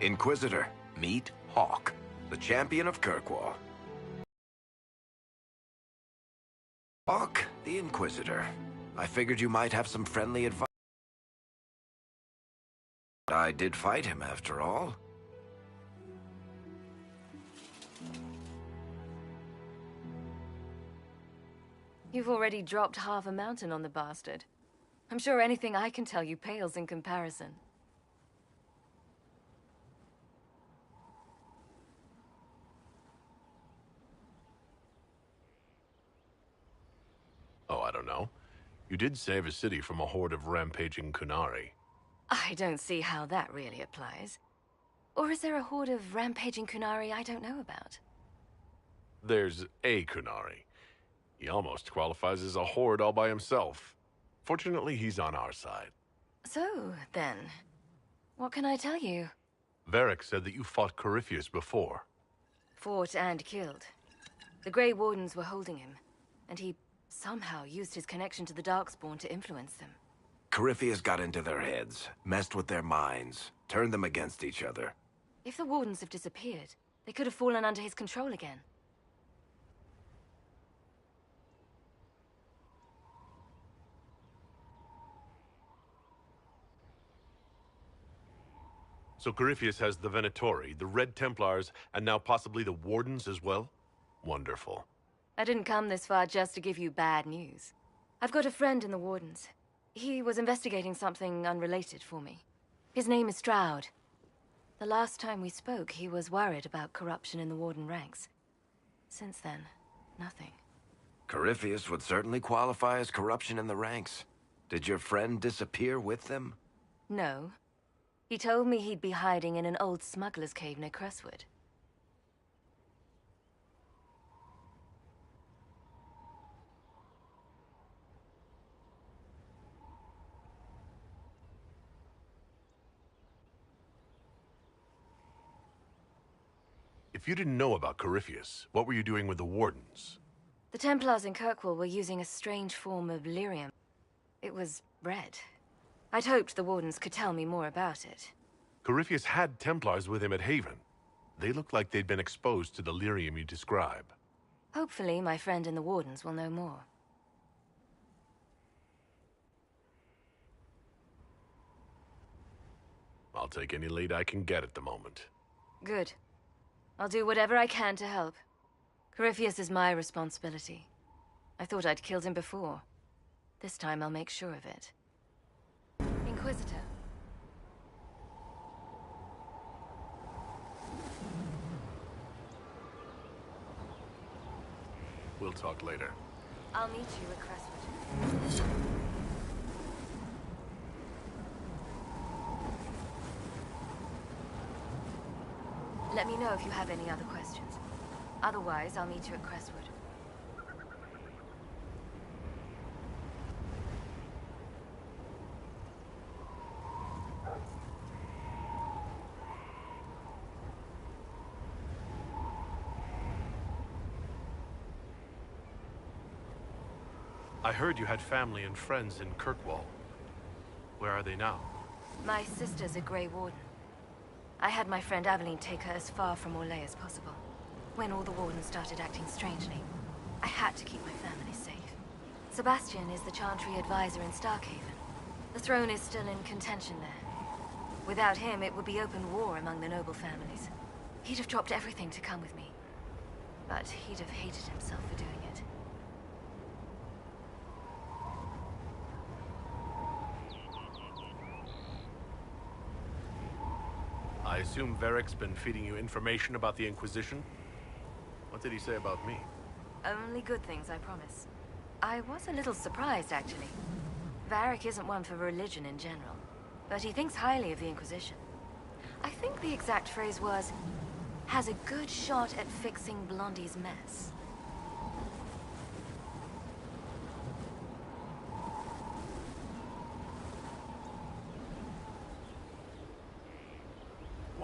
Inquisitor, meet Hawk, the champion of Kirkwall. Hawk, the Inquisitor. I figured you might have some friendly advice. I did fight him, after all. You've already dropped half a mountain on the bastard. I'm sure anything I can tell you pales in comparison. Oh, I don't know. You did save a city from a horde of rampaging Kunari. I don't see how that really applies. Or is there a horde of rampaging Kunari I don't know about? There's a Kunari. He almost qualifies as a horde all by himself. Fortunately, he's on our side. So, then, what can I tell you? Varric said that you fought Corypheus before. Fought and killed. The Grey Wardens were holding him, and he somehow used his connection to the Darkspawn to influence them. Corypheus got into their heads, messed with their minds, turned them against each other. If the Wardens have disappeared, they could have fallen under his control again. So Corypheus has the Venatori, the Red Templars, and now possibly the Wardens as well? Wonderful. I didn't come this far just to give you bad news. I've got a friend in the Wardens. He was investigating something unrelated for me. His name is Stroud. The last time we spoke, he was worried about corruption in the Warden ranks. Since then, nothing. Corypheus would certainly qualify as corruption in the ranks. Did your friend disappear with them? No. He told me he'd be hiding in an old smuggler's cave near Crestwood. If you didn't know about Corypheus, what were you doing with the Wardens? The Templars in Kirkwall were using a strange form of lyrium. It was red. I'd hoped the Wardens could tell me more about it. Corypheus had Templars with him at Haven. They looked like they'd been exposed to the lyrium you describe. Hopefully, my friend in the Wardens will know more. I'll take any lead I can get at the moment. Good. I'll do whatever I can to help. Corypheus is my responsibility. I thought I'd killed him before. This time I'll make sure of it. Inquisitor. We'll talk later. I'll meet you at Crestwood. Let me know if you have any other questions. Otherwise, I'll meet you at Crestwood. I heard you had family and friends in Kirkwall. Where are they now? My sister's a Grey Warden. I had my friend Aveline take her as far from Orlais as possible. When all the Wardens started acting strangely, I had to keep my family safe. Sebastian is the Chantry advisor in Starkhaven. The throne is still in contention there. Without him, it would be open war among the noble families. He'd have dropped everything to come with me. But he'd have hated himself for doing it. I assume Varric's been feeding you information about the Inquisition? What did he say about me? Only good things, I promise. I was a little surprised, actually. Varric isn't one for religion in general, but he thinks highly of the Inquisition. I think the exact phrase was, has a good shot at fixing Blondie's mess.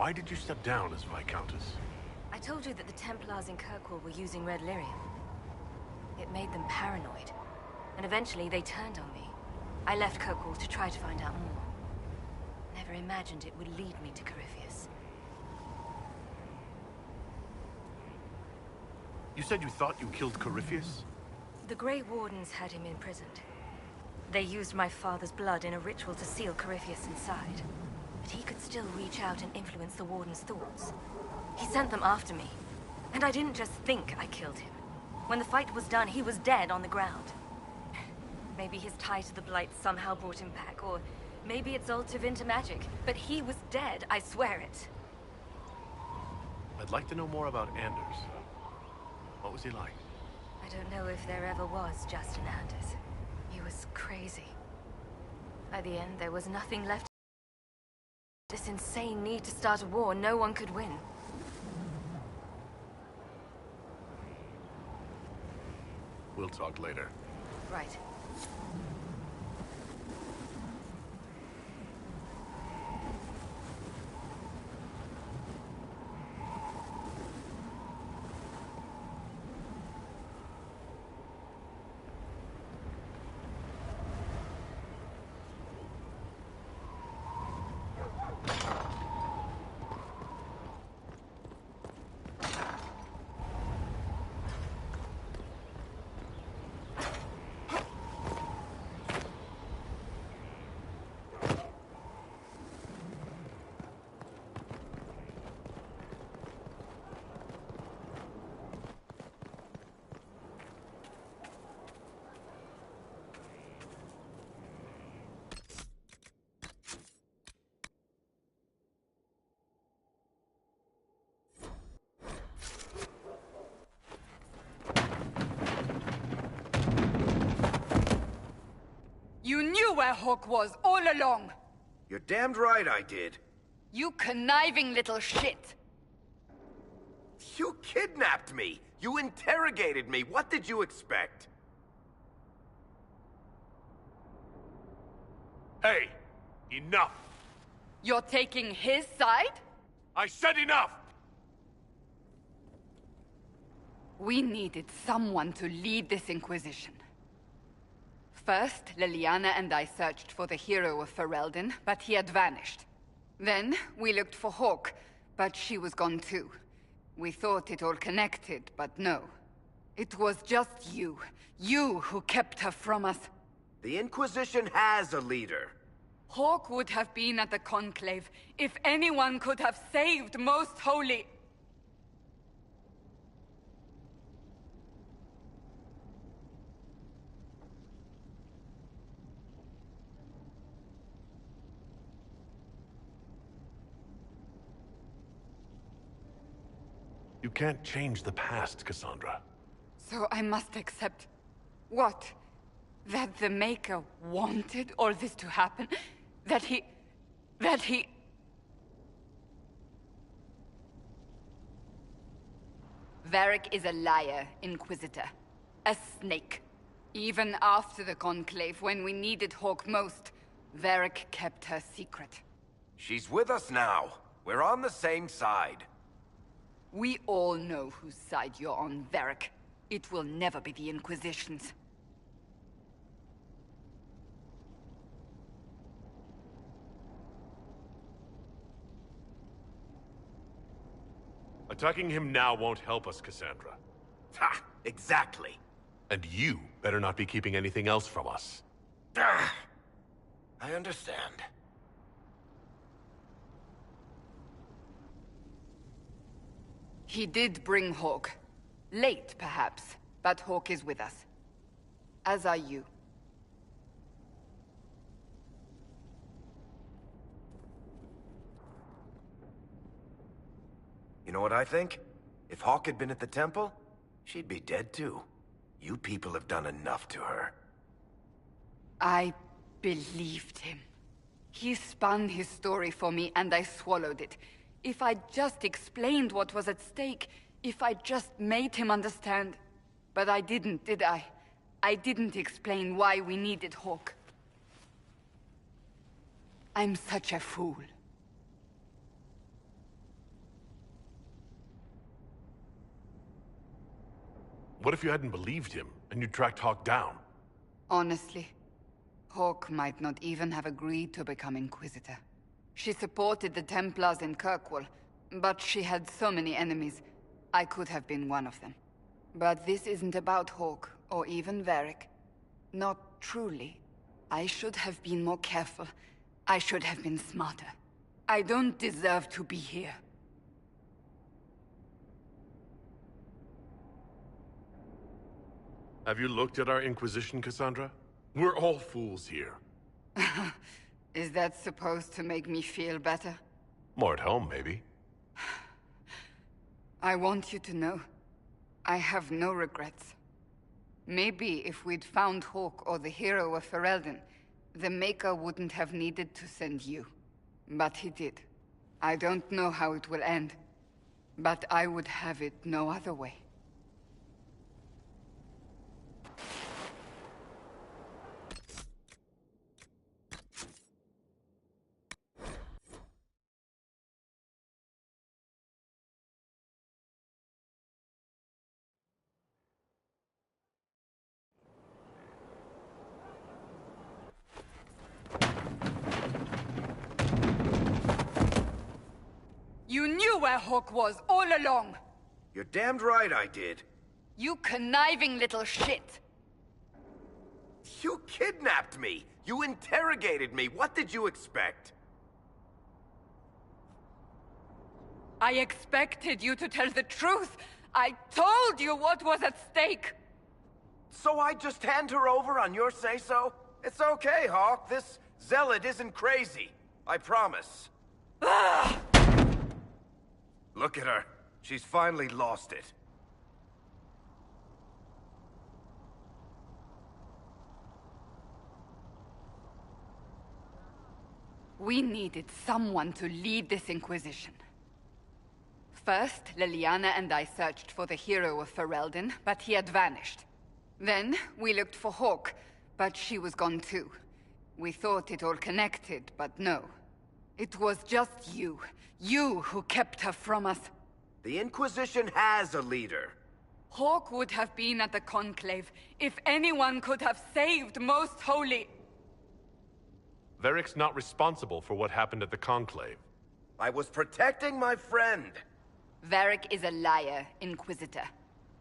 Why did you step down as Viscountess? I told you that the Templars in Kirkwall were using red lyrium. It made them paranoid, and eventually they turned on me. I left Kirkwall to try to find out more. Never imagined it would lead me to Corypheus. You said you thought you killed Corypheus? The Grey Wardens had him imprisoned. They used my father's blood in a ritual to seal Corypheus inside. But he could still reach out and influence the Warden's thoughts. He sent them after me. And I didn't just think I killed him. When the fight was done, he was dead on the ground. Maybe his tie to the Blight somehow brought him back, or maybe it's all Tevinter magic. But he was dead, I swear it. I'd like to know more about Anders. What was he like? I don't know if there ever was just an Anders. He was crazy. By the end, there was nothing left. This insane need to start a war no one could win. We'll talk later. Right. You knew where Hawk was all along! You're damned right I did. You conniving little shit! You kidnapped me! You interrogated me! What did you expect? Hey! Enough! You're taking his side? I said enough! We needed someone to lead this Inquisition. First, Liliana and I searched for the hero of Ferelden, but he had vanished. Then, we looked for Hawk, but she was gone too. We thought it all connected, but no. It was just you. You who kept her from us. The Inquisition has a leader. Hawk would have been at the Conclave if anyone could have saved Most Holy. You can't change the past, Cassandra. So I must accept... what? That the Maker wanted all this to happen? That he... Varric is a liar, Inquisitor. A snake. Even after the Conclave, when we needed Hawk most, Varric kept her secret. She's with us now. We're on the same side. We all know whose side you're on, Varric. It will never be the Inquisition's. Attacking him now won't help us, Cassandra. Ha! Exactly. And you better not be keeping anything else from us. Ah, I understand. He did bring Hawk. Late, perhaps, but Hawk is with us. As are you. You know what I think? If Hawk had been at the temple, she'd be dead too. You people have done enough to her. I believed him. He spun his story for me, and I swallowed it. If I just explained what was at stake, if I just made him understand... But I didn't, did I? I didn't explain why we needed Hawk. I'm such a fool. What if you hadn't believed him, and you tracked Hawk down? Honestly, Hawk might not even have agreed to become Inquisitor. She supported the Templars in Kirkwall, but she had so many enemies. I could have been one of them. But this isn't about Hawk, or even Varric. Not truly. I should have been more careful. I should have been smarter. I don't deserve to be here. Have you looked at our Inquisition, Cassandra? We're all fools here. Is that supposed to make me feel better? More at home, maybe. I want you to know, I have no regrets. Maybe if we'd found Hawk or the hero of Ferelden, the Maker wouldn't have needed to send you. But he did. I don't know how it will end, but I would have it no other way. You knew where Hawk was all along! You're damned right I did. You conniving little shit! You kidnapped me! You interrogated me! What did you expect? I expected you to tell the truth! I told you what was at stake! So I just hand her over on your say-so? It's okay, Hawk. This zealot isn't crazy. I promise. Ah! Look at her. She's finally lost it. We needed someone to lead this Inquisition. First, Liliana and I searched for the hero of Ferelden, but he had vanished. Then, we looked for Hawk, but she was gone too. We thought it all connected, but no. It was just you. You who kept her from us. The Inquisition has a leader. Hawk would have been at the Conclave if anyone could have saved Most Holy. Varric's not responsible for what happened at the Conclave. I was protecting my friend. Varric is a liar, Inquisitor.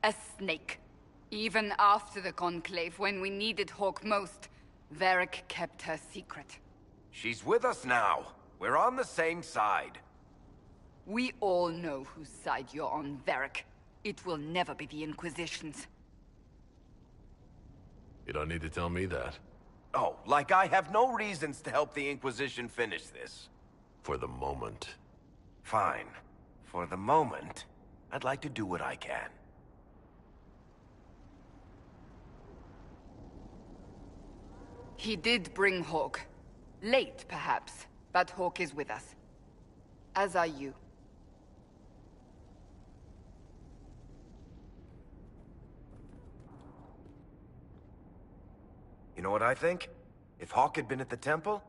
A snake. Even after the Conclave, when we needed Hawk most, Varric kept her secret. She's with us now. We're on the same side. We all know whose side you're on, Varric. It will never be the Inquisition's. You don't need to tell me that. Oh, like I have no reasons to help the Inquisition finish this. For the moment. Fine. For the moment, I'd like to do what I can. He did bring Hawk. Late, perhaps, but Hawk is with us. As are you. You know what I think? If Hawk had been at the temple,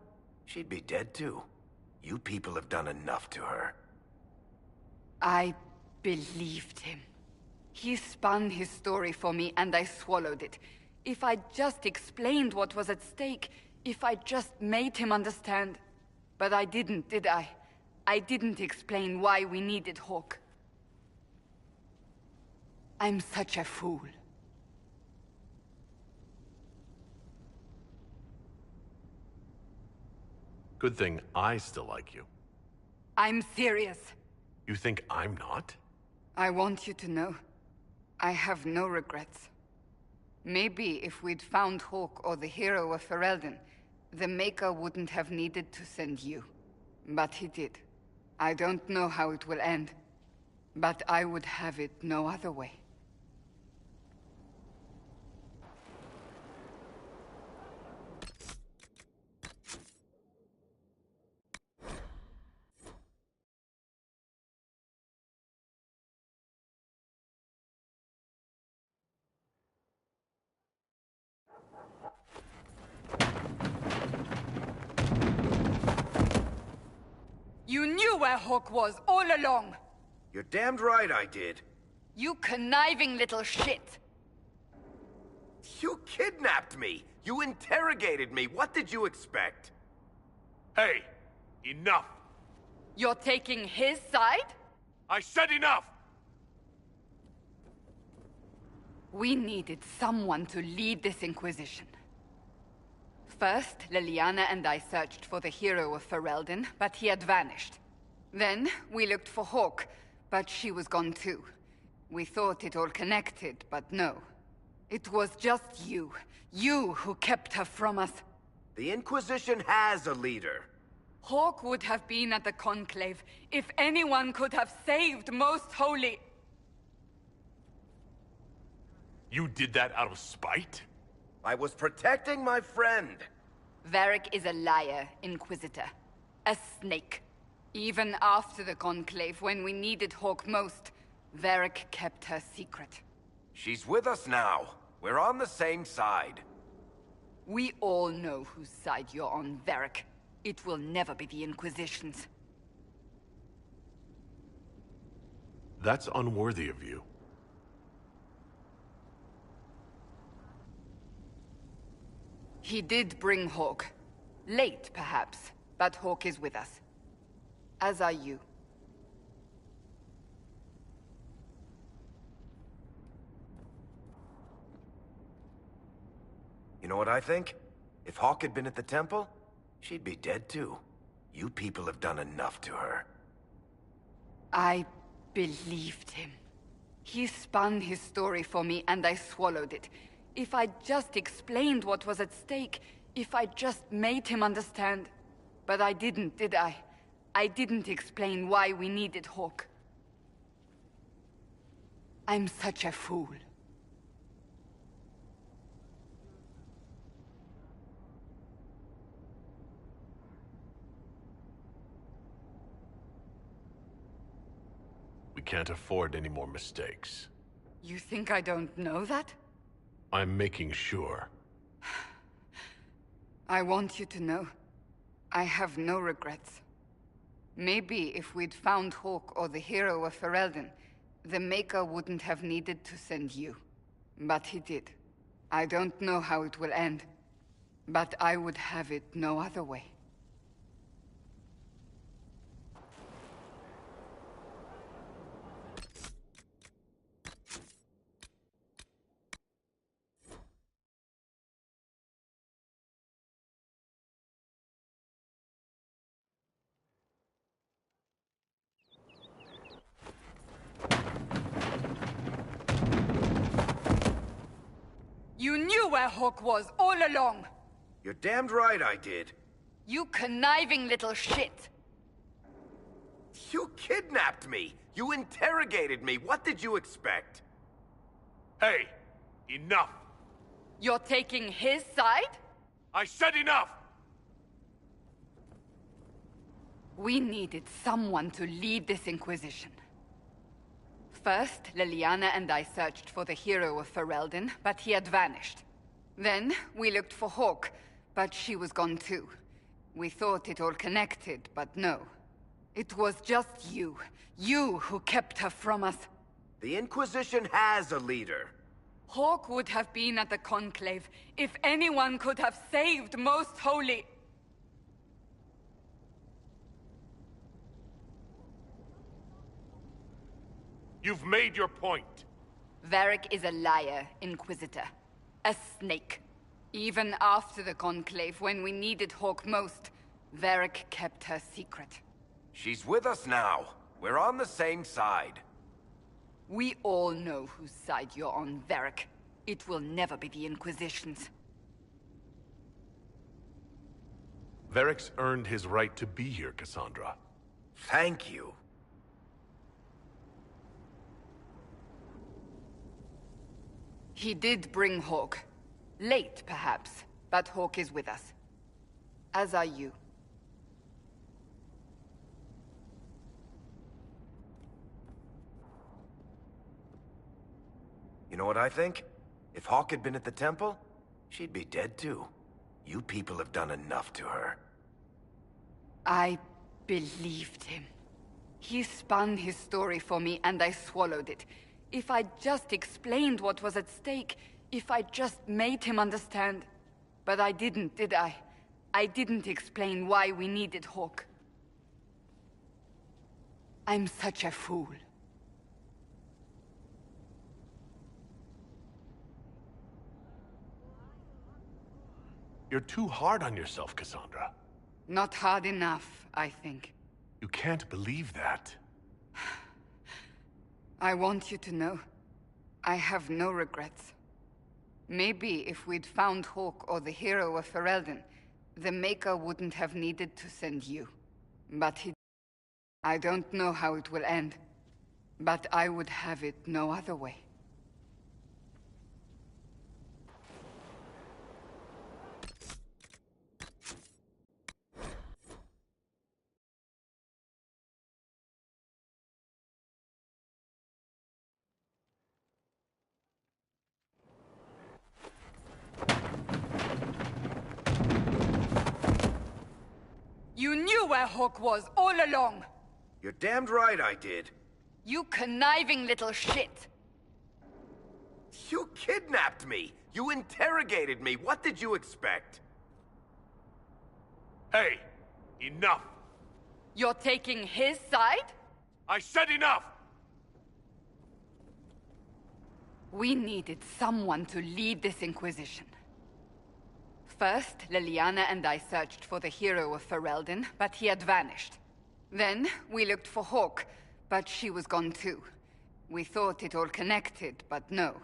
she'd be dead too. You people have done enough to her. I believed him. He spun his story for me, and I swallowed it. If I just explained what was at stake, if I just made him understand... But I didn't, did I? I didn't explain why we needed Hawk. I'm such a fool. Good thing I still like you. I'm serious. You think I'm not? I want you to know, I have no regrets. Maybe if we'd found Hawk or the hero of Ferelden, the Maker wouldn't have needed to send you. But he did. I don't know how it will end, but I would have it no other way. You knew where Hawk was all along! You're damned right I did. You conniving little shit! You kidnapped me! You interrogated me! What did you expect? Hey! Enough! You're taking his side? I said enough! We needed someone to lead this Inquisition. First, Liliana and I searched for the hero of Ferelden, but he had vanished. Then, we looked for Hawke, but she was gone too. We thought it all connected, but no. It was just you. You who kept her from us. The Inquisition has a leader. Hawke would have been at the Conclave if anyone could have saved Most Holy... You did that out of spite? I was protecting my friend. Varric is a liar, Inquisitor. A snake. Even after the Conclave, when we needed Hawke most, Varric kept her secret. She's with us now. We're on the same side. We all know whose side you're on, Varric. It will never be the Inquisition's. That's unworthy of you. He did bring Hawke. Late, perhaps, but Hawke is with us. As are you. You know what I think? If Hawke had been at the temple, she'd be dead too. You people have done enough to her. I believed him. He spun his story for me, and I swallowed it. If I just explained what was at stake, if I just made him understand... But I didn't, did I? I didn't explain why we needed Hawke. I'm such a fool. We can't afford any more mistakes. You think I don't know that? I'm making sure. I want you to know, I have no regrets. Maybe if we'd found Hawke or the hero of Ferelden, the Maker wouldn't have needed to send you. But he did. I don't know how it will end, but I would have it no other way. You knew where Hawke was all along! You're damned right I did. You conniving little shit! You kidnapped me! You interrogated me! What did you expect? Hey! Enough! You're taking his side? I said enough! We needed someone to lead this Inquisition. First, Liliana and I searched for the hero of Ferelden, but he had vanished. Then, we looked for Hawke, but she was gone too. We thought it all connected, but no. It was just you. You who kept her from us. The Inquisition has a leader. Hawke would have been at the Conclave if anyone could have saved Most Holy... You've made your point. Varric is a liar, Inquisitor. A snake. Even after the Conclave, when we needed Hawke most, Varric kept her secret. She's with us now. We're on the same side. We all know whose side you're on, Varric. It will never be the Inquisition's. Varric's earned his right to be here, Cassandra. Thank you. He did bring Hawke. Late, perhaps, but Hawke is with us. As are you. You know what I think? If Hawke had been at the temple, she'd be dead too. You people have done enough to her. I believed him. He spun his story for me, and I swallowed it. If I just explained what was at stake, if I just made him understand... But I didn't, did I? I didn't explain why we needed Hawke. I'm such a fool. You're too hard on yourself, Cassandra. Not hard enough, I think. You can't believe that. I want you to know, I have no regrets. Maybe if we'd found Hawk or the hero of Ferelden, the Maker wouldn't have needed to send you. But he... I don't know how it will end, but I would have it no other way. You knew where Hawk was all along! You're damned right I did. You conniving little shit! You kidnapped me! You interrogated me! What did you expect? Hey! Enough! You're taking his side? I said enough! We needed someone to lead this Inquisition. First, Liliana and I searched for the hero of Ferelden, but he had vanished. Then, we looked for Hawk, but she was gone too. We thought it all connected, but no.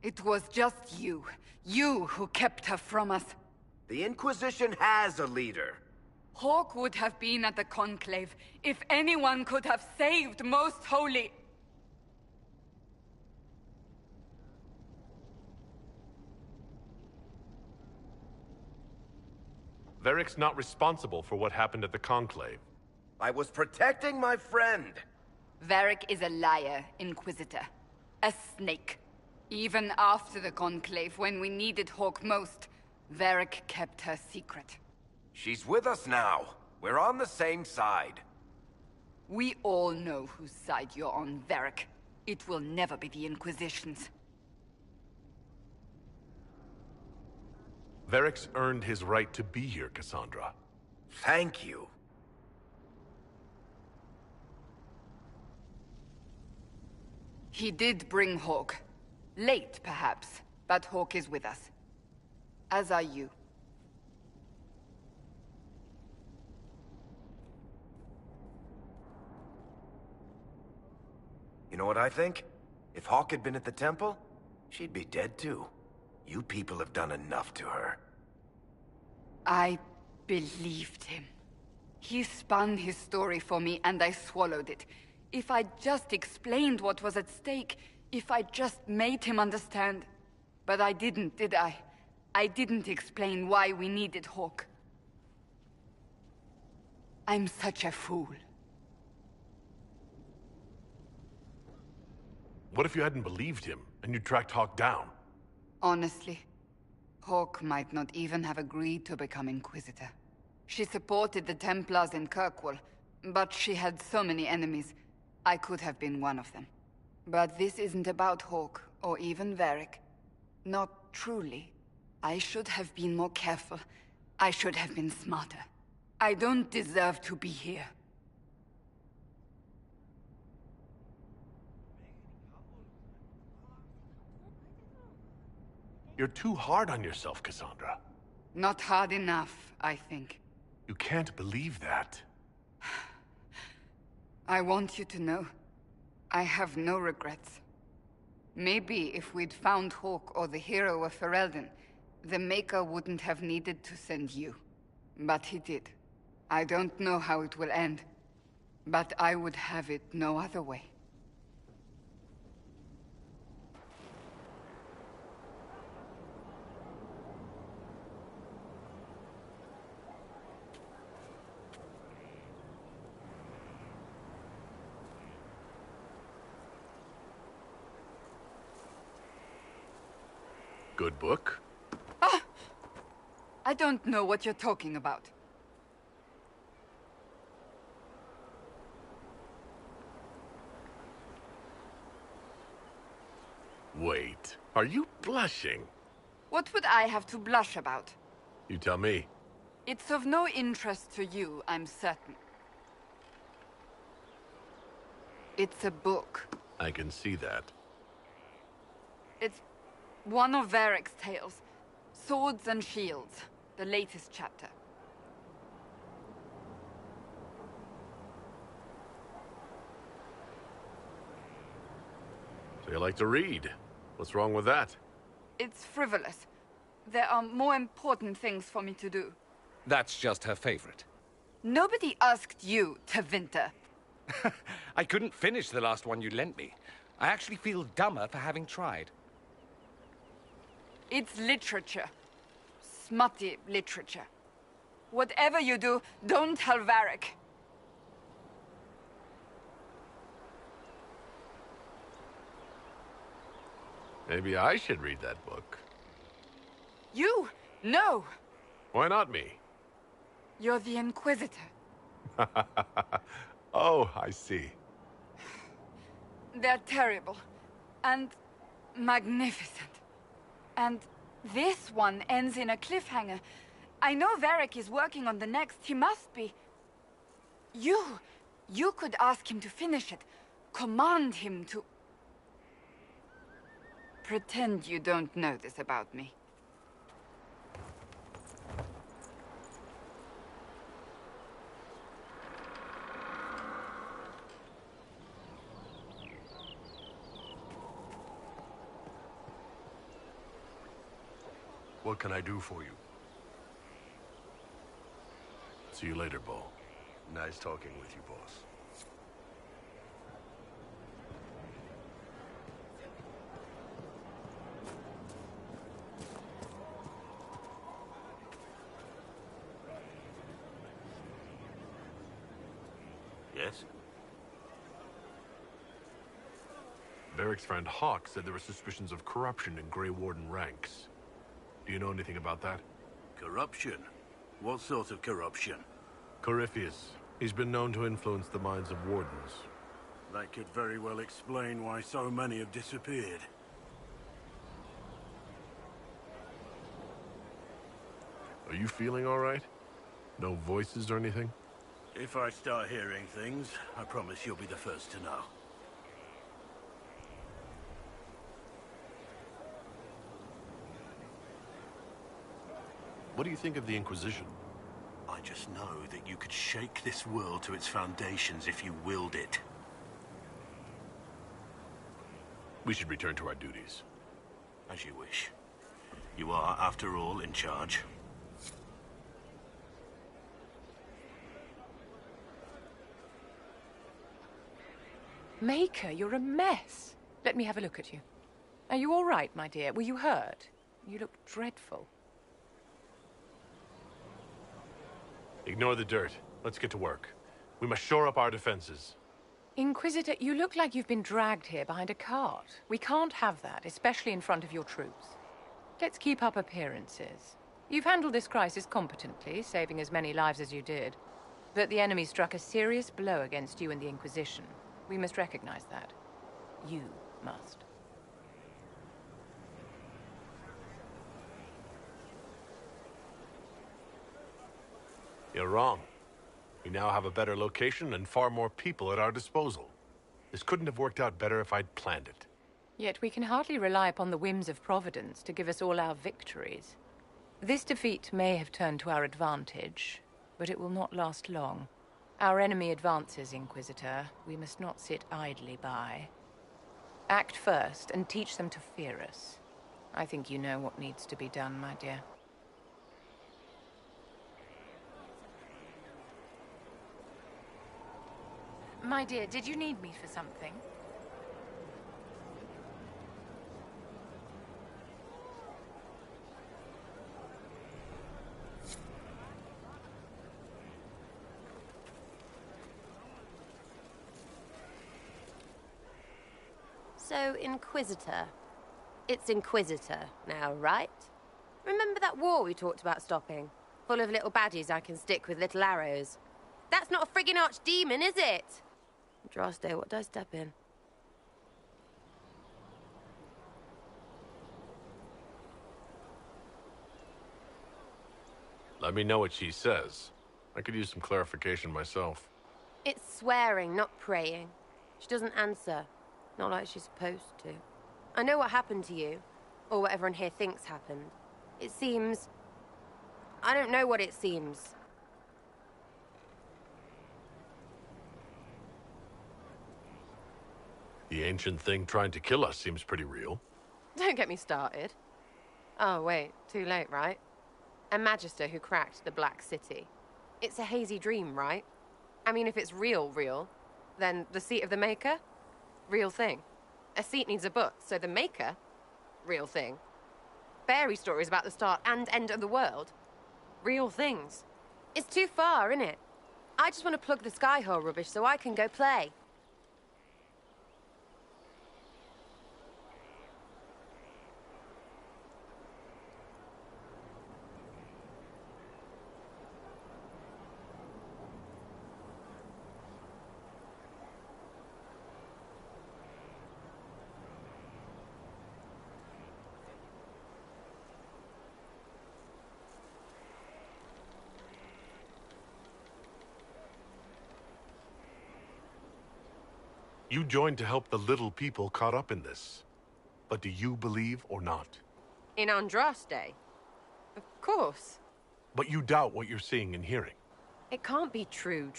It was just you. You who kept her from us. The Inquisition has a leader. Hawk would have been at the Conclave if anyone could have saved Most Holy... Varric's not responsible for what happened at the Conclave. I was protecting my friend. Varric is a liar, Inquisitor. A snake. Even after the Conclave, when we needed Hawk most, Varric kept her secret. She's with us now. We're on the same side. We all know whose side you're on, Varric. It will never be the Inquisition's. Varric's earned his right to be here, Cassandra. Thank you. He did bring Hawk. Late, perhaps, but Hawk is with us. As are you. You know what I think? If Hawk had been at the temple, she'd be dead too. You people have done enough to her. I believed him. He spun his story for me and I swallowed it. If I just explained what was at stake, if I just made him understand. But I didn't, did I? I didn't explain why we needed Hawk. I'm such a fool. What if you hadn't believed him, and you tracked Hawk down? Honestly, Hawk might not even have agreed to become Inquisitor. She supported the Templars in Kirkwall, but she had so many enemies. I could have been one of them. But this isn't about Hawk, or even Varric. Not truly. I should have been more careful. I should have been smarter. I don't deserve to be here. You're too hard on yourself, Cassandra. Not hard enough, I think. You can't believe that. I want you to know, I have no regrets. Maybe if we'd found Hawk or the hero of Ferelden, the Maker wouldn't have needed to send you. But he did. I don't know how it will end, but I would have it no other way. Good book? Ah! I don't know what you're talking about. Wait, are you blushing? What would I have to blush about? You tell me. It's of no interest to you, I'm certain. It's a book. I can see that. It's one of Varric's tales. Swords and shields. The latest chapter. So you like to read? What's wrong with that? It's frivolous. There are more important things for me to do. That's just her favorite. Nobody asked you to winter. I couldn't finish the last one you lent me. I actually feel dumber for having tried. It's literature. Smutty literature. Whatever you do, don't tell Varric. Maybe I should read that book. You? No! Why not me? You're the Inquisitor. Oh, I see. They're terrible. And magnificent. And this one ends in a cliffhanger. I know Varric is working on the next. He must be. You could ask him to finish it. Command him to... Pretend you don't know this about me. What can I do for you? See you later, Bo. Nice talking with you, boss. Yes? Varric's friend Hawk said there were suspicions of corruption in Grey Warden ranks. Do you know anything about that? Corruption? What sort of corruption? Corypheus. He's been known to influence the minds of wardens. That could very well explain why so many have disappeared. Are you feeling all right? No voices or anything? If I start hearing things, I promise you'll be the first to know. What do you think of the Inquisition? I just know that you could shake this world to its foundations if you willed it. We should return to our duties. As you wish. You are, after all, in charge. Maker, you're a mess. Let me have a look at you. Are you all right, my dear? Were you hurt? You look dreadful. Ignore the dirt. Let's get to work. We must shore up our defenses. Inquisitor, you look like you've been dragged here behind a cart. We can't have that, especially in front of your troops. Let's keep up appearances. You've handled this crisis competently, saving as many lives as you did. But the enemy struck a serious blow against you and the Inquisition. We must recognize that. You must. You're wrong. We now have a better location and far more people at our disposal. This couldn't have worked out better if I'd planned it. Yet we can hardly rely upon the whims of Providence to give us all our victories. This defeat may have turned to our advantage, but it will not last long. Our enemy advances, Inquisitor. We must not sit idly by. Act first and teach them to fear us. I think you know what needs to be done, my dear. My dear, did you need me for something? So, Inquisitor. It's Inquisitor now, right? Remember that war we talked about stopping? Full of little baddies I can stick with little arrows. That's not a friggin' archdemon, is it? Droste, what did I step in? Let me know what she says. I could use some clarification myself. It's swearing, not praying. She doesn't answer. Not like she's supposed to. I know what happened to you. Or what everyone here thinks happened. It seems... I don't know what it seems. The ancient thing trying to kill us seems pretty real. Don't get me started. Oh, wait, too late, right? A magister who cracked the Black City. It's a hazy dream, right? I mean, if it's real, then the seat of the Maker? Real thing. A seat needs a book, so the Maker? Real thing. Fairy stories about the start and end of the world? Real things. It's too far, innit? I just want to plug the Skyhole rubbish so I can go play. You joined to help the little people caught up in this. But do you believe or not? In Andraste? Of course. But you doubt what you're seeing and hearing. It can't be true.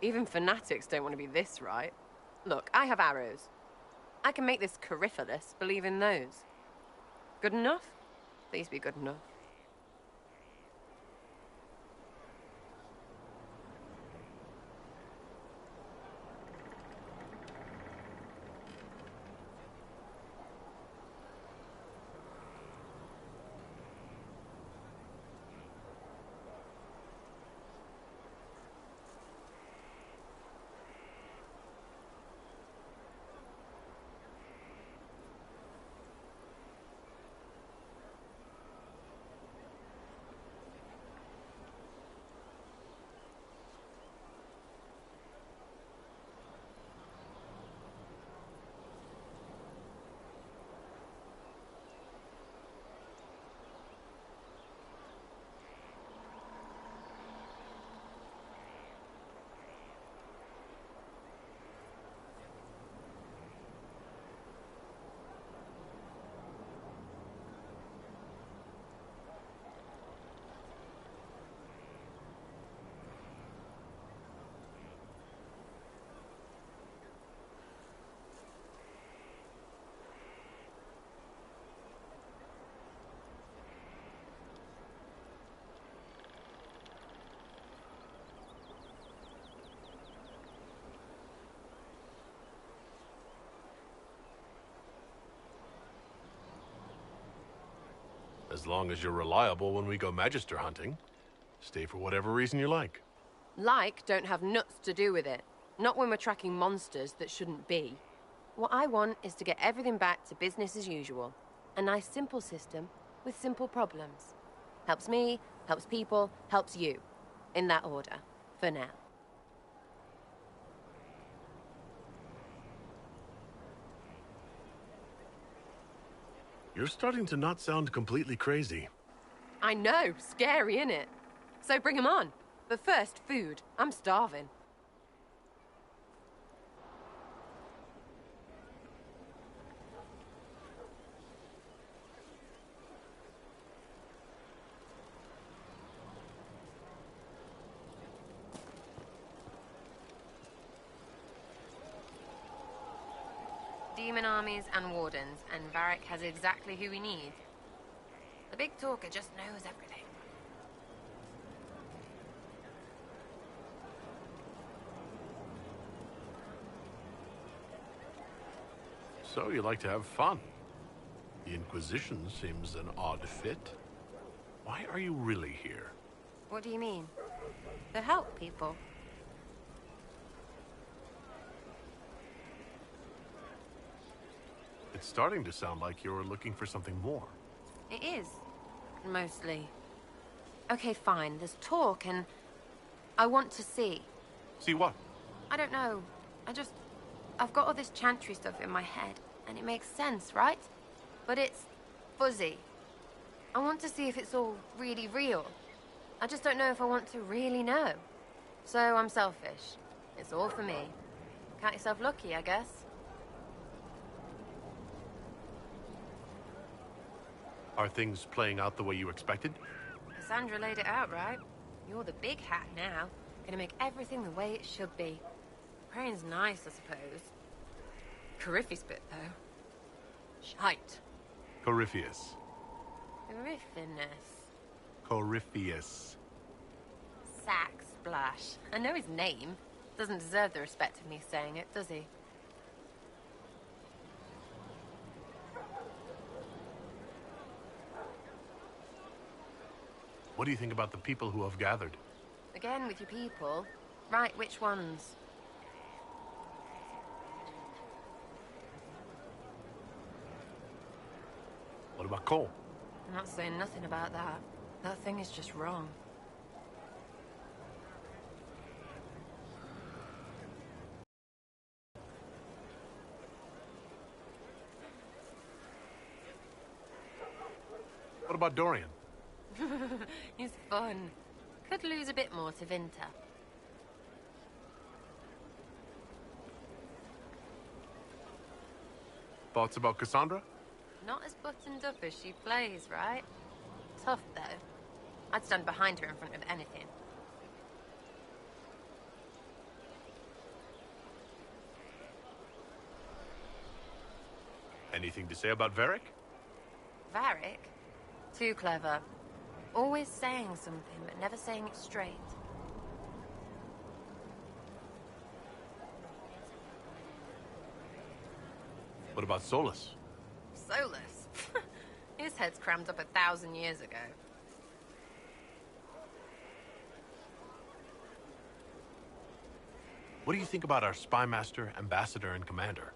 Even fanatics don't want to be this right. Look, I have arrows. I can make this Coryphalis believe in those. Good enough? Please be good enough. As long as you're reliable when we go Magister hunting. Stay for whatever reason you like. Like don't have nuts to do with it. Not when we're tracking monsters that shouldn't be. What I want is to get everything back to business as usual. A nice simple system with simple problems. Helps me, helps people, helps you. In that order. For now. You're starting to not sound completely crazy. I know, scary, innit? So bring 'em on. But first, food. I'm starving. Demon armies and wardens, and Varric has exactly who we need. The big talker just knows everything. So you like to have fun. The Inquisition seems an odd fit. Why are you really here? What do you mean? To help people. It's starting to sound like you're looking for something more. It is. Mostly. Okay, fine. There's talk and... I want to see. See what? I don't know. I've got all this chantry stuff in my head, and it makes sense, right? But it's fuzzy. I want to see if it's all really real. I just don't know if I want to really know. So I'm selfish. It's all for me. Count yourself lucky, I guess. Are things playing out the way you expected? Cassandra laid it out right. You're the big hat now. Gonna make everything the way it should be. Praying's nice, I suppose. Corypheus bit, though. Shite. Corypheus. Corypheus. Corypheus. Sack Splash. I know his name. Doesn't deserve the respect of me saying it, does he? What do you think about the people who have gathered? Again with your people. Right, which ones? What about Cole? I'm not saying nothing about that. That thing is just wrong. What about Dorian? He's fun. Could lose a bit more to Vinter. Thoughts about Cassandra? Not as buttoned up as she plays, right? Tough, though. I'd stand behind her in front of anything. Anything to say about Varric? Varric? Too clever. Always saying something, but never saying it straight. What about Solus? Solus? His head's crammed up 1,000 years ago. What do you think about our spy master, ambassador, and commander?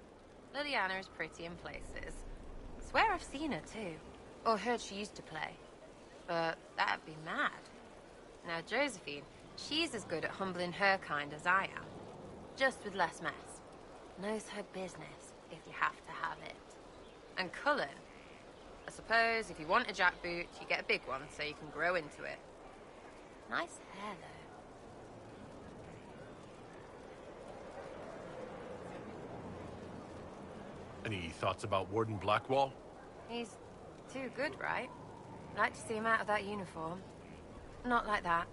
Liliana is pretty in places. Swear I've seen her, too. Or heard she used to play. But that'd be mad. Now, Josephine, she's as good at humbling her kind as I am. Just with less mess. Knows her business, if you have to have it. And Cullen, I suppose if you want a jackboot, you get a big one so you can grow into it. Nice hair, though. Any thoughts about Warden Blackwall? He's too good, right? Like to see him out of that uniform. Not like that.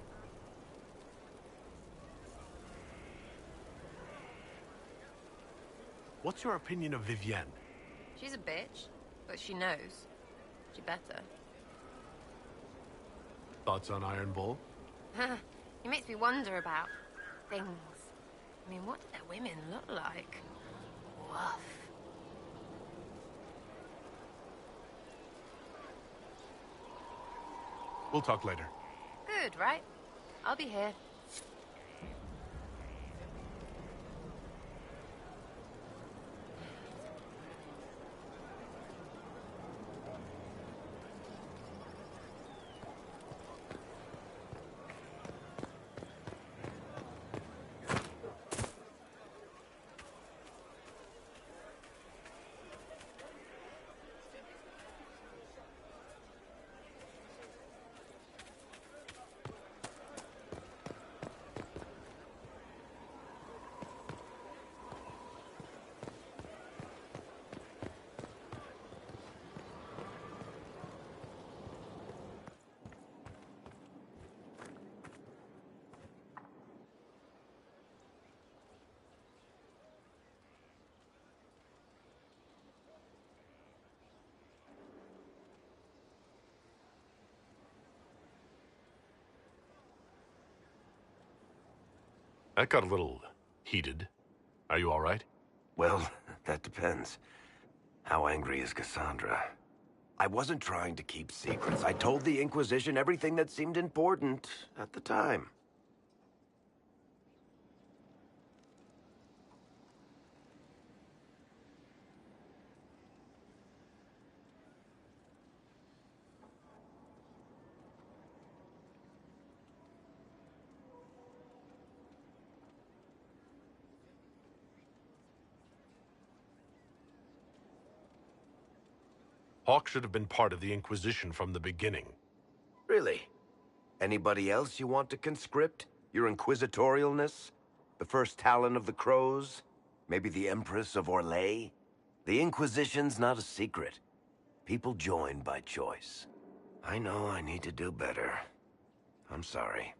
What's your opinion of Vivienne? She's a bitch, but she knows. She better. Thoughts on Iron Bull? He makes me wonder about things. I mean, what do their women look like? Woof. We'll talk later. Good, right? I'll be here. That got a little heated. Are you all right? Well, that depends. How angry is Cassandra? I wasn't trying to keep secrets. I told the Inquisition everything that seemed important at the time. Hawk should have been part of the Inquisition from the beginning. Really? Anybody else you want to conscript? Your inquisitorialness? The first Talon of the Crows? Maybe the Empress of Orlais? The Inquisition's not a secret. People join by choice. I know I need to do better. I'm sorry.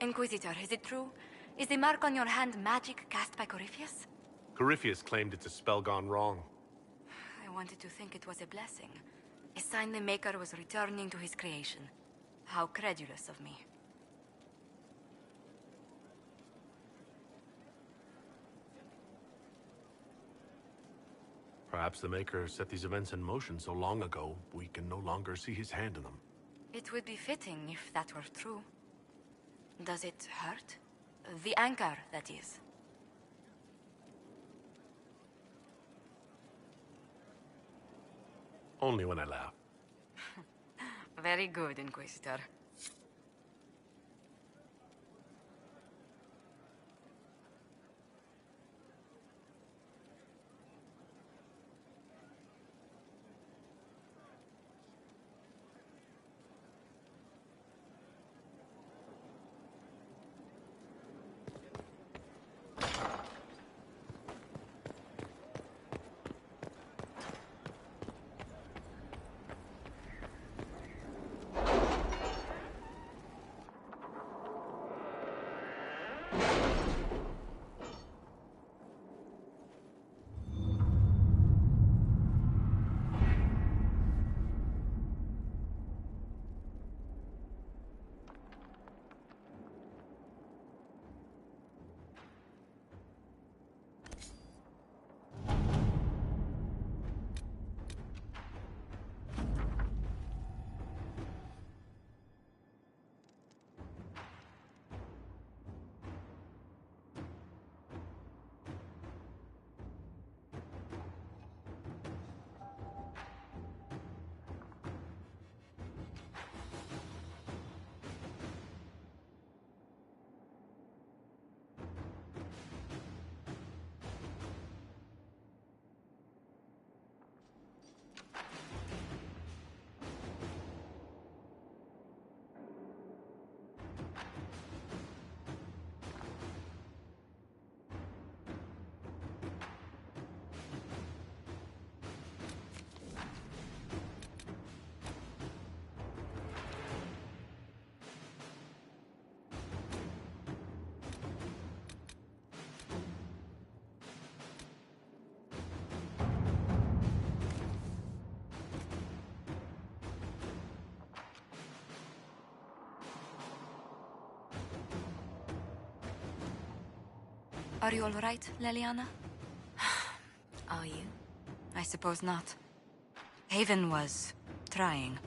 Inquisitor, is it true? Is the mark on your hand magic cast by Corypheus? Corypheus claimed it's a spell gone wrong. I wanted to think it was a blessing. A sign the Maker was returning to his creation. How credulous of me. Perhaps the Maker set these events in motion so long ago, we can no longer see his hand in them. It would be fitting if that were true. Does it hurt? The anchor, that is. Only when I laugh. Very good, Inquisitor. Are you all right, Leliana? Are you? I suppose not. Haven was trying.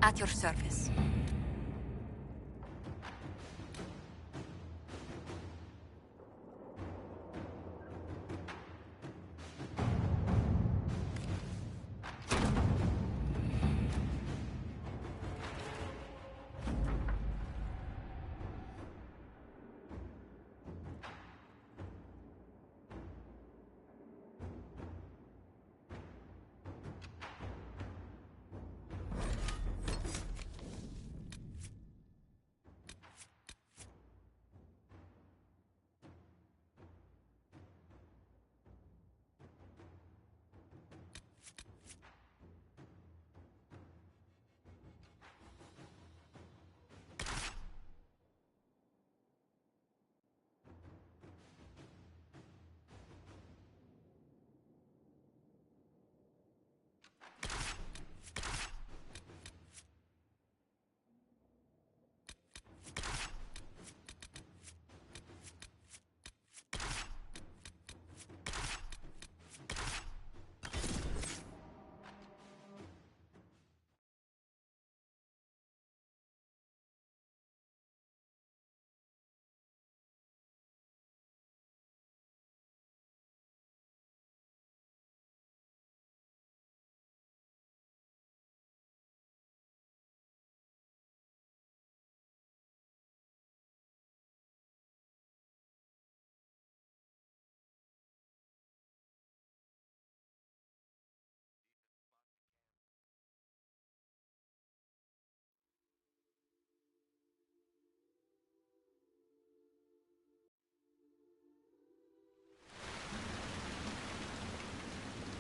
At your service.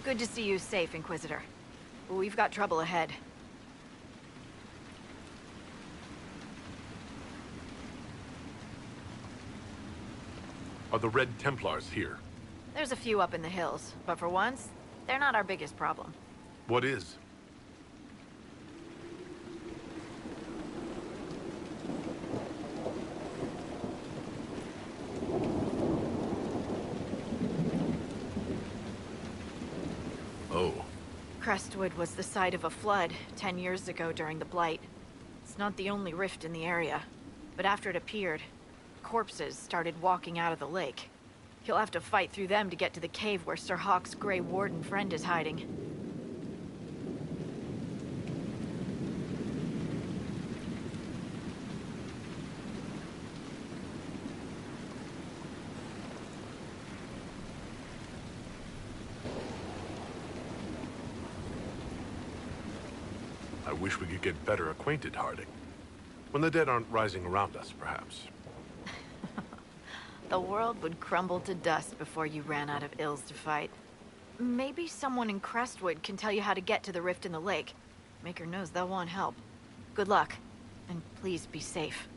Good to see you safe, Inquisitor. We've got trouble ahead. Are the Red Templars here? There's a few up in the hills, but for once, they're not our biggest problem. What is? Oh. Crestwood was the site of a flood 10 years ago during the Blight. It's not the only rift in the area, but after it appeared, corpses started walking out of the lake. You'll have to fight through them to get to the cave where Sir Hawk's Grey Warden friend is hiding. I wish we could get better acquainted, Harding. When the dead aren't rising around us, perhaps. The world would crumble to dust before you ran out of ills to fight. Maybe someone in Crestwood can tell you how to get to the rift in the lake. Maker knows they'll want help. Good luck, and please be safe.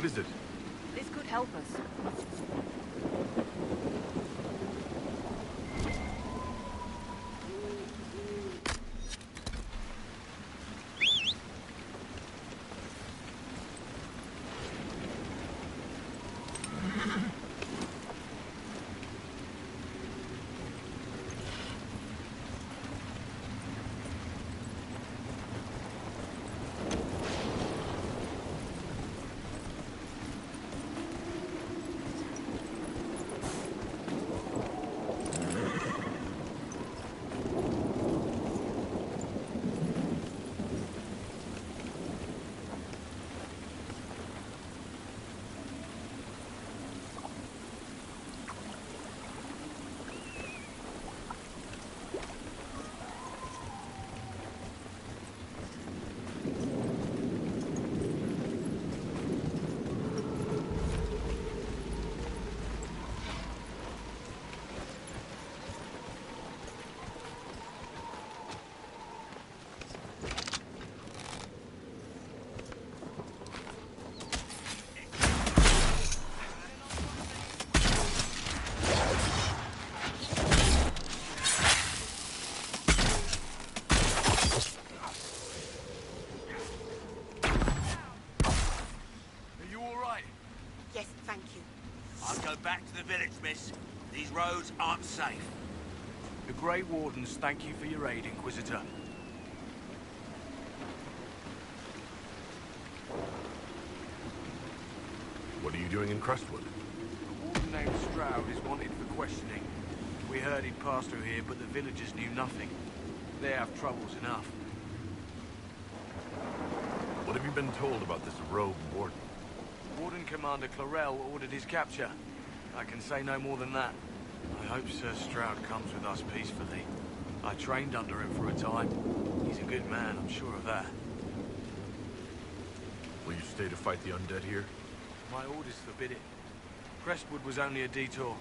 is it? This could help us. Back to the village, miss. These roads aren't safe. The Grey Wardens thank you for your aid, Inquisitor. What are you doing in Crestwood? A warden named Stroud is wanted for questioning. We heard he'd passed through here, but the villagers knew nothing. They have troubles enough. What have you been told about this rogue warden? Warden Commander Clarel ordered his capture. I can say no more than that. I hope Sir Stroud comes with us peacefully. I trained under him for a time. He's a good man, I'm sure of that. Will you stay to fight the undead here? My orders forbid it. Crestwood was only a detour.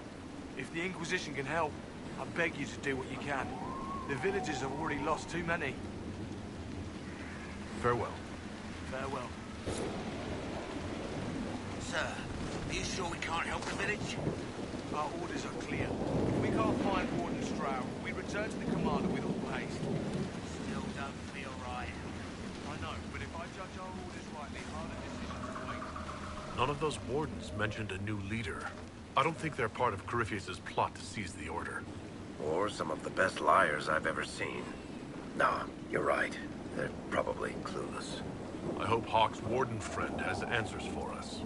If the Inquisition can help, I beg you to do what you can. The villagers have already lost too many. Farewell. Farewell. Sir, are you sure we can't help the village? Our orders are clear. If we can't find Warden Stroud, we return to the commander with all haste. Still don't feel right. I know, but if I judge our orders rightly, harder decisions await. None of those wardens mentioned a new leader. I don't think they're part of Corypheus' plot to seize the Order. Or some of the best liars I've ever seen. Nah, you're right. They're probably clueless. I hope Hawk's warden friend has answers for us.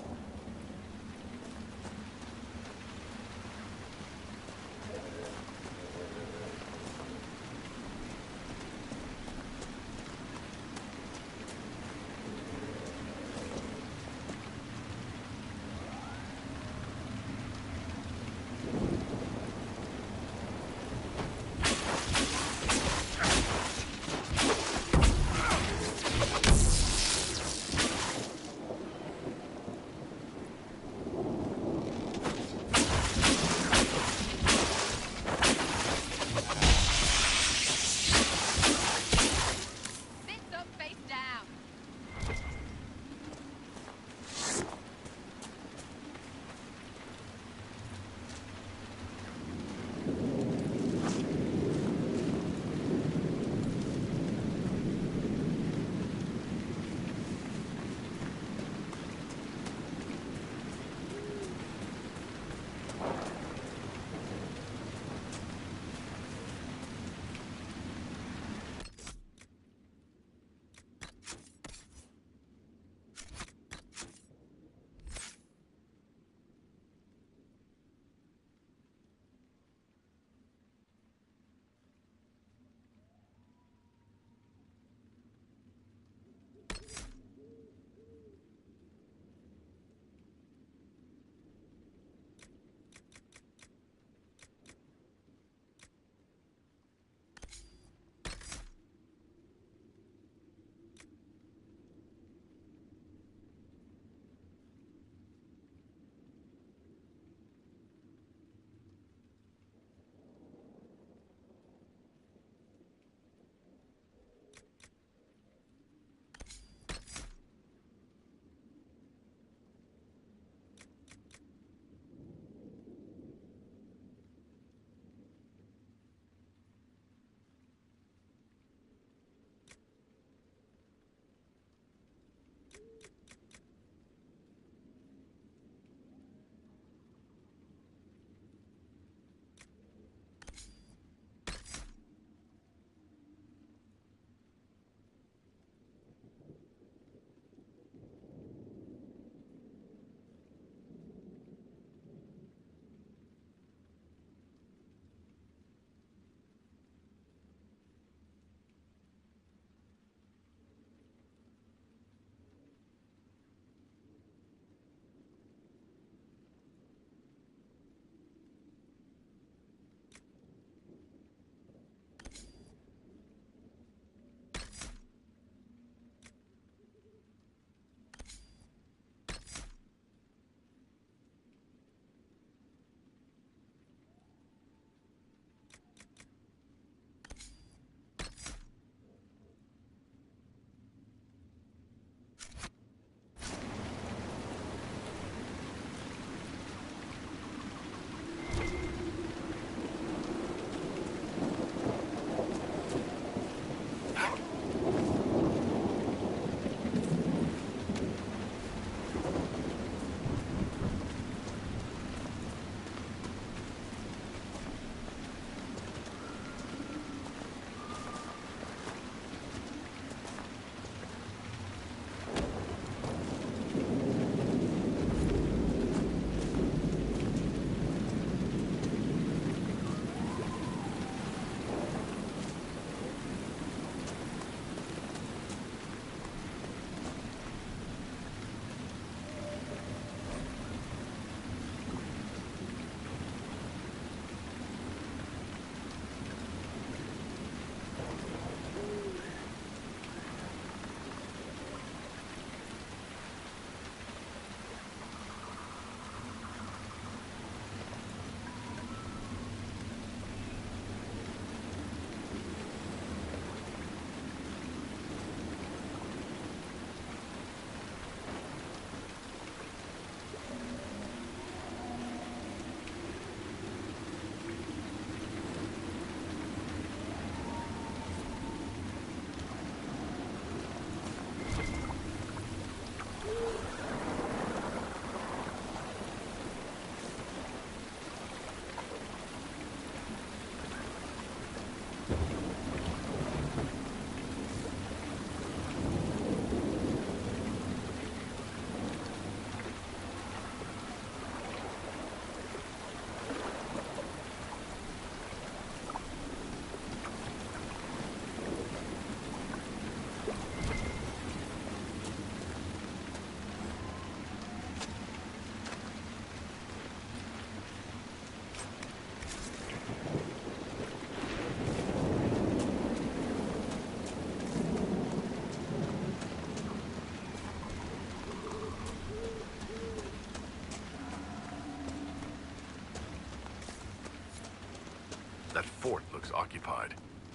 That fort looks occupied.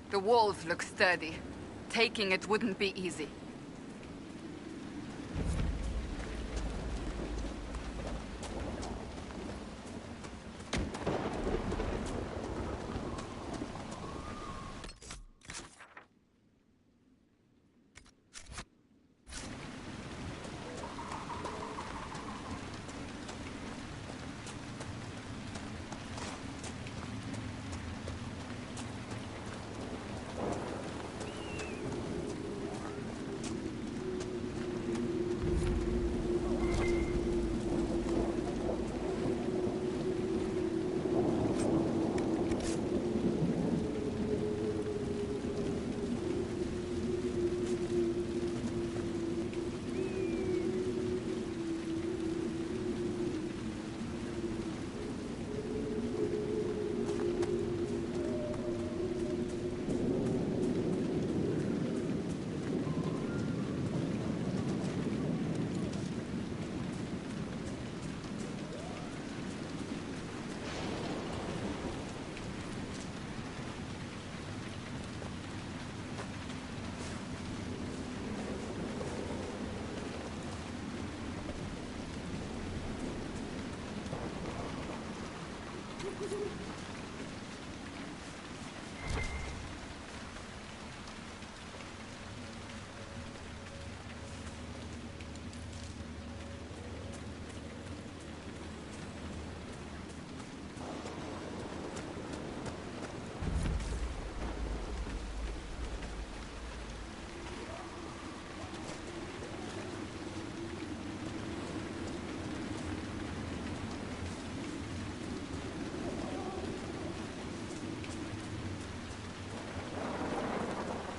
The walls look sturdy. Taking it wouldn't be easy.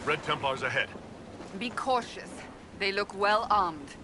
Red Templars ahead. Be cautious. They look well armed.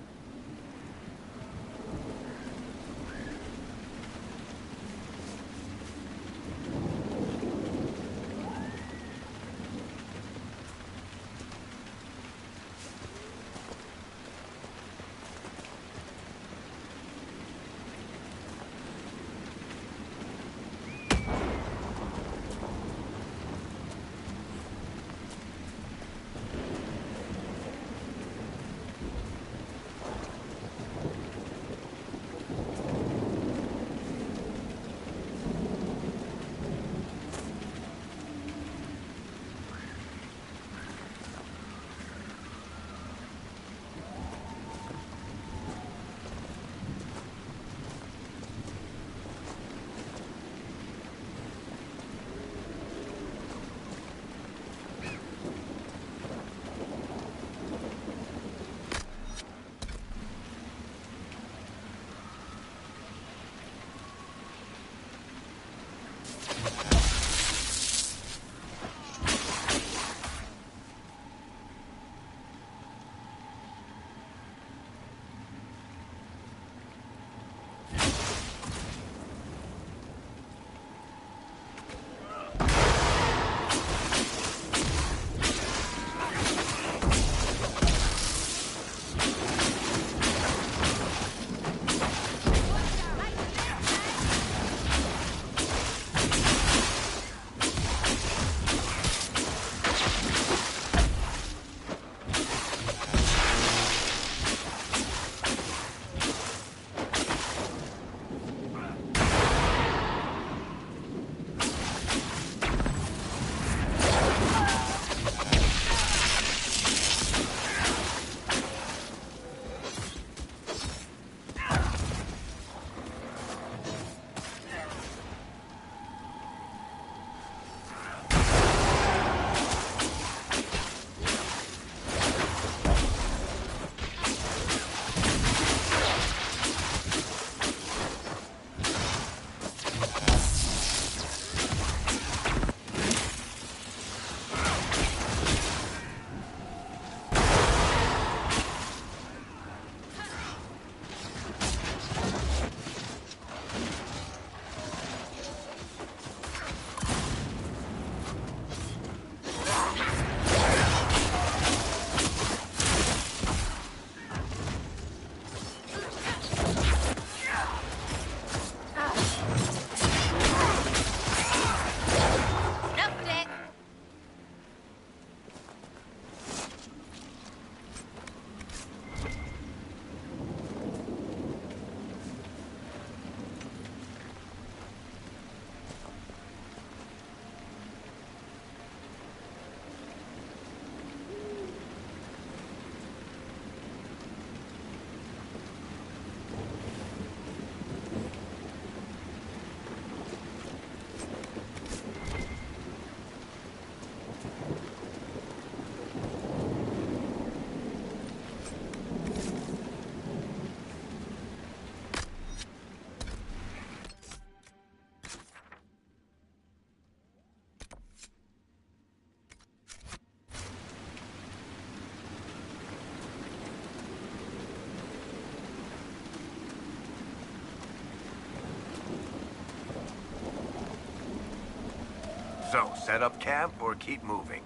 So, set up camp or keep moving?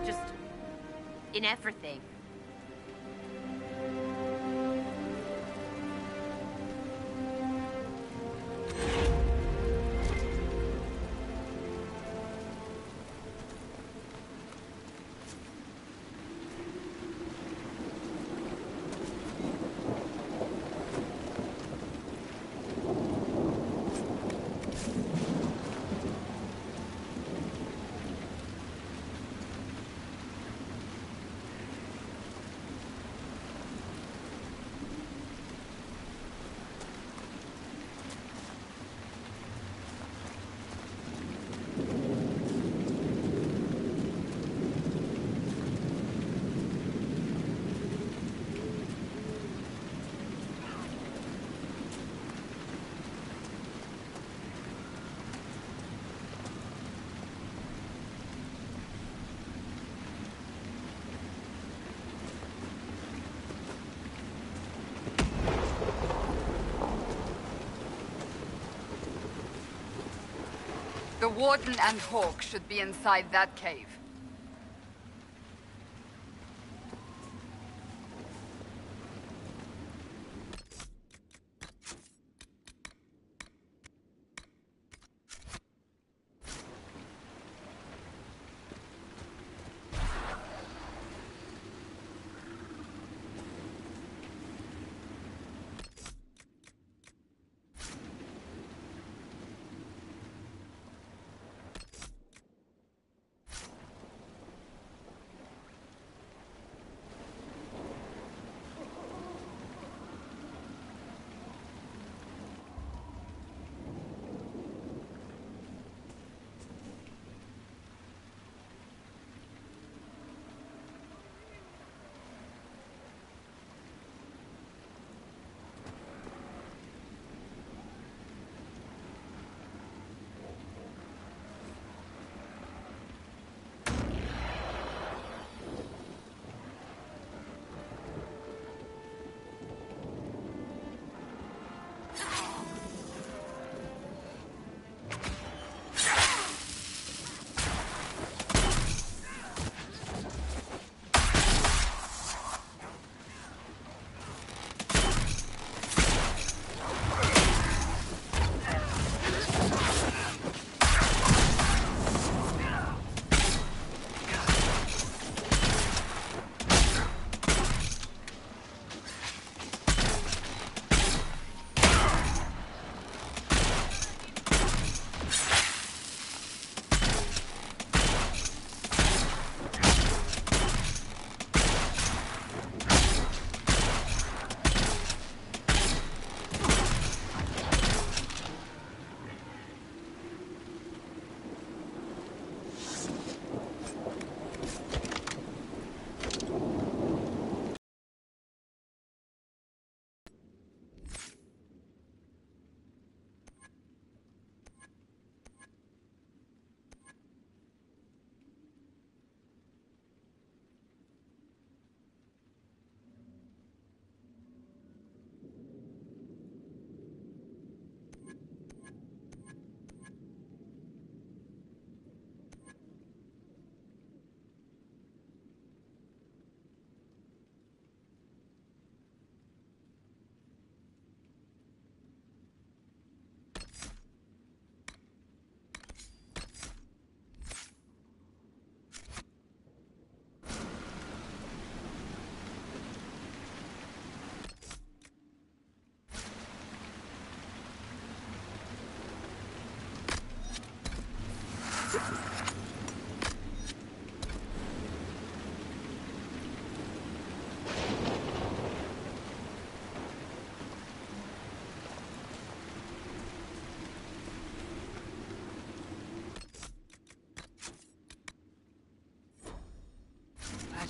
Just in everything. The Warden and Hawk should be inside that cave.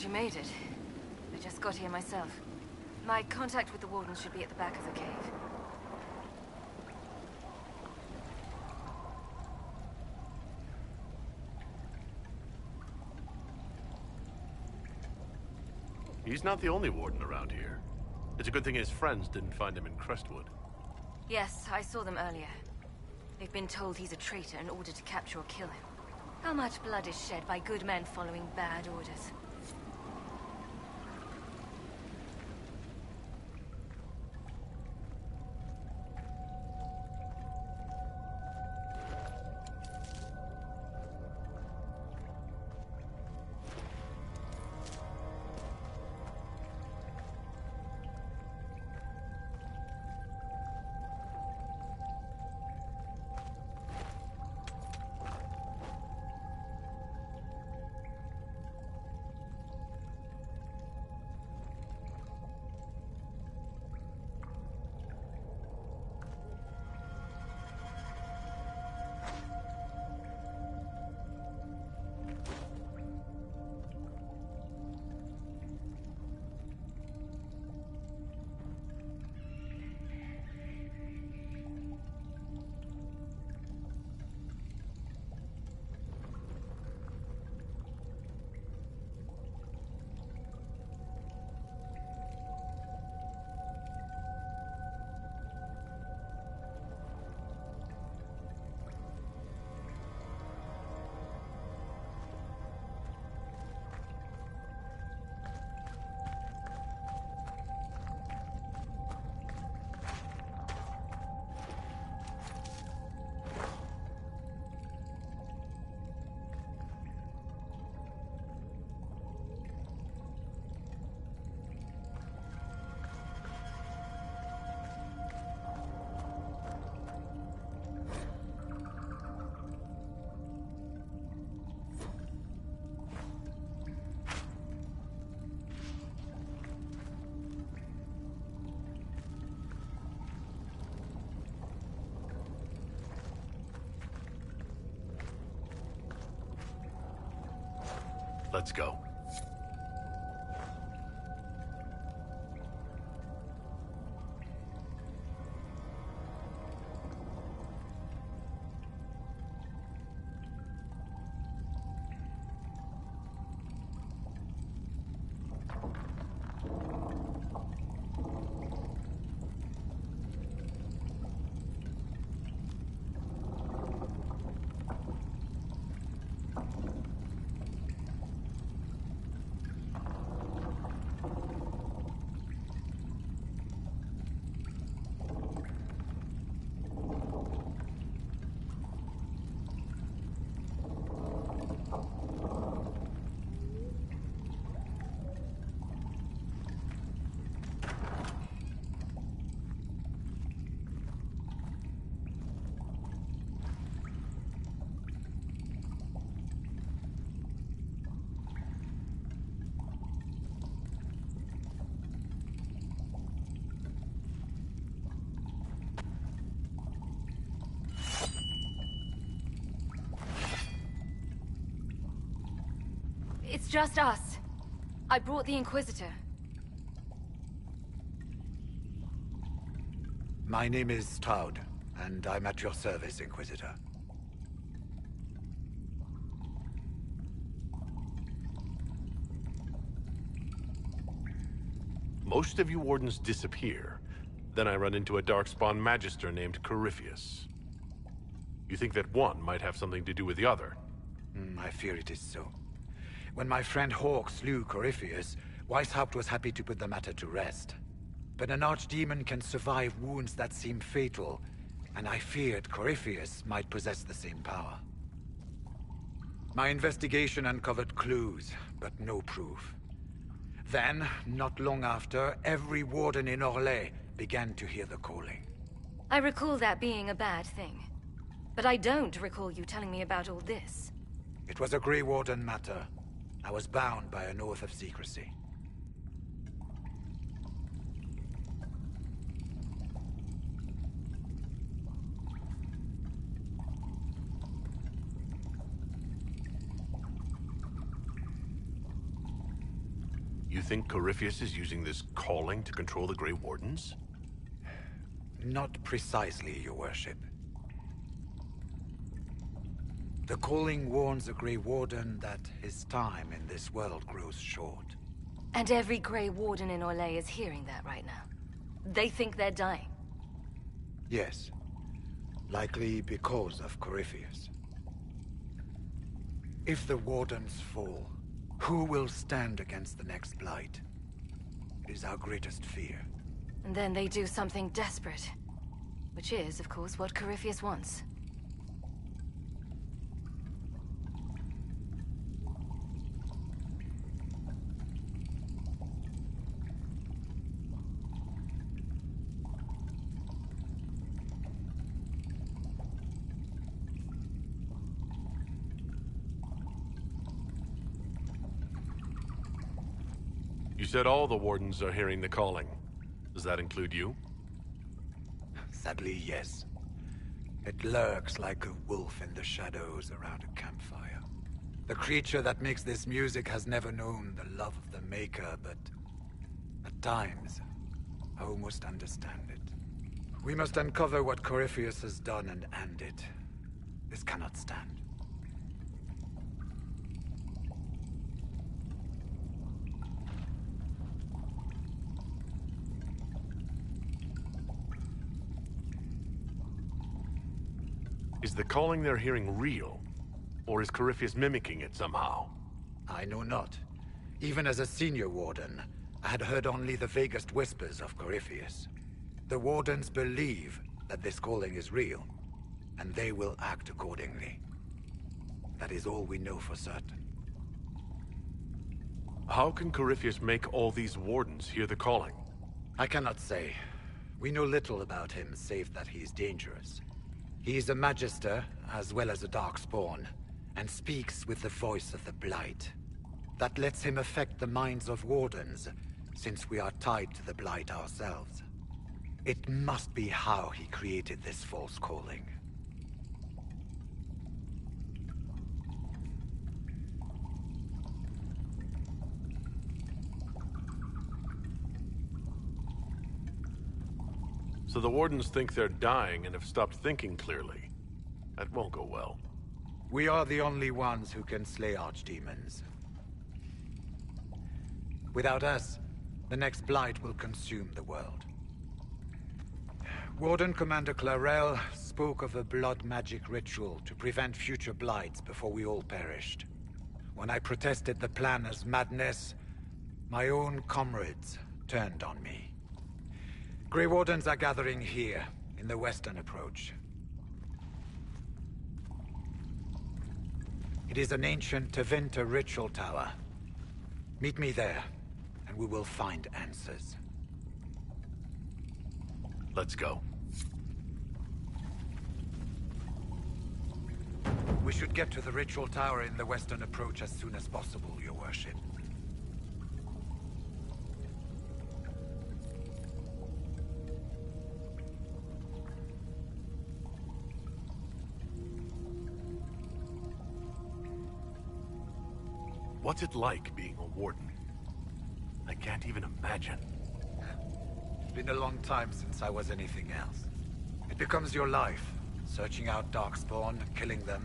Glad you made it. I just got here myself. My contact with the Warden should be at the back of the cave. He's not the only Warden around here. It's a good thing his friends didn't find him in Crestwood. Yes, I saw them earlier. They've been told he's a traitor in order to capture or kill him. How much blood is shed by good men following bad orders? Let's go. It's just us. I brought the Inquisitor. My name is Stroud, and I'm at your service, Inquisitor. Most of you Wardens disappear. Then I run into a Darkspawn Magister named Corypheus. You think that one might have something to do with the other? I fear it is so. When my friend Hawk slew Corypheus, Weishaupt was happy to put the matter to rest. But an archdemon can survive wounds that seem fatal, and I feared Corypheus might possess the same power. My investigation uncovered clues, but no proof. Then, not long after, every warden in Orlais began to hear the calling. I recall that being a bad thing. But I don't recall you telling me about all this. It was a Grey Warden matter. I was bound by an oath of secrecy. You think Corypheus is using this calling to control the Grey Wardens? Not precisely, Your Worship. The calling warns a Grey Warden that his time in this world grows short. And every Grey Warden in Orlais is hearing that right now. They think they're dying. Yes. Likely because of Corypheus. If the Wardens fall, who will stand against the next Blight? It is our greatest fear. And then they do something desperate. Which is, of course, what Corypheus wants. You said all the Wardens are hearing the calling. Does that include you? Sadly, yes. It lurks like a wolf in the shadows around a campfire. The creature that makes this music has never known the love of the Maker, but at times, I almost understand it. We must uncover what Corypheus has done and end it. This cannot stand. Is the calling they're hearing real? Or is Corypheus mimicking it somehow? I know not. Even as a senior Warden, I had heard only the vaguest whispers of Corypheus. The Wardens believe that this calling is real, and they will act accordingly. That is all we know for certain. How can Corypheus make all these Wardens hear the calling? I cannot say. We know little about him, save that he is dangerous. He is a Magister, as well as a Darkspawn, and speaks with the voice of the Blight. That lets him affect the minds of Wardens, since we are tied to the Blight ourselves. It must be how he created this false calling. So the Wardens think they're dying and have stopped thinking clearly. That won't go well. We are the only ones who can slay archdemons. Without us, the next Blight will consume the world. Warden Commander Clarel spoke of a blood magic ritual to prevent future Blights before we all perished. When I protested the plan as madness, my own comrades turned on me. Grey Wardens are gathering here, in the western approach. It is an ancient Tevinter ritual tower. Meet me there, and we will find answers. Let's go. We should get to the ritual tower in the western approach as soon as possible, Your Worship. What's it like being a Warden? I can't even imagine. It's been a long time since I was anything else. It becomes your life, searching out Darkspawn, killing them,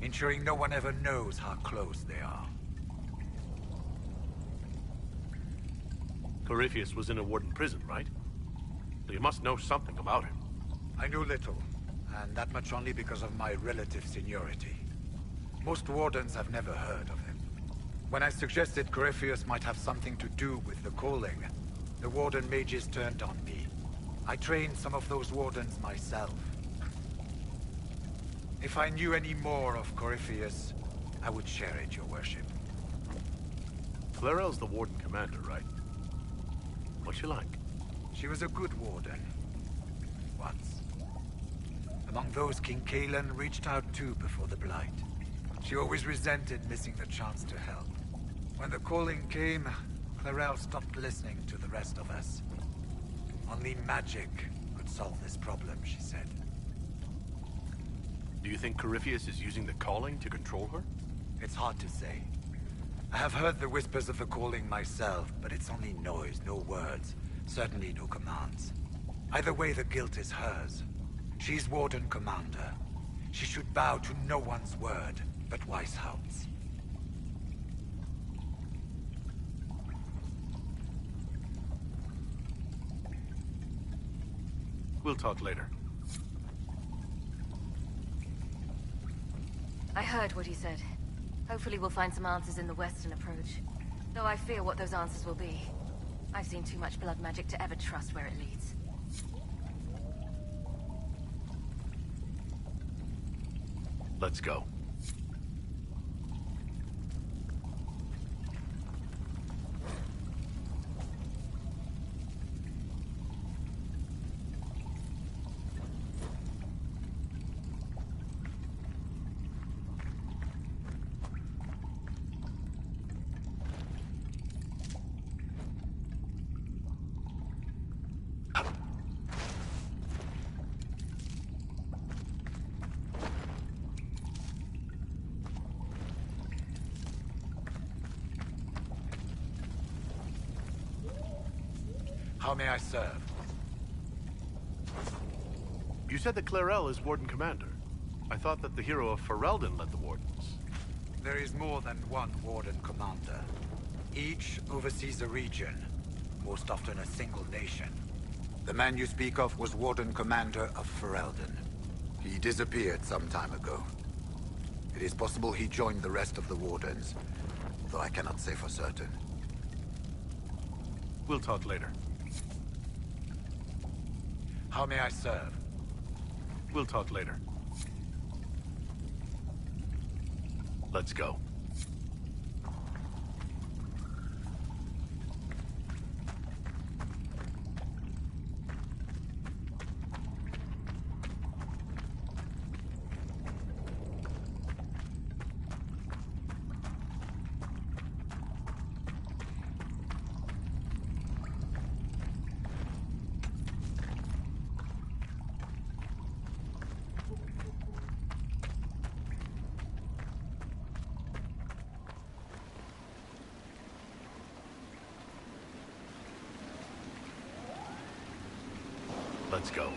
ensuring no one ever knows how close they are. Corypheus was in a Warden prison, right? So you must know something about him. I know little, and that much only because of my relative seniority. Most Wardens have never heard of him. When I suggested Corypheus might have something to do with the calling, the Warden Mages turned on me. I trained some of those Wardens myself. If I knew any more of Corypheus, I would share it, Your Worship. Clarel's the Warden Commander, right? What's she like? She was a good Warden. Once. Among those King Kalen reached out to before the Blight. She always resented missing the chance to help. When the calling came, Clarel stopped listening to the rest of us. Only magic could solve this problem, she said. Do you think Corypheus is using the calling to control her? It's hard to say. I have heard the whispers of the calling myself, but it's only noise, no words. Certainly no commands. Either way, the guilt is hers. She's Warden Commander. She should bow to no one's word but Weishaupt's. We'll talk later. I heard what he said. Hopefully we'll find some answers in the western approach. Though I fear what those answers will be. I've seen too much blood magic to ever trust where it leads. Let's go. How may I serve? You said that Clarel is Warden Commander. I thought that the hero of Ferelden led the Wardens. There is more than one Warden Commander. Each oversees a region, most often a single nation. The man you speak of was Warden Commander of Ferelden. He disappeared some time ago. It is possible he joined the rest of the Wardens, though I cannot say for certain. We'll talk later. How may I serve? We'll talk later. Let's go. Let's go.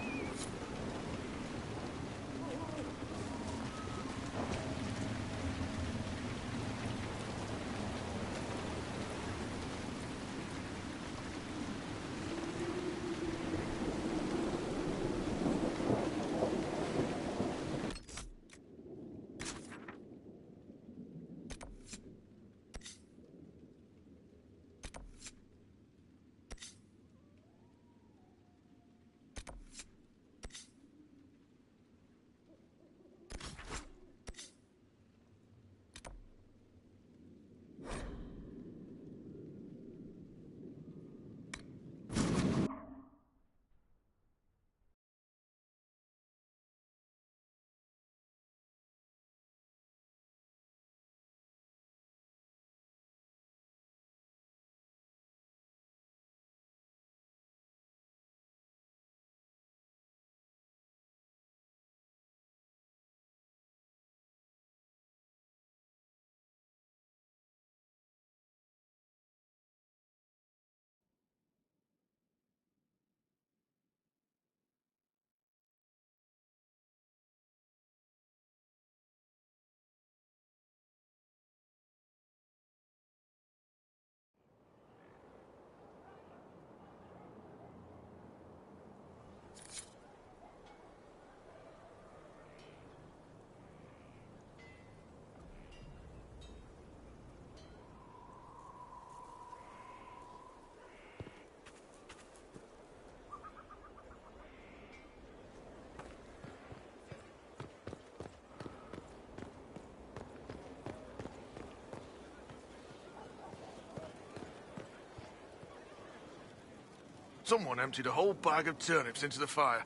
Someone emptied a whole bag of turnips into the fire.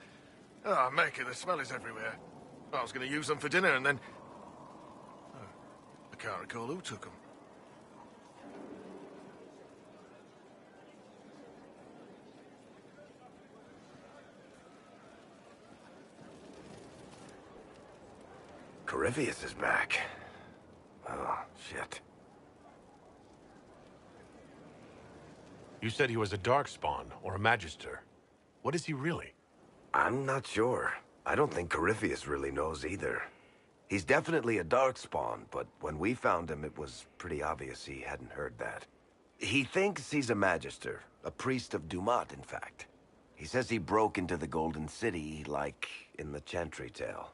Ah, Mecca, the smell is everywhere. I was going to use them for dinner and then... Oh, I can't recall who took them. Corypheus is back. Oh, shit. You said he was a Darkspawn, or a Magister. What is he really? I'm not sure. I don't think Corypheus really knows either. He's definitely a Darkspawn, but when we found him, it was pretty obvious he hadn't heard that. He thinks he's a Magister, a priest of Dumat, in fact. He says he broke into the Golden City, like in the Chantry tale.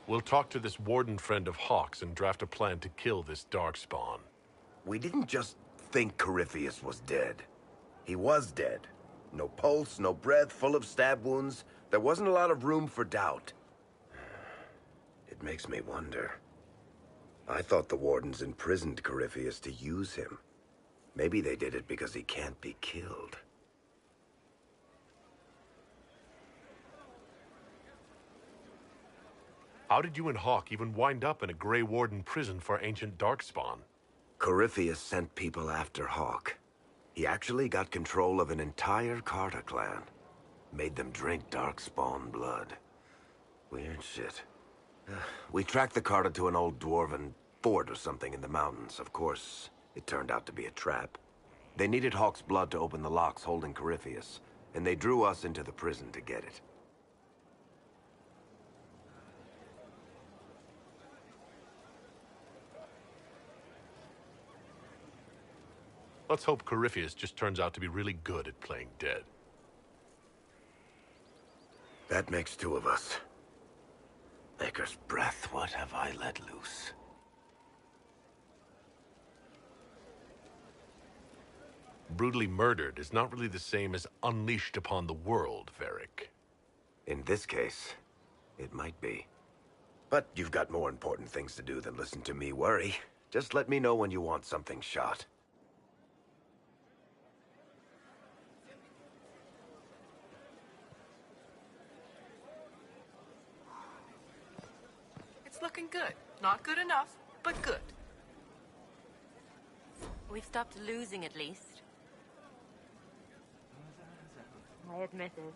We'll talk to this warden friend of Hawk's and draft a plan to kill this darkspawn. We didn't just think Corypheus was dead. He was dead. No pulse, no breath, full of stab wounds. There wasn't a lot of room for doubt. It makes me wonder. I thought the wardens imprisoned Corypheus to use him. Maybe they did it because he can't be killed. How did you and Hawk even wind up in a Grey Warden prison for ancient darkspawn? Corypheus sent people after Hawk. He actually got control of an entire Carta clan. Made them drink darkspawn blood. Weird shit. We tracked the Carta to an old dwarven fort or something in the mountains. Of course, it turned out to be a trap. They needed Hawk's blood to open the locks holding Corypheus, and they drew us into the prison to get it. Let's hope Corypheus just turns out to be really good at playing dead. That makes two of us. Maker's breath, what have I let loose? Brutally murdered is not really the same as unleashed upon the world, Varric. In this case, it might be. But you've got more important things to do than listen to me worry. Just let me know when you want something shot. It's looking good. Not good enough, but good. We've stopped losing at least. I admit it.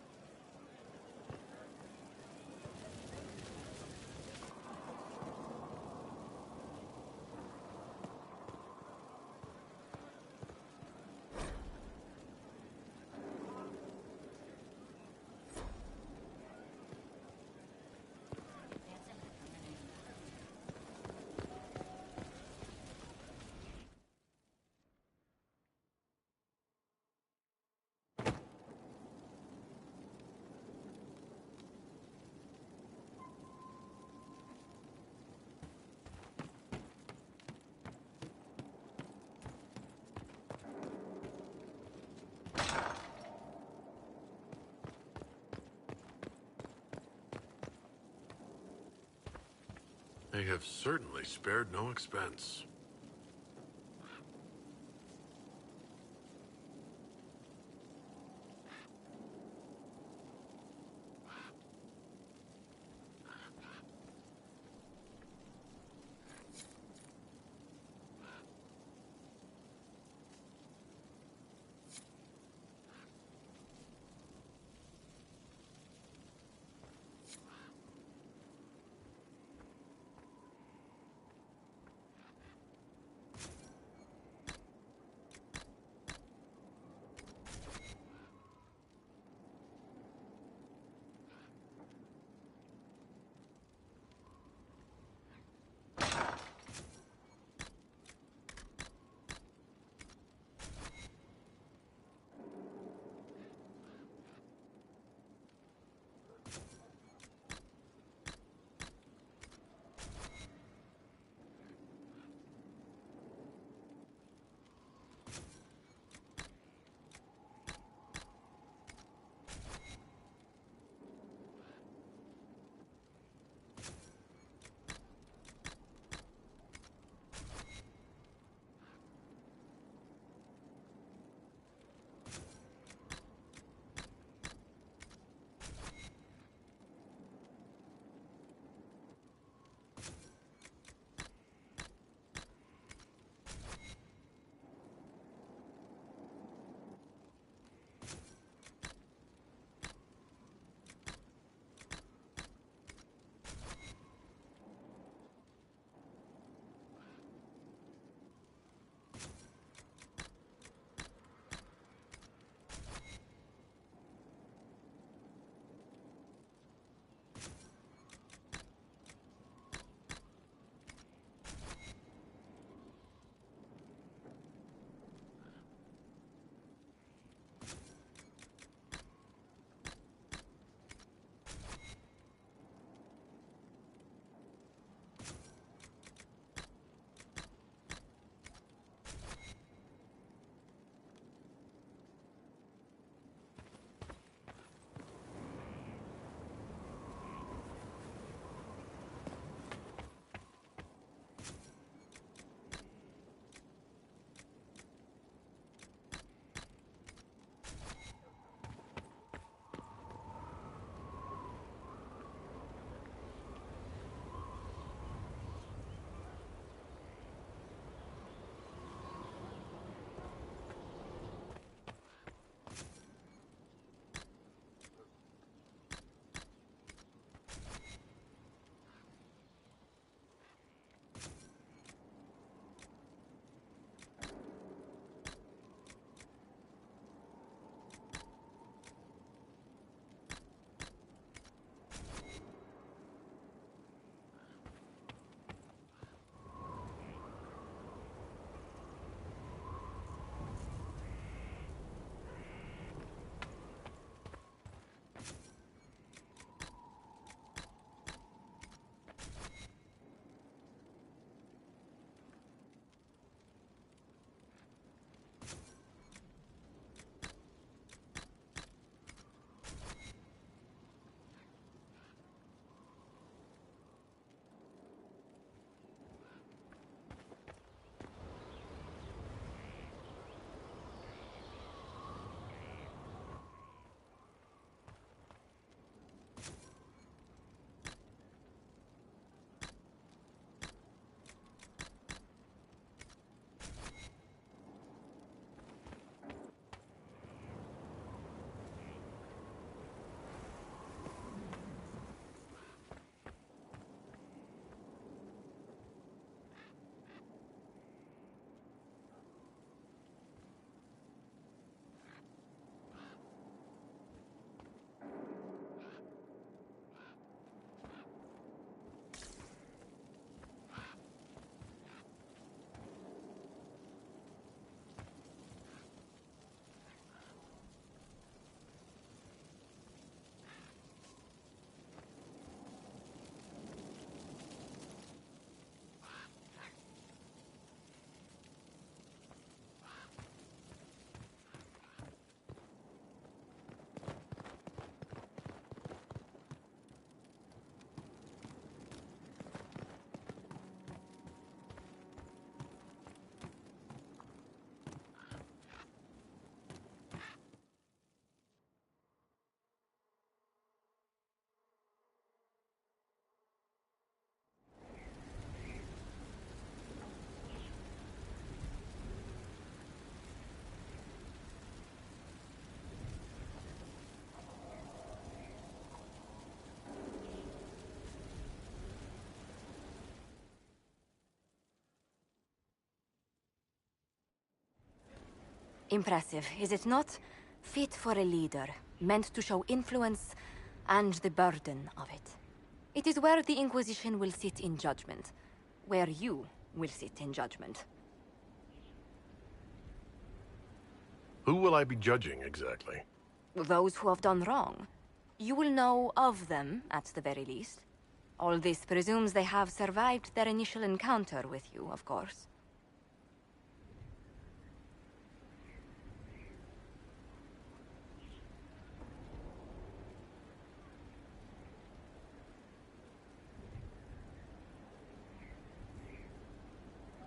They have certainly spared no expense. Impressive, is it not? Fit for a leader, meant to show influence and the burden of it. It is where the Inquisition will sit in judgment. Where you will sit in judgment. Who will I be judging, exactly? Those who have done wrong. You will know of them, at the very least. All this presumes they have survived their initial encounter with you, of course.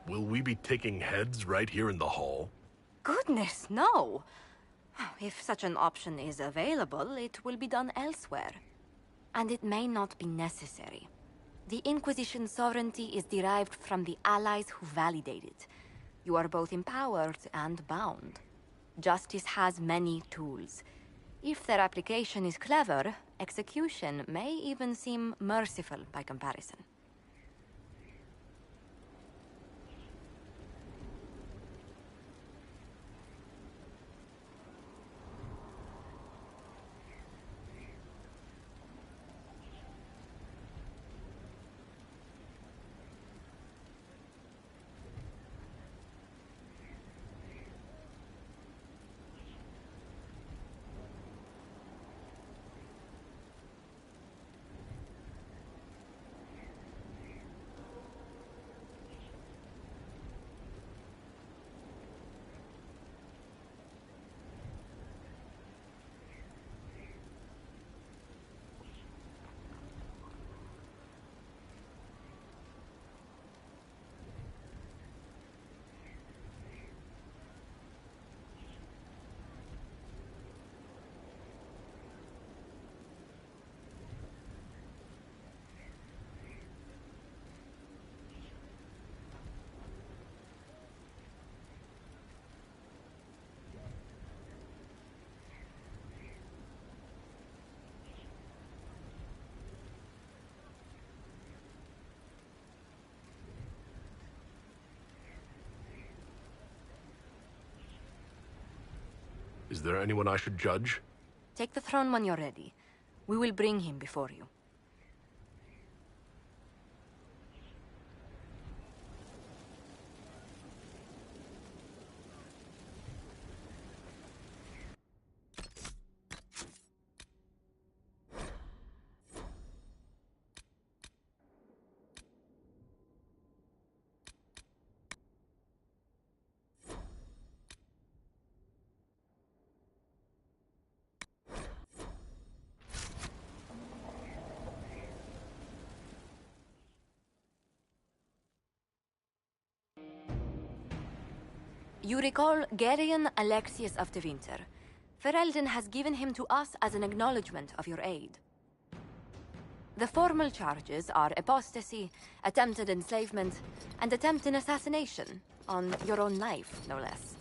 Will we be taking heads right here in the hall? Goodness, no! If such an option is available, it will be done elsewhere. And it may not be necessary. The Inquisition's sovereignty is derived from the allies who validate it. You are both empowered and bound. Justice has many tools. If their application is clever, execution may even seem merciful by comparison. Is there anyone I should judge? Take the throne when you're ready. We will bring him before you. You recall Geryon Alexius of Tevinter. Ferelden has given him to us as an acknowledgement of your aid. The formal charges are apostasy, attempted enslavement, and attempted assassination on your own life, no less.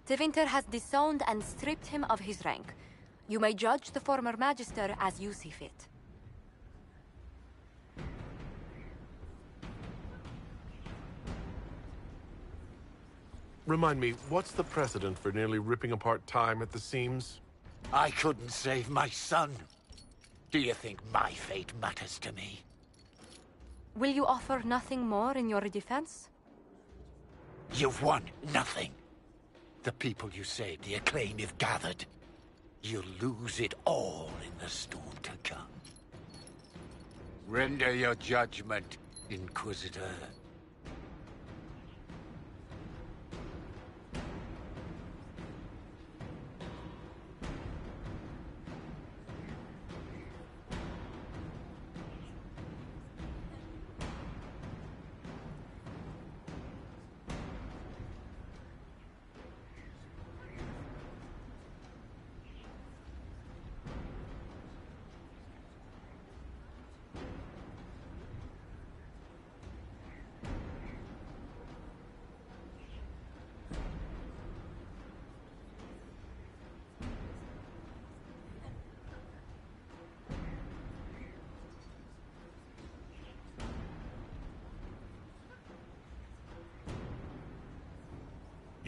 Tevinter has disowned and stripped him of his rank. You may judge the former Magister as you see fit. Remind me, what's the precedent for nearly ripping apart time at the seams? I couldn't save my son. Do you think my fate matters to me? Will you offer nothing more in your defense? You've won nothing. The people you saved, the acclaim you've gathered. You'll lose it all in the storm to come. Render your judgment, Inquisitor.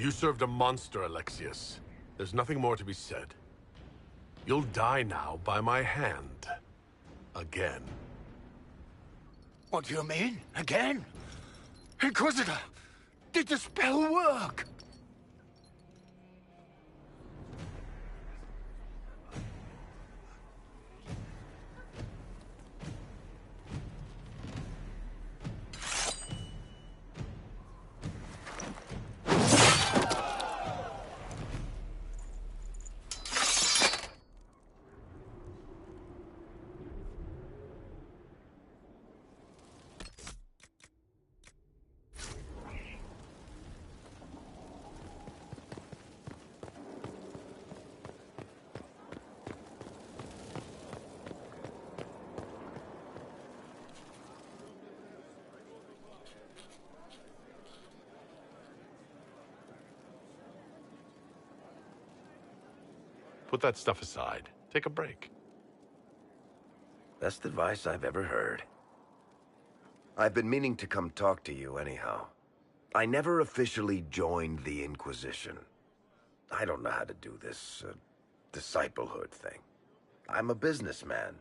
You served a monster, Alexius. There's nothing more to be said. You'll die now by my hand. Again. What do you mean? Again? Inquisitor! Did the spell work? Put that stuff aside. Take a break. Best advice I've ever heard. I've been meaning to come talk to you anyhow. I never officially joined the Inquisition. I don't know how to do this, disciplehood thing. I'm a businessman.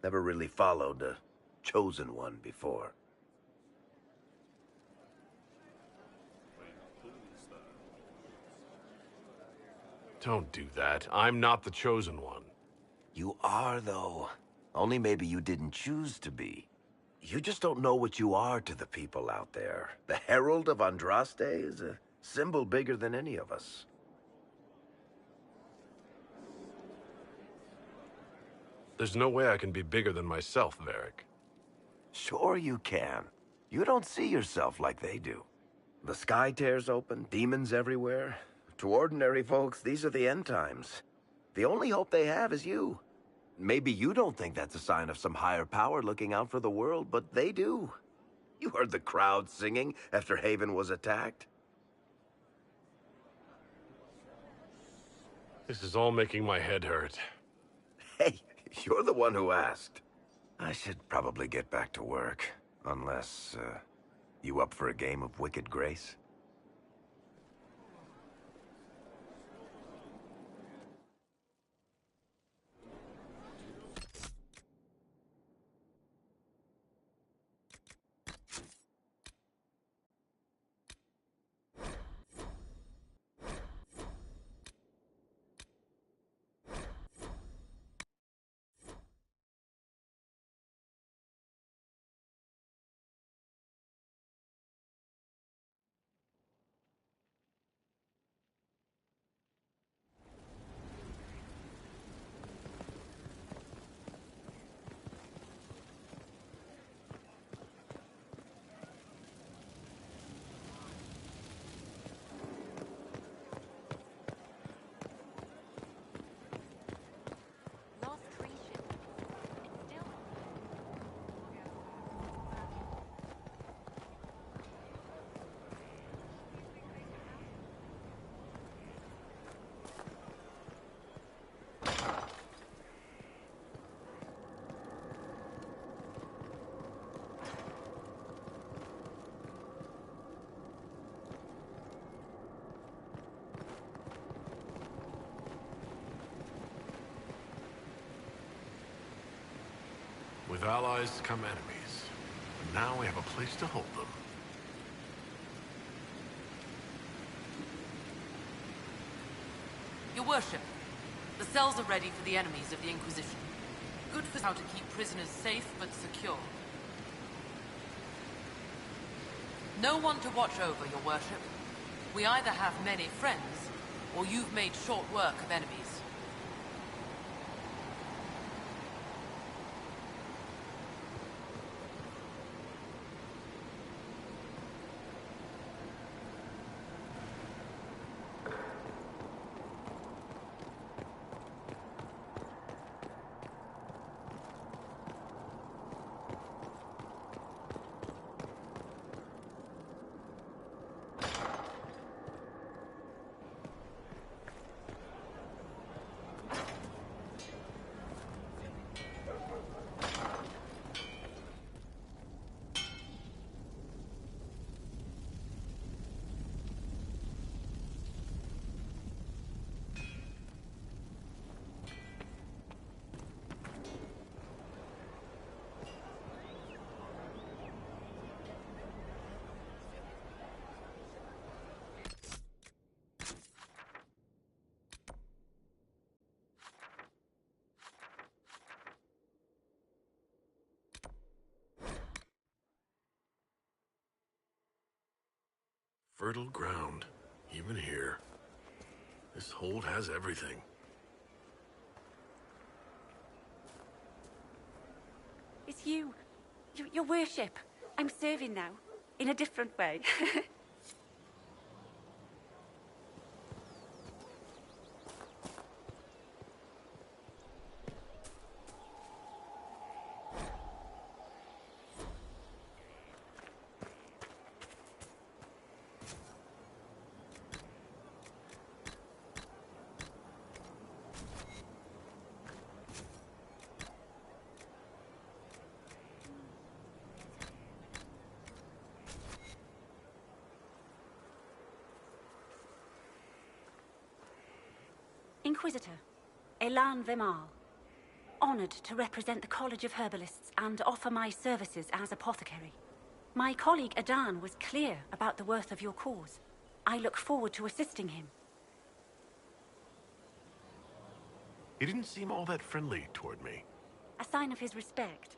Never really followed a chosen one before. Don't do that. I'm not the chosen one. You are, though. Only maybe you didn't choose to be. You just don't know what you are to the people out there. The Herald of Andraste is a symbol bigger than any of us. There's no way I can be bigger than myself, Varric. Sure you can. You don't see yourself like they do. The sky tears open, demons everywhere. To ordinary folks, these are the end times. The only hope they have is you. Maybe you don't think that's a sign of some higher power looking out for the world, but they do. You heard the crowd singing after Haven was attacked. This is all making my head hurt. Hey, you're the one who asked. I should probably get back to work. Unless, you up for a game of Wicked Grace? With allies come enemies. And now we have a place to hold them. Your worship, the cells are ready for the enemies of the Inquisition. Good for how to keep prisoners safe but secure. No one to watch over, your worship. We either have many friends, or you've made short work of enemies. Fertile ground, even here. This hold has everything. It's you. Your worship. I'm serving now. In a different way. Inquisitor, Elan Vimal. Honored to represent the College of Herbalists and offer my services as apothecary. My colleague Adan was clear about the worth of your cause. I look forward to assisting him. He didn't seem all that friendly toward me. A sign of his respect.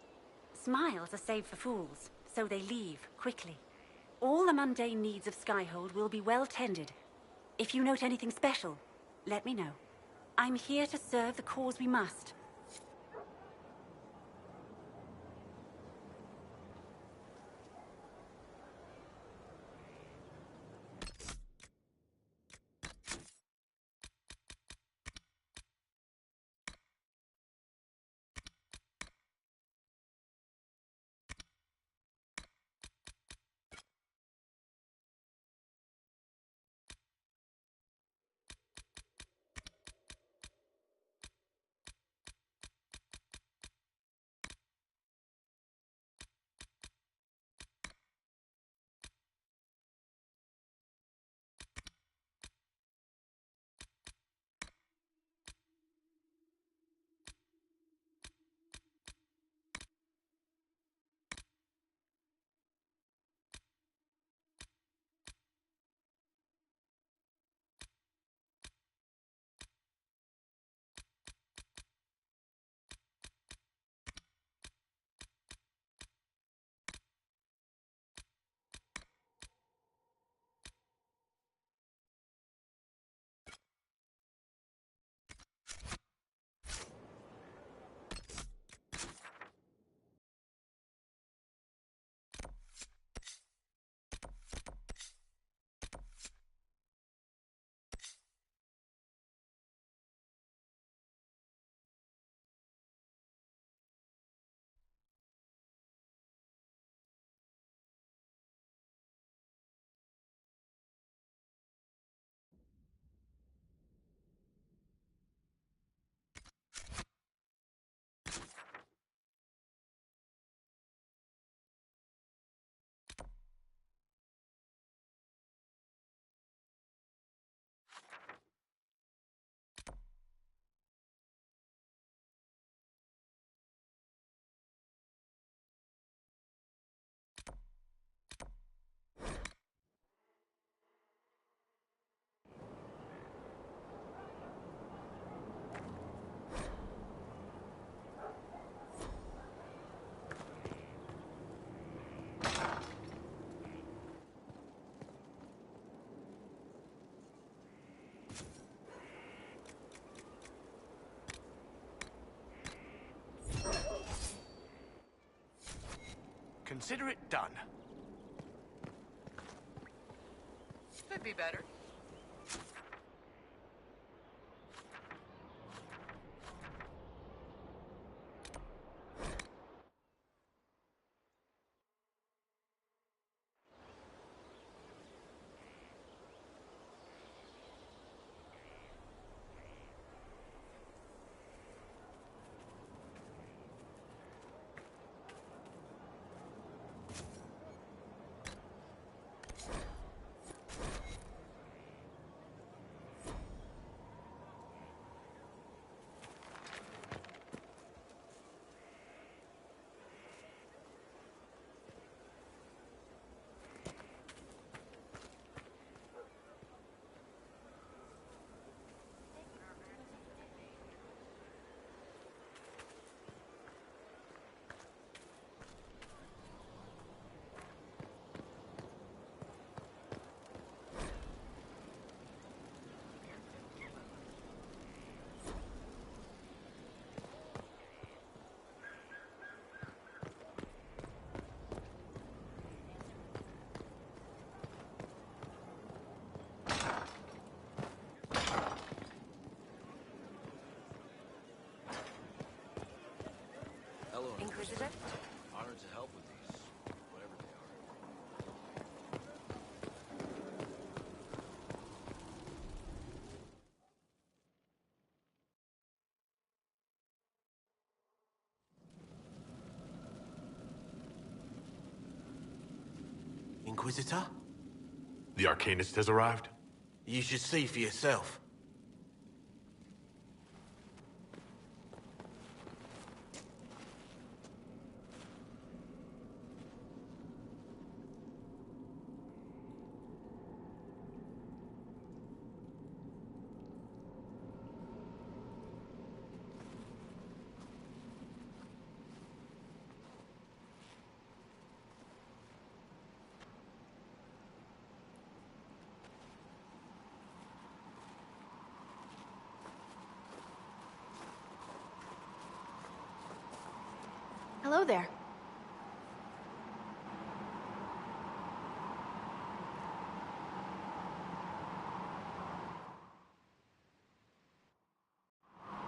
Smiles are saved for fools, so they leave quickly. All the mundane needs of Skyhold will be well tended. If you note anything special, let me know. I'm here to serve the cause we must. Consider it done. Could be better. Inquisitor? Honored to help with these, whatever they are. Inquisitor? The Arcanist has arrived? You should see for yourself. Hello there.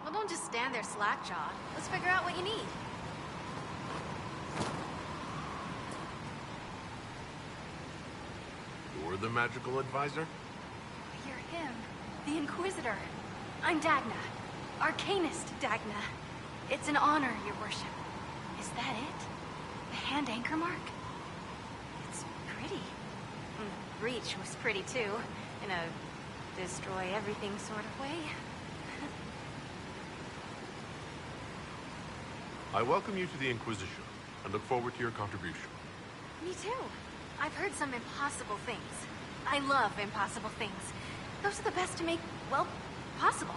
Well, don't just stand there slack-jawed. Let's figure out what you need. You're the magical advisor? You're him, the Inquisitor. I'm Dagna. Arcanist Dagna. It's an honor, your worship. Is that it? The hand anchor mark? It's pretty. The breach was pretty too, in a destroy everything sort of way. I welcome you to the Inquisition, and look forward to your contribution. Me too. I've heard some impossible things. I love impossible things. Those are the best to make, well, possible.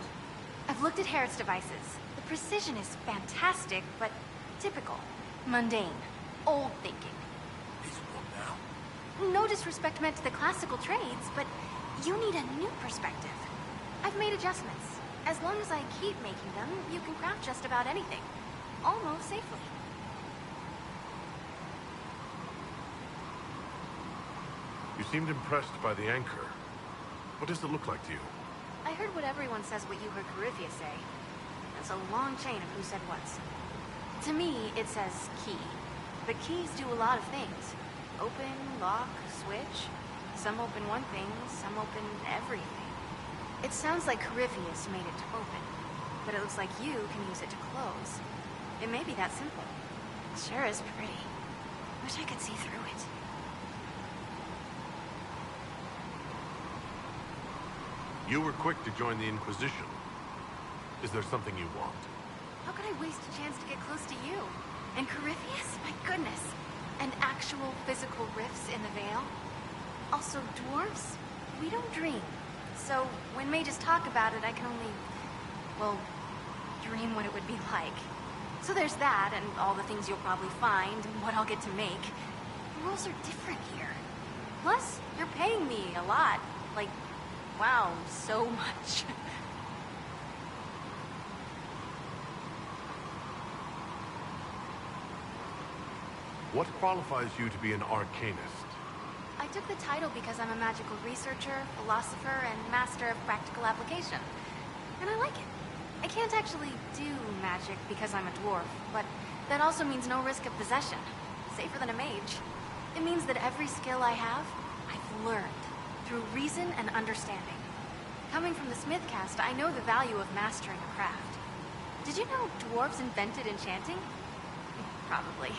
I've looked at Herod's devices. The precision is fantastic, but typical. Mundane. Old thinking. Is what now? No disrespect meant to the classical trades, but you need a new perspective. I've made adjustments. As long as I keep making them, you can craft just about anything. Almost safely. You seemed impressed by the anchor. What does it look like to you? I heard what everyone says what you heard Corypheus say. It's a long chain of who said what. To me, it says key. But keys do a lot of things. Open, lock, switch. Some open one thing, some open everything. It sounds like Corypheus made it to open. But it looks like you can use it to close. It may be that simple. It sure is pretty. Wish I could see through it. You were quick to join the Inquisition. Is there something you want? How could I waste a chance to get close to you? And Corypheus? My goodness. And actual physical rifts in the Veil? Also, dwarves? We don't dream. So, when mages talk about it, I can only, well, dream what it would be like. So there's that, and all the things you'll probably find, and what I'll get to make. The rules are different here. Plus, you're paying me a lot. Like, wow, so much. What qualifies you to be an Arcanist? I took the title because I'm a magical researcher, philosopher, and master of practical application. And I like it. I can't actually do magic because I'm a dwarf, but that also means no risk of possession. Safer than a mage. It means that every skill I have, I've learned through reason and understanding. Coming from the Smith caste, I know the value of mastering a craft. Did you know dwarves invented enchanting? Probably.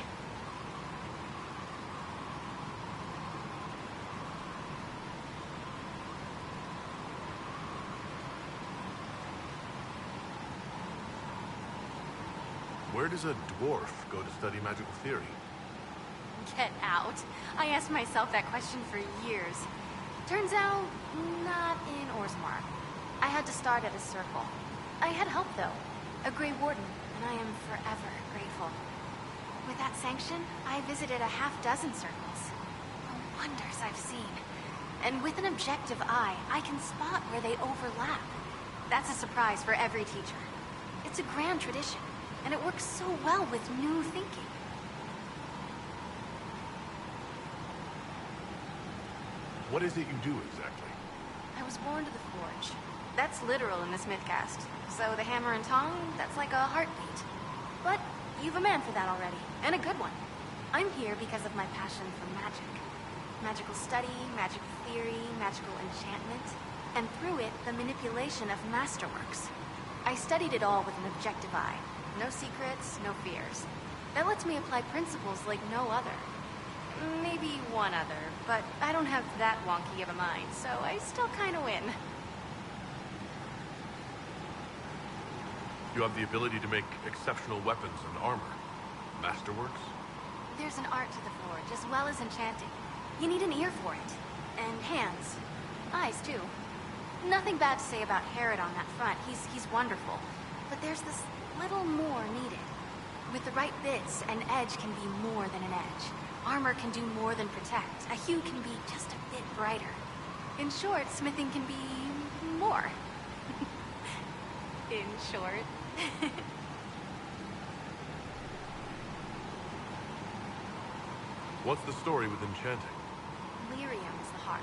Where does a dwarf go to study magical theory? Get out. I asked myself that question for years. Turns out, not in Orzammar. I had to start at a circle. I had help, though. A Grey Warden, and I am forever grateful. With that sanction, I visited a half-dozen circles. The wonders I've seen. And with an objective eye, I can spot where they overlap. That's a surprise for every teacher. It's a grand tradition, and it works so well with new thinking. What is it you do exactly? I was born to the forge. That's literal in the Smith caste. So the hammer and tongue, that's like a heartbeat. But You've a man for that already, and a good one. I'm here because of my passion for magic. Magical study, magical theory, magical enchantment, and through it, the manipulation of masterworks. I studied it all with an objective eye. No secrets, no fears. That lets me apply principles like no other. Maybe one other, but I don't have that wonky of a mind, so I still kinda win. You have the ability to make exceptional weapons and armor. Masterworks? There's an art to the forge, as well as enchanting. You need an ear for it. And hands. Eyes, too. Nothing bad to say about Herod on that front. He's wonderful. But there's this little more needed. With the right bits, an edge can be more than an edge. Armor can do more than protect. A hue can be just a bit brighter. In short, smithing can be more. In short. What's the story with enchanting? Lyrium is the heart.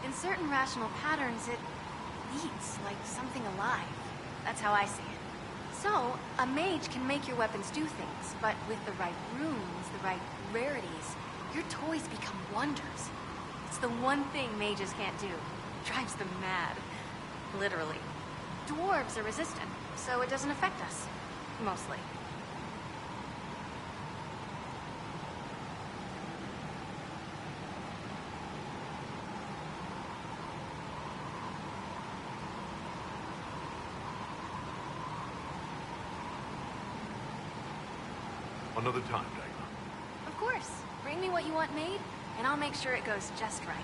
In certain rational patterns, it beats like something alive. That's how I see it. So, a mage can make your weapons do things, but with the right runes, the right rarities, your toys become wonders. It's the one thing mages can't do. Drives them mad. Literally. Dwarves are resistant, so it doesn't affect us. Mostly. Another time, Dagna. Of course. Bring me what you want made, and I'll make sure it goes just right.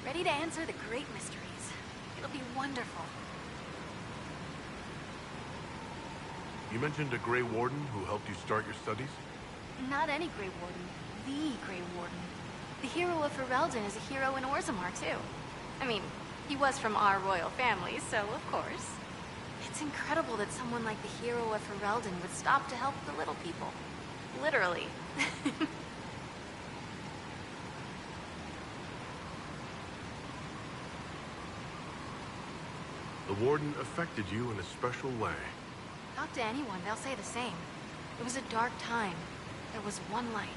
Ready to answer the great mysteries. It'll be wonderful. You mentioned a Grey Warden who helped you start your studies? Not any Grey Warden. The Grey Warden. The hero of Ferelden is a hero in Orzammar, too. I mean, he was from our royal family, so of course. It's incredible that someone like the hero of Ferelden would stop to help the little people. Literally. The Warden affected you in a special way. Talk to anyone, they'll say the same. It was a dark time. There was one light.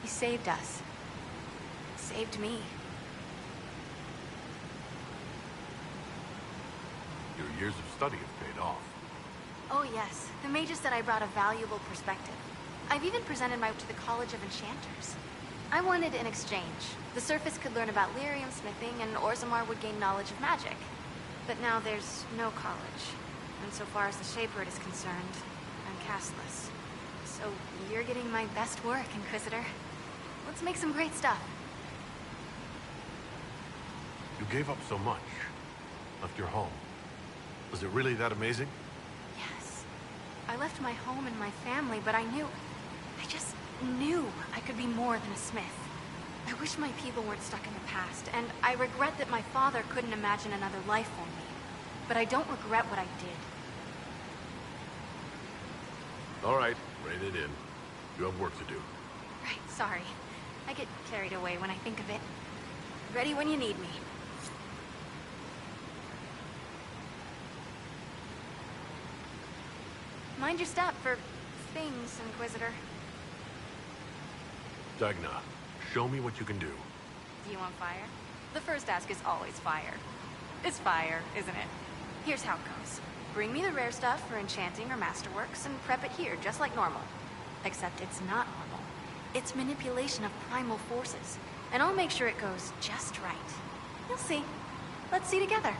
He saved us. Saved me. Your years of study have paid off. Oh yes, the mages said I brought a valuable perspective. I've even presented my work to the College of Enchanters. I wanted an exchange. The Surface could learn about lyrium smithing, and Orzammar would gain knowledge of magic. But now there's no college. And so far as the Shapeword is concerned, I'm castless. So you're getting my best work, Inquisitor. Let's make some great stuff. You gave up so much. Left your home. Was it really that amazing? Yes. I left my home and my family, but I just knew I could be more than a smith. I wish my people weren't stuck in the past, and I regret that my father couldn't imagine another life for me. But I don't regret what I did. All right, rein it in. You have work to do. Right, sorry. I get carried away when I think of it. Ready when you need me. Mind your step for things, Inquisitor. Dagna, show me what you can do. Do you want fire? The first ask is always fire. It's fire, isn't it? Here's how it goes. Bring me the rare stuff for enchanting or masterworks and prep it here, just like normal. Except it's not normal. It's manipulation of primal forces. And I'll make sure it goes just right. You'll see. Let's see together.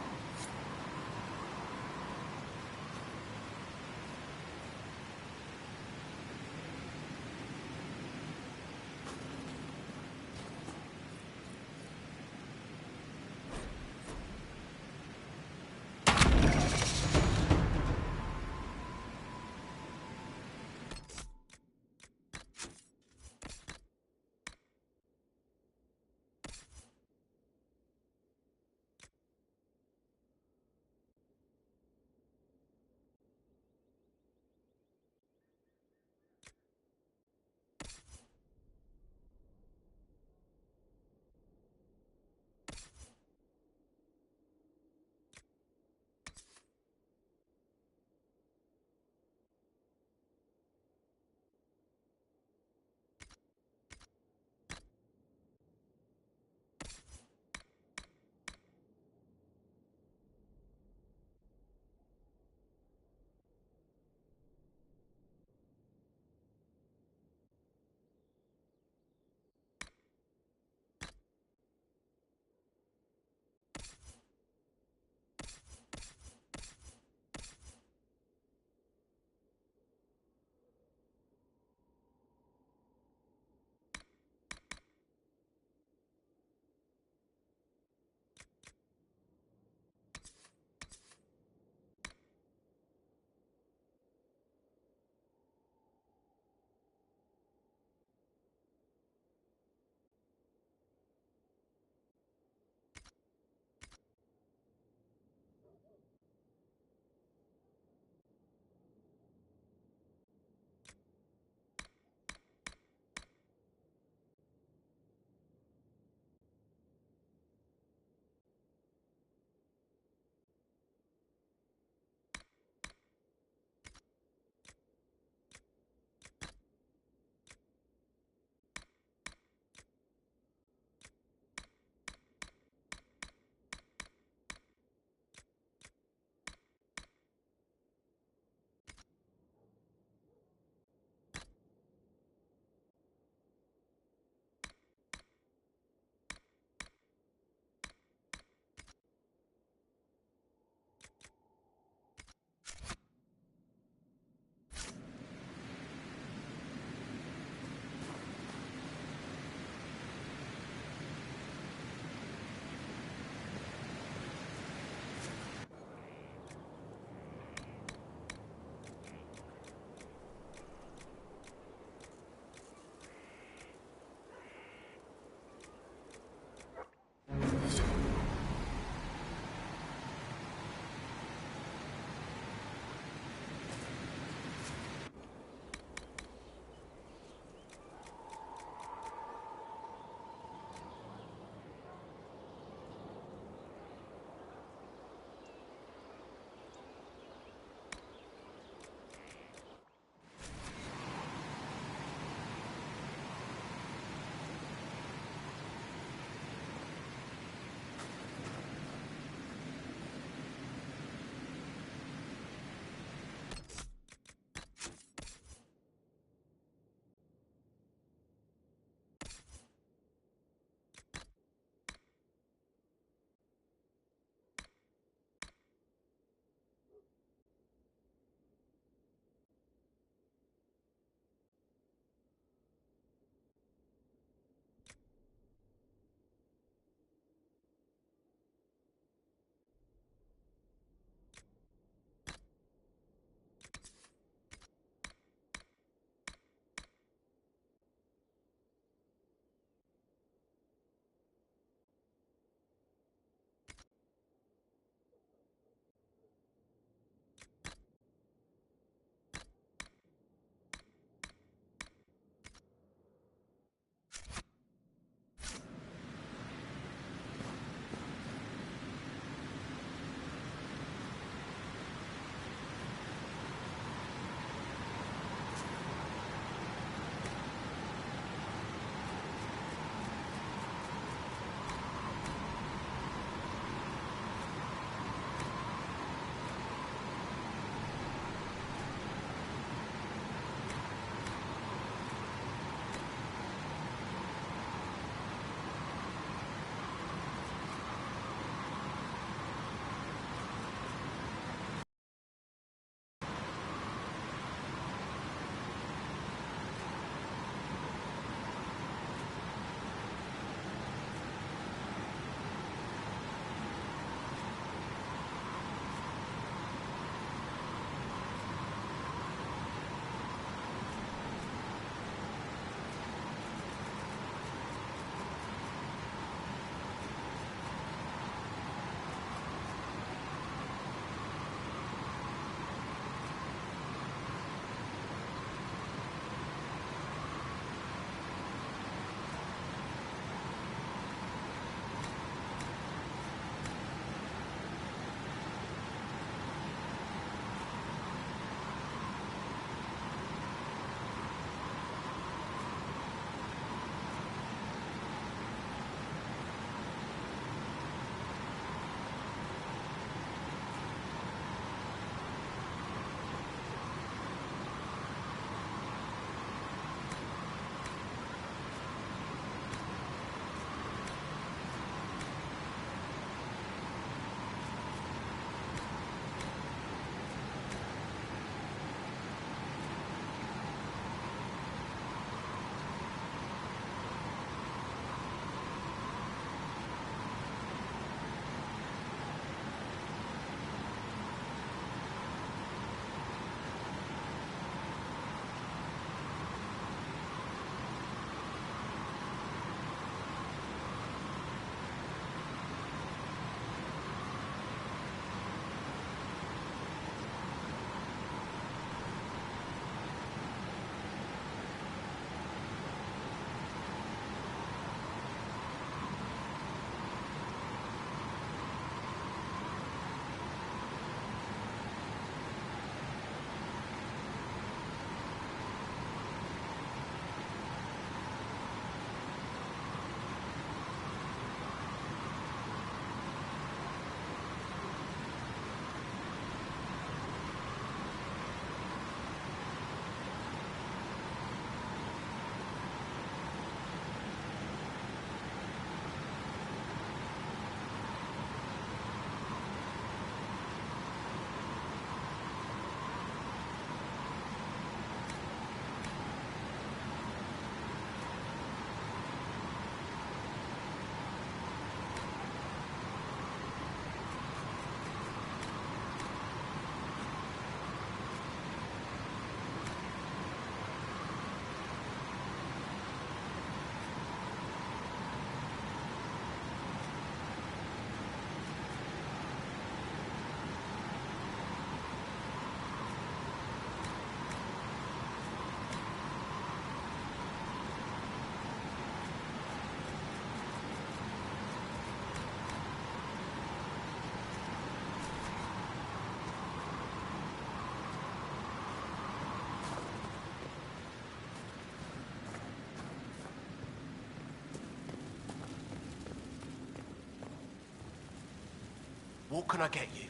What can I get you?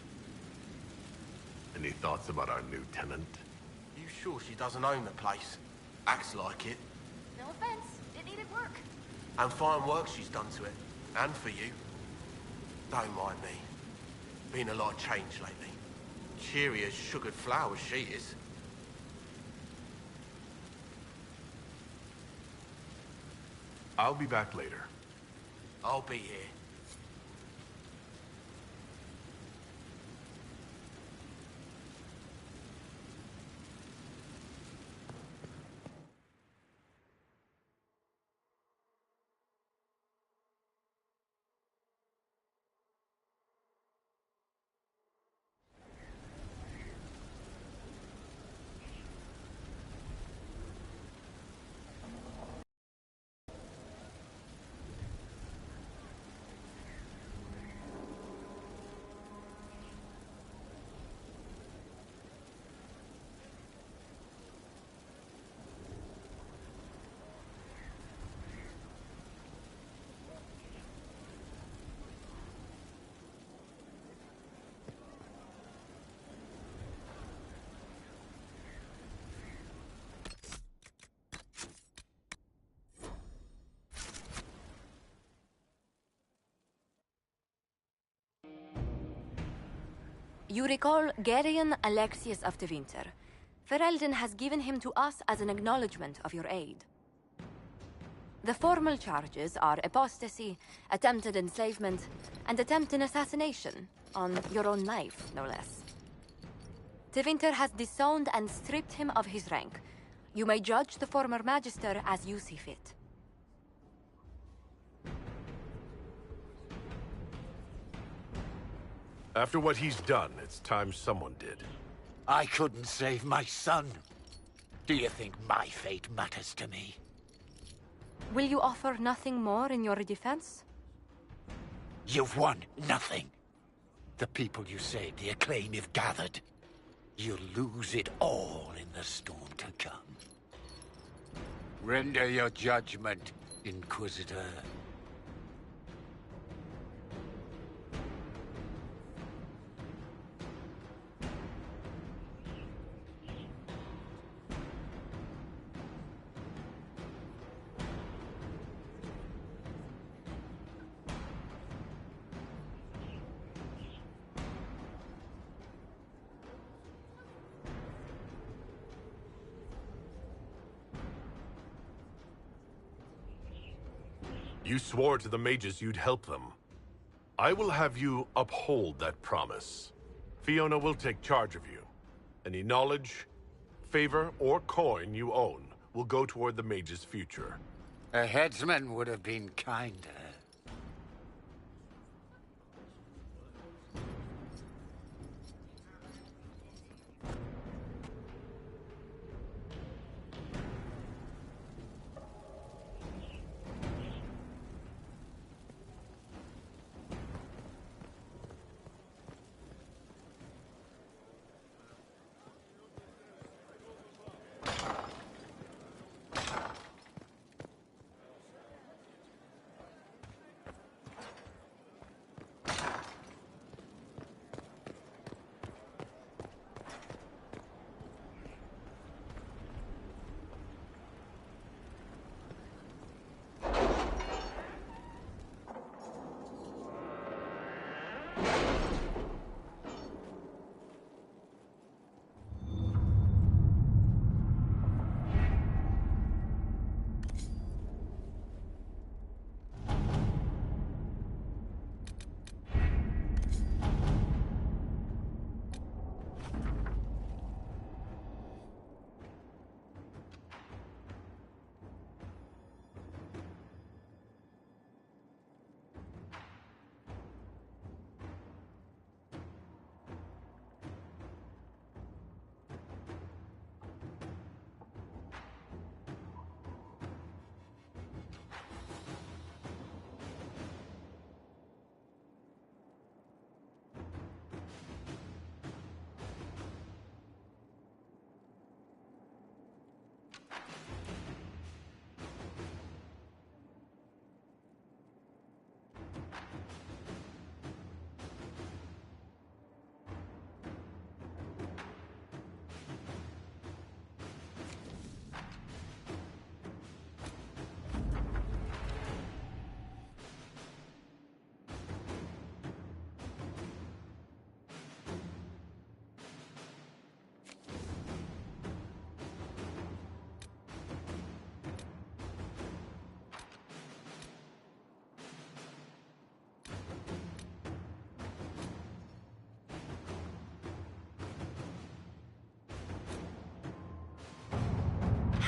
Any thoughts about our new tenant? You sure she doesn't own the place? Acts like it. No offense. It needed work. And fine work she's done to it. And for you. Don't mind me. Been a lot of change lately. Cheery as sugared flowers she is. I'll be back later. I'll be here. You recall Gerion Alexius of Tevinter. Ferelden has given him to us as an acknowledgement of your aid. The formal charges are apostasy, attempted enslavement, and attempted assassination, on your own life, no less. Tevinter has disowned and stripped him of his rank. You may judge the former Magister as you see fit. After what he's done, it's time someone did. I couldn't save my son. Do you think my fate matters to me? Will you offer nothing more in your defense? You've won nothing. The people you saved, the acclaim you've gathered. You'll lose it all in the storm to come. Render your judgment, Inquisitor. You swore to the mages you'd help them. I will have you uphold that promise. Fiona will take charge of you. Any knowledge, favor, or coin you own will go toward the mage's future. A headsman would have been kinder.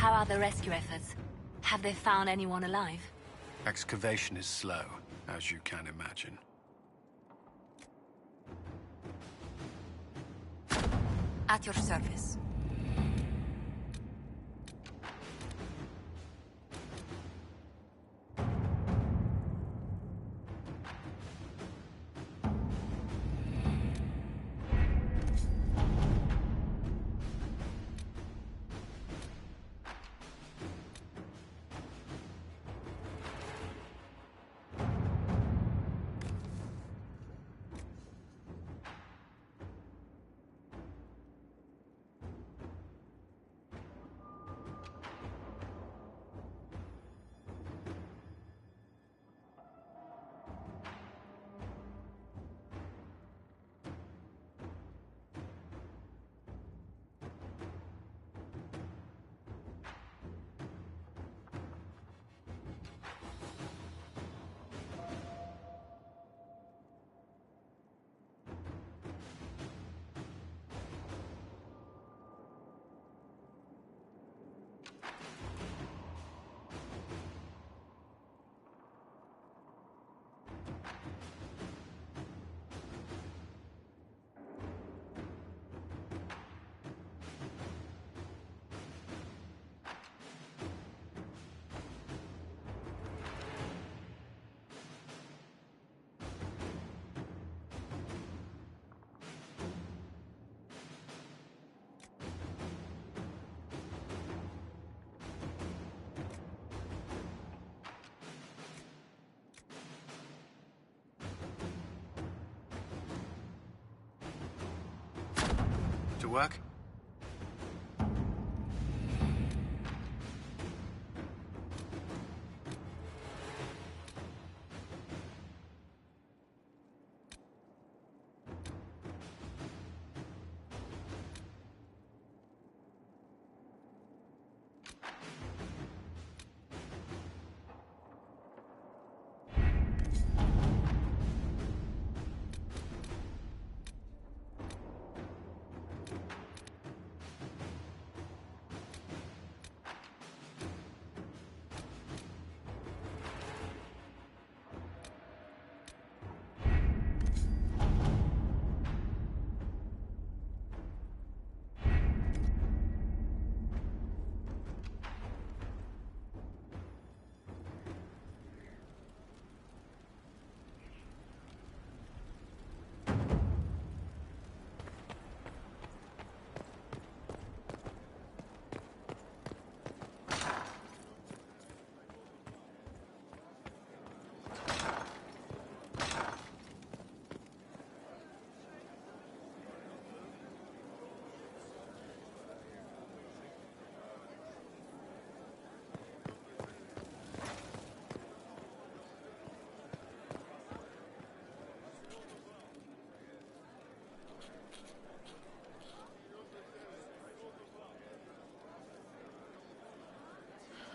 How are the rescue efforts? Have they found anyone alive? Excavation is slow, as you can imagine. At your service. To work?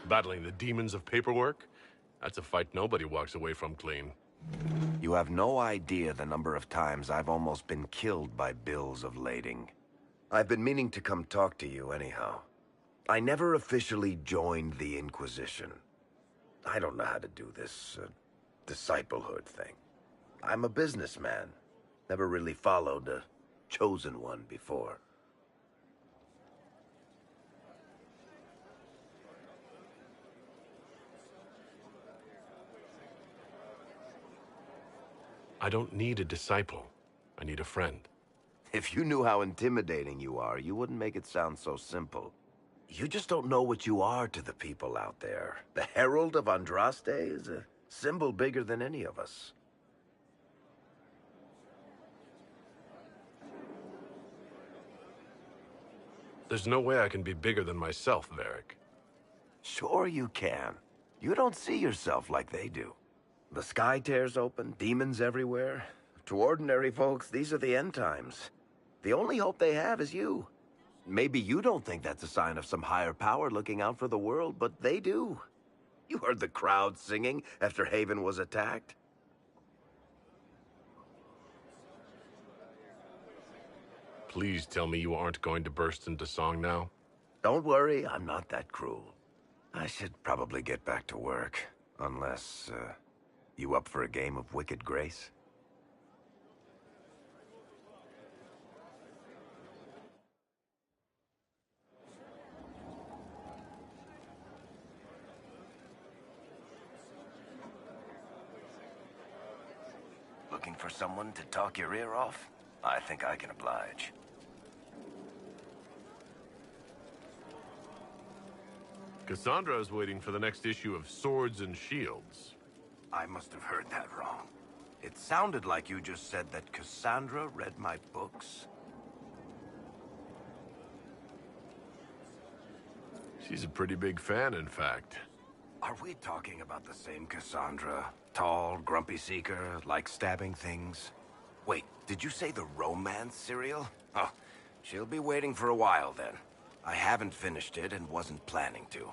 Battling the demons of paperwork? That's a fight nobody walks away from clean. You have no idea the number of times I've almost been killed by bills of lading. I've been meaning to come talk to you anyhow. I never officially joined the Inquisition. I don't know how to do this, disciplehood thing. I'm a businessman. Never really followed a chosen one before. I don't need a disciple. I need a friend. If you knew how intimidating you are, you wouldn't make it sound so simple. You just don't know what you are to the people out there. The Herald of Andraste is a symbol bigger than any of us. There's no way I can be bigger than myself, Varric. Sure you can. You don't see yourself like they do. The sky tears open, demons everywhere. To ordinary folks, these are the end times. The only hope they have is you. Maybe you don't think that's a sign of some higher power looking out for the world, but they do. You heard the crowd singing after Haven was attacked. Please tell me you aren't going to burst into song now. Don't worry, I'm not that cruel. I should probably get back to work. Unless, you up for a game of Wicked Grace? Looking for someone to talk your ear off? I think I can oblige. Cassandra is waiting for the next issue of Swords and Shields. I must have heard that wrong. It sounded like you just said that Cassandra read my books. She's a pretty big fan, in fact. Are we talking about the same Cassandra? Tall, grumpy seeker, like stabbing things? Wait, did you say the romance serial? Oh, she'll be waiting for a while then. I haven't finished it and wasn't planning to.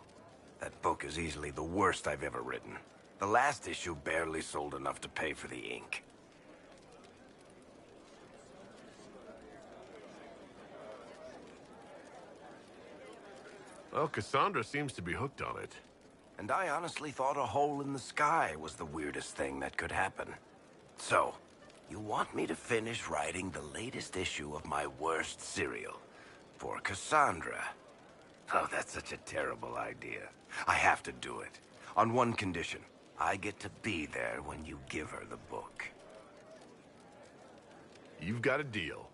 That book is easily the worst I've ever written. The last issue barely sold enough to pay for the ink. Well, Cassandra seems to be hooked on it. And I honestly thought a hole in the sky was the weirdest thing that could happen. So, you want me to finish writing the latest issue of my worst serial for Cassandra? Oh, that's such a terrible idea. I have to do it. On one condition. I get to be there when you give her the book. You've got a deal.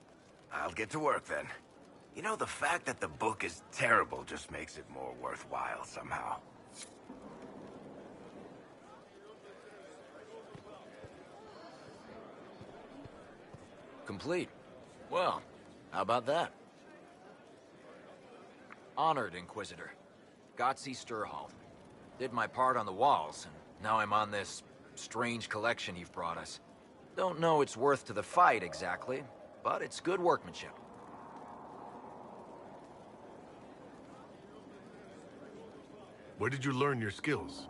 I'll get to work then. You know, the fact that the book is terrible just makes it more worthwhile somehow. Complete. Well, how about that? Honored, Inquisitor. Gotzi Sturhall. Did my part on the walls, and now I'm on this strange collection you've brought us. Don't know its worth to the fight exactly, but it's good workmanship. Where did you learn your skills?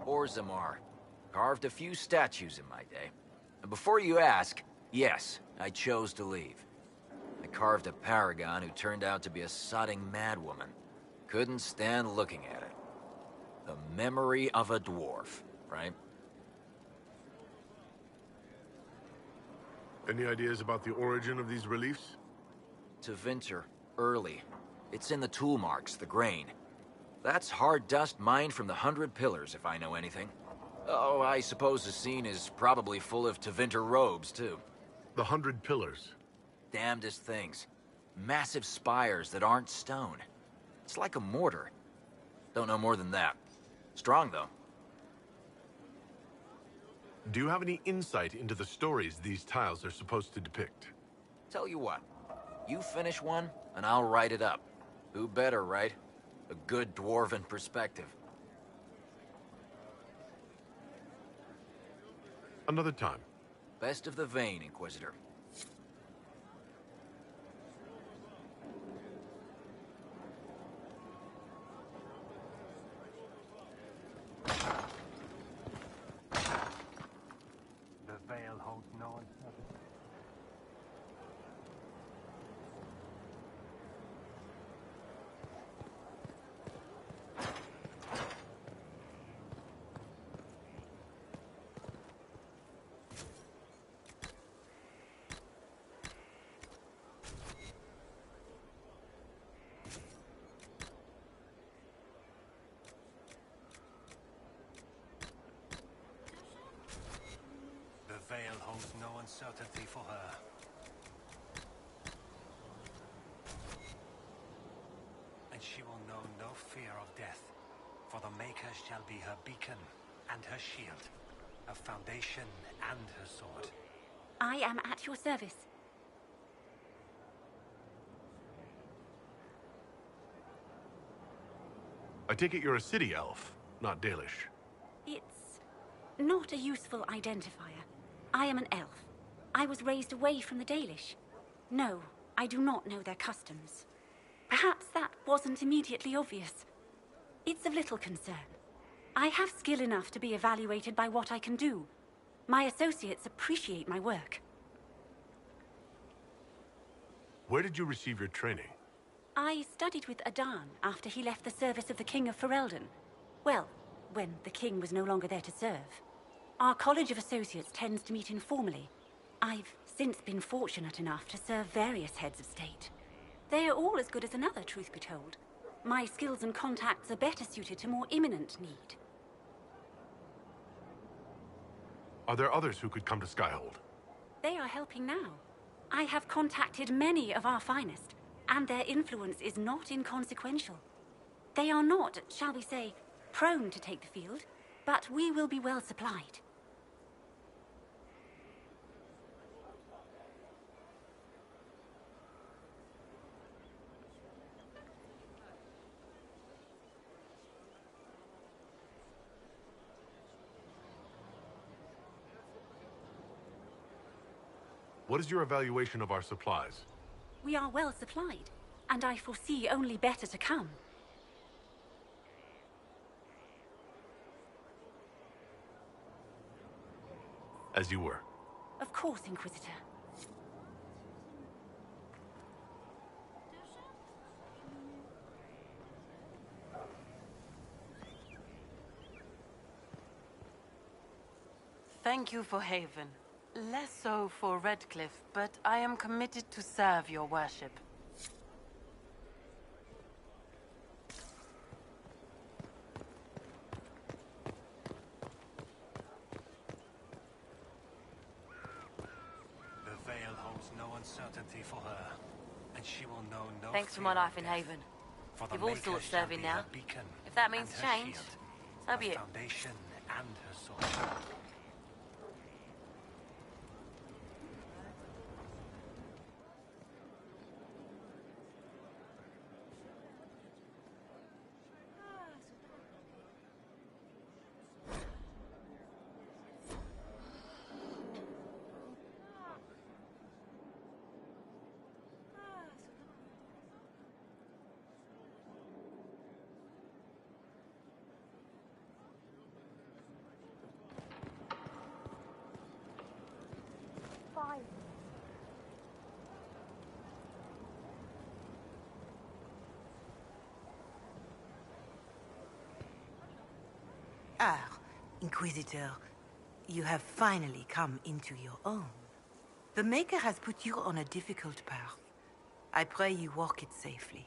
Orzammar. Carved a few statues in my day. And before you ask, yes, I chose to leave. I carved a paragon who turned out to be a sodding madwoman. Couldn't stand looking at it. The memory of a dwarf, right? Any ideas about the origin of these reliefs? Tevinter, early. It's in the tool marks, the grain. That's hard dust mined from the 100 Pillars, if I know anything. Oh, I suppose the scene is probably full of Tevinter robes, too. The 100 Pillars? Damnedest things. Massive spires that aren't stone. It's like a mortar. Don't know more than that. Strong, though. Do you have any insight into the stories these tiles are supposed to depict? Tell you what. You finish one, and I'll write it up. Who better, right? A good dwarven perspective. Another time. Best of the vein, Inquisitor. The veil holds no uncertainty. The veil holds no uncertainty for her. And she will know no fear of death, for the Maker shall be her beacon and her shield, her foundation and her sword. I am at your service. I take it you're a city elf, not Dalish. It's not a useful identifier. I am an elf. I was raised away from the Dalish. No, I do not know their customs. Perhaps that wasn't immediately obvious. It's of little concern. I have skill enough to be evaluated by what I can do. My associates appreciate my work. Where did you receive your training? I studied with Adan after he left the service of the King of Ferelden. Well, when the king was no longer there to serve. Our College of Associates tends to meet informally. I've since been fortunate enough to serve various heads of state. They are all as good as another, truth be told. My skills and contacts are better suited to more imminent need. Are there others who could come to Skyhold? They are helping now. I have contacted many of our finest, and their influence is not inconsequential. They are not, shall we say, prone to take the field, but we will be well supplied. What is your evaluation of our supplies? We are well supplied, and I foresee only better to come. As you were. Of course, Inquisitor. Thank you for Haven. Less so for Redcliffe, but I am committed to serve your worship. The Veil holds no uncertainty for her, and she will know no Thanks for fear my of life in death. Haven. For the You've all Maker sorts shall serving be now. her beacon If that means and her change, shield, so her be it. foundation and her sword. Ah, Inquisitor, you have finally come into your own. The Maker has put you on a difficult path. I pray you walk it safely.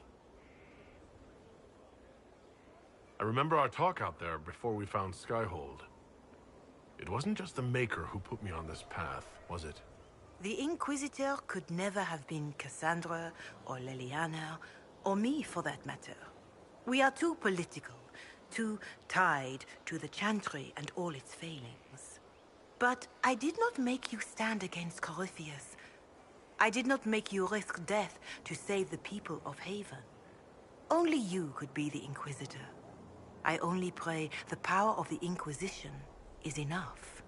I remember our talk out there before we found Skyhold. It wasn't just the Maker who put me on this path, was it? The Inquisitor could never have been Cassandra, or Leliana, or me for that matter. We are too political, too tied to the Chantry and all its failings. But I did not make you stand against Corypheus. I did not make you risk death to save the people of Haven. Only you could be the Inquisitor. I only pray the power of the Inquisition is enough.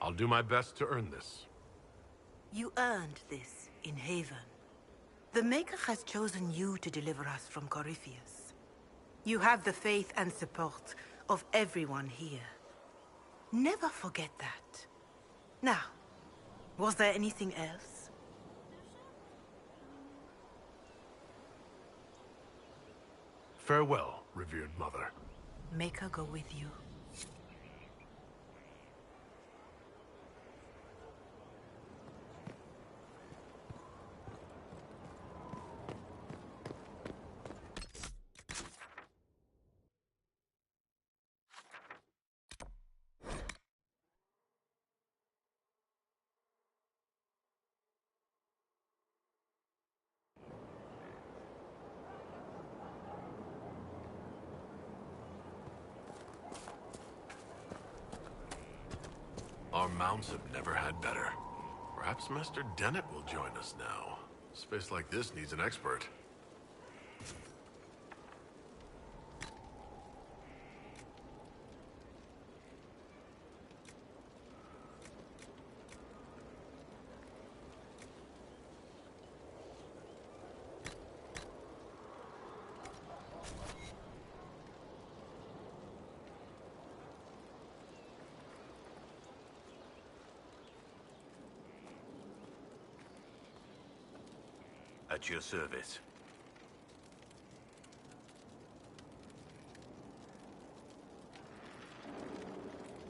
I'll do my best to earn this. You earned this in Haven. The Maker has chosen you to deliver us from Corypheus. You have the faith and support of everyone here. Never forget that. Now, was there anything else? Farewell, revered mother. Maker go with you. Our mounts have never had better. Perhaps Master Dennett will join us now. Space like this needs an expert. At your service.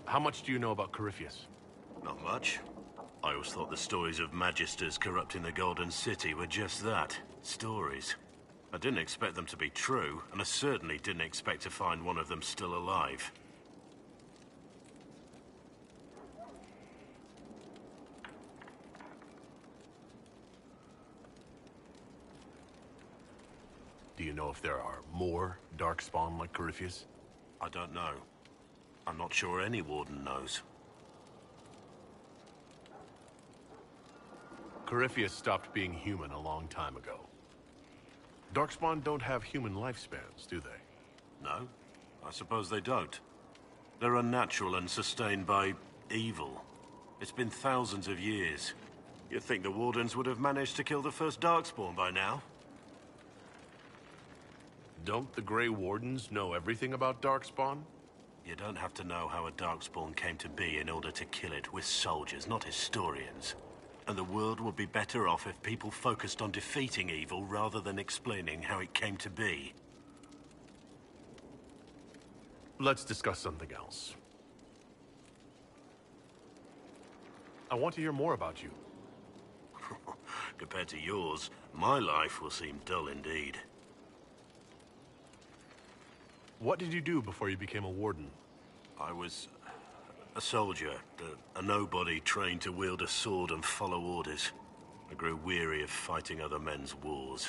How much do you know about Corypheus? Not much. I always thought the stories of Magisters corrupting the Golden City were just that. Stories. I didn't expect them to be true, and I certainly didn't expect to find one of them still alive. Do you know if there are more Darkspawn like Corypheus? I don't know. I'm not sure any Warden knows. Corypheus stopped being human a long time ago. Darkspawn don't have human lifespans, do they? No, I suppose they don't. They're unnatural and sustained by evil. It's been thousands of years. You'd think the Wardens would have managed to kill the first Darkspawn by now. Don't the Grey Wardens know everything about Darkspawn? You don't have to know how a Darkspawn came to be in order to kill it. We're soldiers, not historians. And the world would be better off if people focused on defeating evil rather than explaining how it came to be. Let's discuss something else. I want to hear more about you. Compared to yours, my life will seem dull indeed. What did you do before you became a warden? I was a soldier, a nobody trained to wield a sword and follow orders. I grew weary of fighting other men's wars.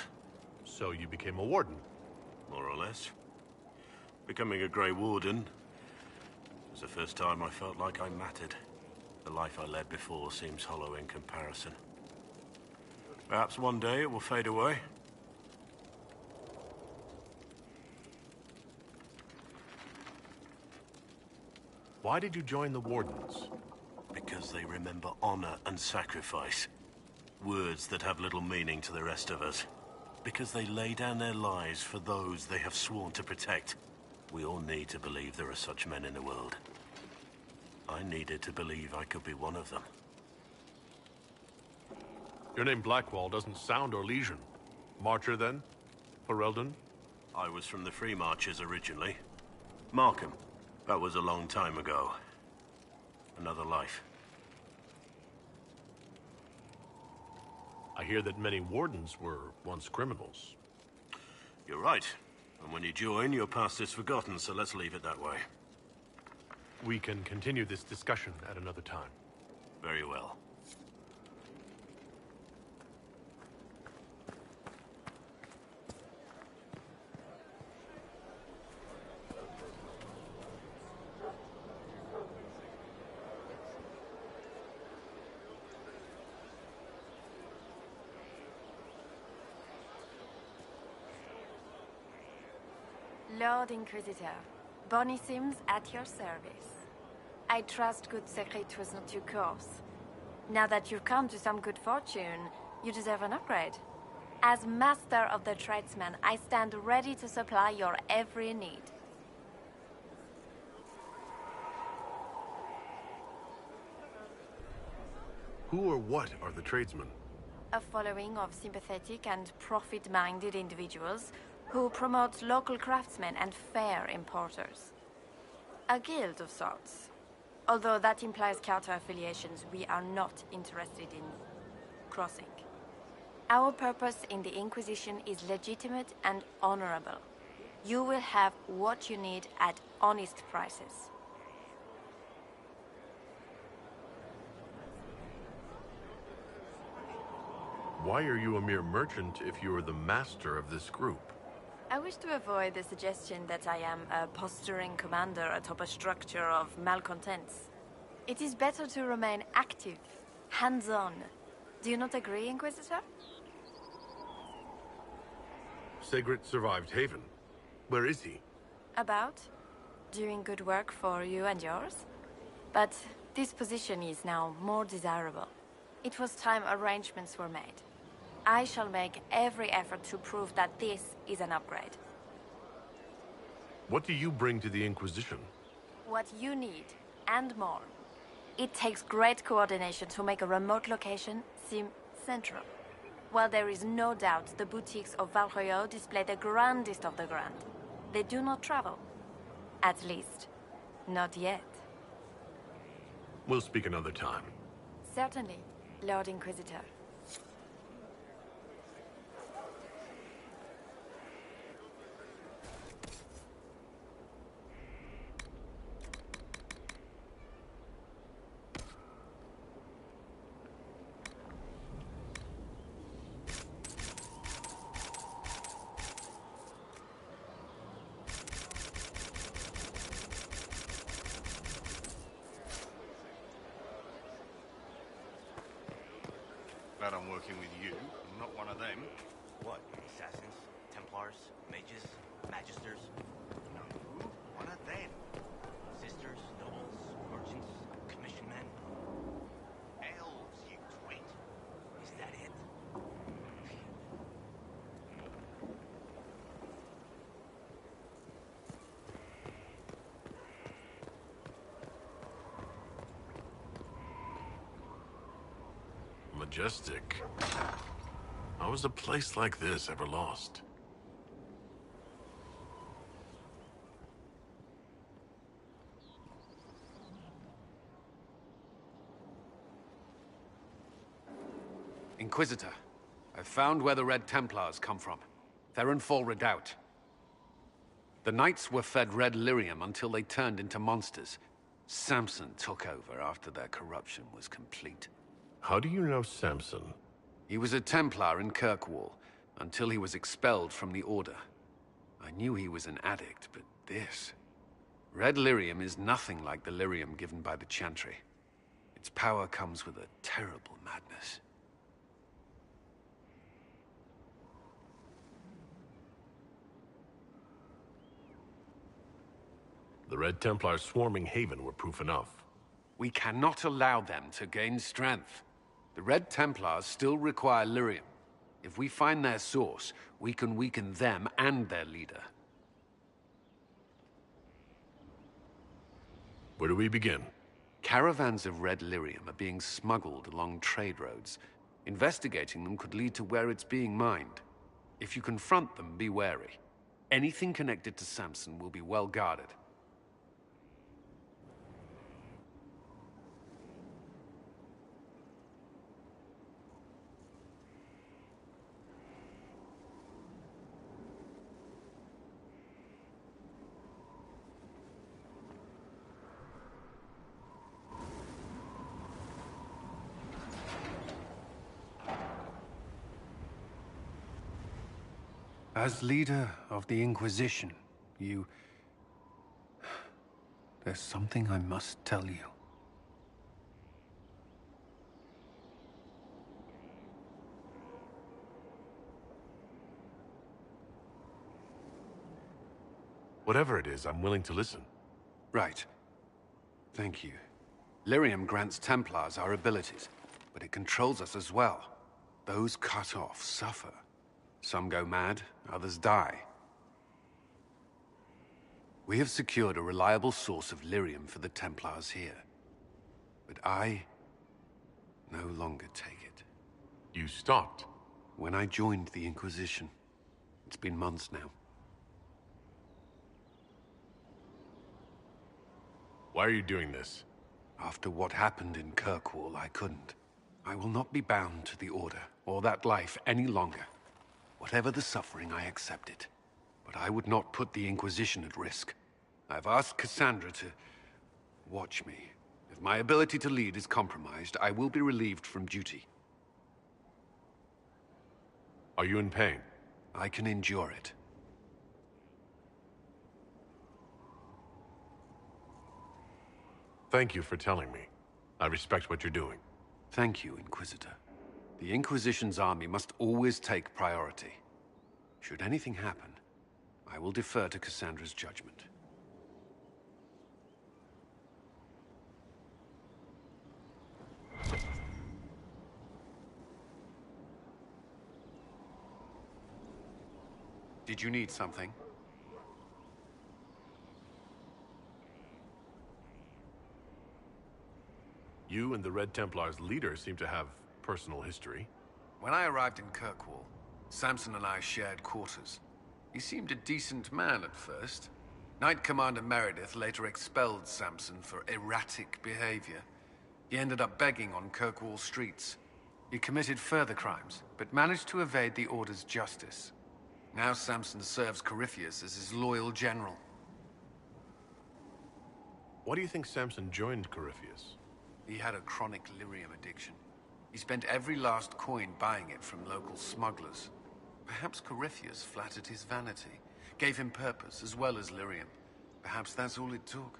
So you became a warden? More or less. Becoming a Grey Warden was the first time I felt like I mattered. The life I led before seems hollow in comparison. Perhaps one day it will fade away. Why did you join the Wardens? Because they remember honor and sacrifice. Words that have little meaning to the rest of us. Because they lay down their lives for those they have sworn to protect. We all need to believe there are such men in the world. I needed to believe I could be one of them. Your name Blackwall doesn't sound Orlesian. Marcher, then? Ferelden? I was from the Free Marchers originally. Markham. That was a long time ago. Another life. I hear that many Wardens were once criminals. You're right. And when you join, your past is forgotten, so let's leave it that way. We can continue this discussion at another time. Very well. Lord Inquisitor, Bonnie Sims at your service. I trust good secret was not your course. Now that you've come to some good fortune, you deserve an upgrade. As Master of the Tradesman, I stand ready to supply your every need. Who or what are the tradesmen? A following of sympathetic and profit-minded individuals who promote local craftsmen and fair importers. A guild of sorts. Although that implies counter-affiliations we are not interested in crossing. Our purpose in the Inquisition is legitimate and honorable. You will have what you need at honest prices. Why are you a mere merchant if you are the master of this group? I wish to avoid the suggestion that I am a posturing commander atop a structure of malcontents. It is better to remain active, hands-on. Do you not agree, Inquisitor? Sigrid survived Haven. Where is he? About? Doing good work for you and yours? But this position is now more desirable. It was time arrangements were made. I shall make every effort to prove that this is an upgrade. What do you bring to the Inquisition? What you need, and more. It takes great coordination to make a remote location seem central. While there is no doubt the boutiques of Val Royeaux display the grandest of the grand, they do not travel. At least, not yet. We'll speak another time. Certainly, Lord Inquisitor. Glad I'm working with you. I'm not one of them. What? Assassins? Templars? Mages? Magisters? No. One of them. Sisters? Nobles? Merchants? Commission men? Elves, you twit. Is that it? Majestic. How was a place like this ever lost? Inquisitor, I've found where the Red Templars come from. Therenfall Redoubt. The Knights were fed red lyrium until they turned into monsters. Samson took over after their corruption was complete. How do you know Samson? He was a Templar in Kirkwall, until he was expelled from the Order. I knew he was an addict, but this... Red lyrium is nothing like the lyrium given by the Chantry. Its power comes with a terrible madness. The Red Templars swarming Haven were proof enough. We cannot allow them to gain strength. The Red Templars still require lyrium. If we find their source, we can weaken them and their leader. Where do we begin? Caravans of red lyrium are being smuggled along trade roads. Investigating them could lead to where it's being mined. If you confront them, be wary. Anything connected to Samson will be well guarded. As leader of the Inquisition, you... There's something I must tell you. Whatever it is, I'm willing to listen. Right. Thank you. Lyrium grants Templars our abilities, but it controls us as well. Those cut off suffer. Some go mad, others die. We have secured a reliable source of lyrium for the Templars here. But I no longer take it. You stopped? When I joined the Inquisition. It's been months now. Why are you doing this? After what happened in Kirkwall, I couldn't. I will not be bound to the Order, or that life any longer. Whatever the suffering, I accept it. But I would not put the Inquisition at risk. I've asked Cassandra to watch me. If my ability to lead is compromised, I will be relieved from duty. Are you in pain? I can endure it. Thank you for telling me. I respect what you're doing. Thank you, Inquisitor. The Inquisition's army must always take priority. Should anything happen, I will defer to Cassandra's judgment. Did you need something? You and the Red Templars' leader seem to have personal history. When I arrived in Kirkwall, Samson and I shared quarters. He seemed a decent man at first. Knight Commander Meredith later expelled Samson for erratic behavior. He ended up begging on Kirkwall streets. He committed further crimes, but managed to evade the Order's justice. Now Samson serves Corypheus as his loyal general. Why do you think Samson joined Corypheus? He had a chronic lyrium addiction. He spent every last coin buying it from local smugglers. Perhaps Corypheus flattered his vanity, gave him purpose as well as lyrium. Perhaps that's all it took.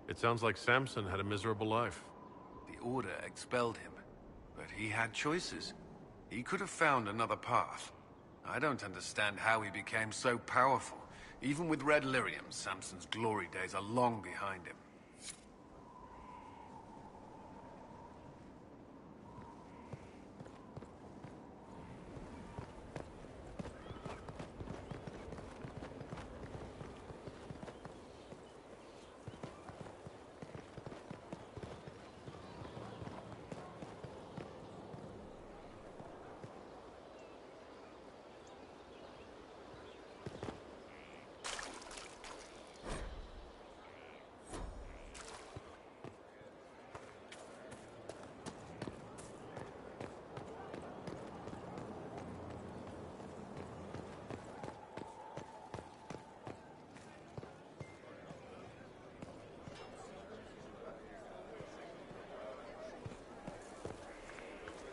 It sounds like Samson had a miserable life. The Order expelled him, but he had choices. He could have found another path. I don't understand how he became so powerful. Even with red lyrium, Samson's glory days are long behind him.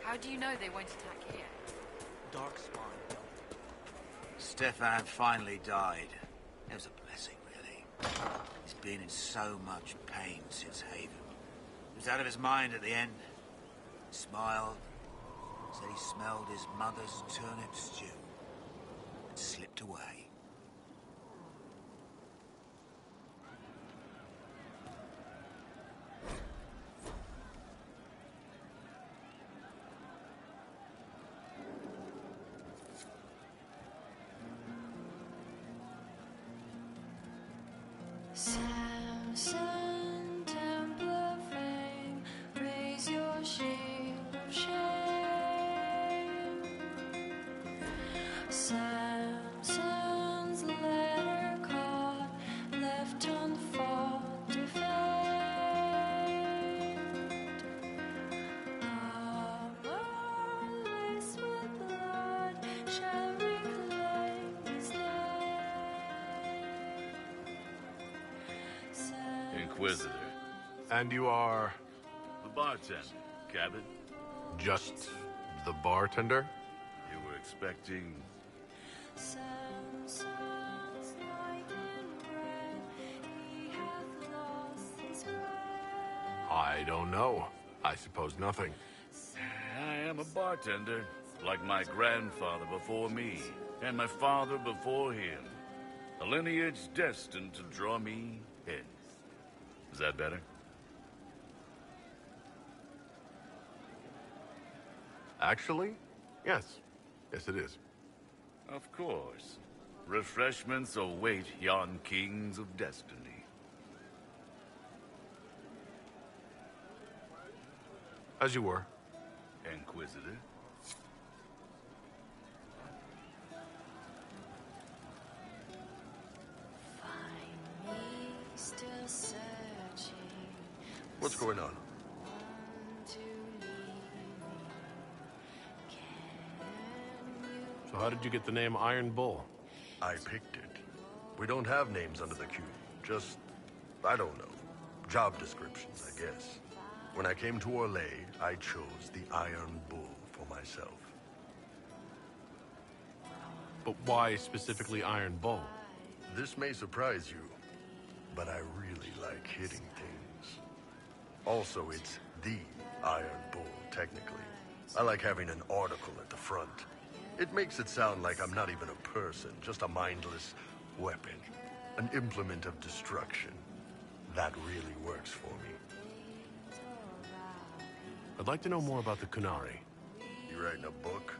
How do you know they won't attack here? Dark Spawn. Stefan finally died. It was a blessing, really. He's been in so much pain since Haven. He was out of his mind at the end. He smiled, said he smelled his mother's turnip stew, and slipped away. Samson, Templar fame, raise your shield of shame. Samson's letter caught, left unfought, defamed. Armor laced with blood shall reclaim his name. Inquisitor. And you are? The bartender, Cabot. Just the bartender? You were expecting... Samson's light and red, he hath lost his breath. I don't know. I suppose nothing. I am a bartender, like my grandfather before me, and my father before him. A lineage destined to draw me in. Is that better? Actually, yes. Yes, it is. Of course. Refreshments await yon kings of destiny. As you were. Inquisitor. Find me still searching. What's going on? So how did you get the name Iron Bull? I picked it. We don't have names under the cube. Just, I don't know, job descriptions, I guess. When I came to Orlais, I chose the Iron Bull for myself. But why specifically Iron Bull? This may surprise you, but I really like hitting things. Also, it's the Iron Bull, technically. I like having an article at the front. It makes it sound like I'm not even a person, just a mindless weapon. An implement of destruction. That really works for me. I'd like to know more about the Kunari. You writing a book?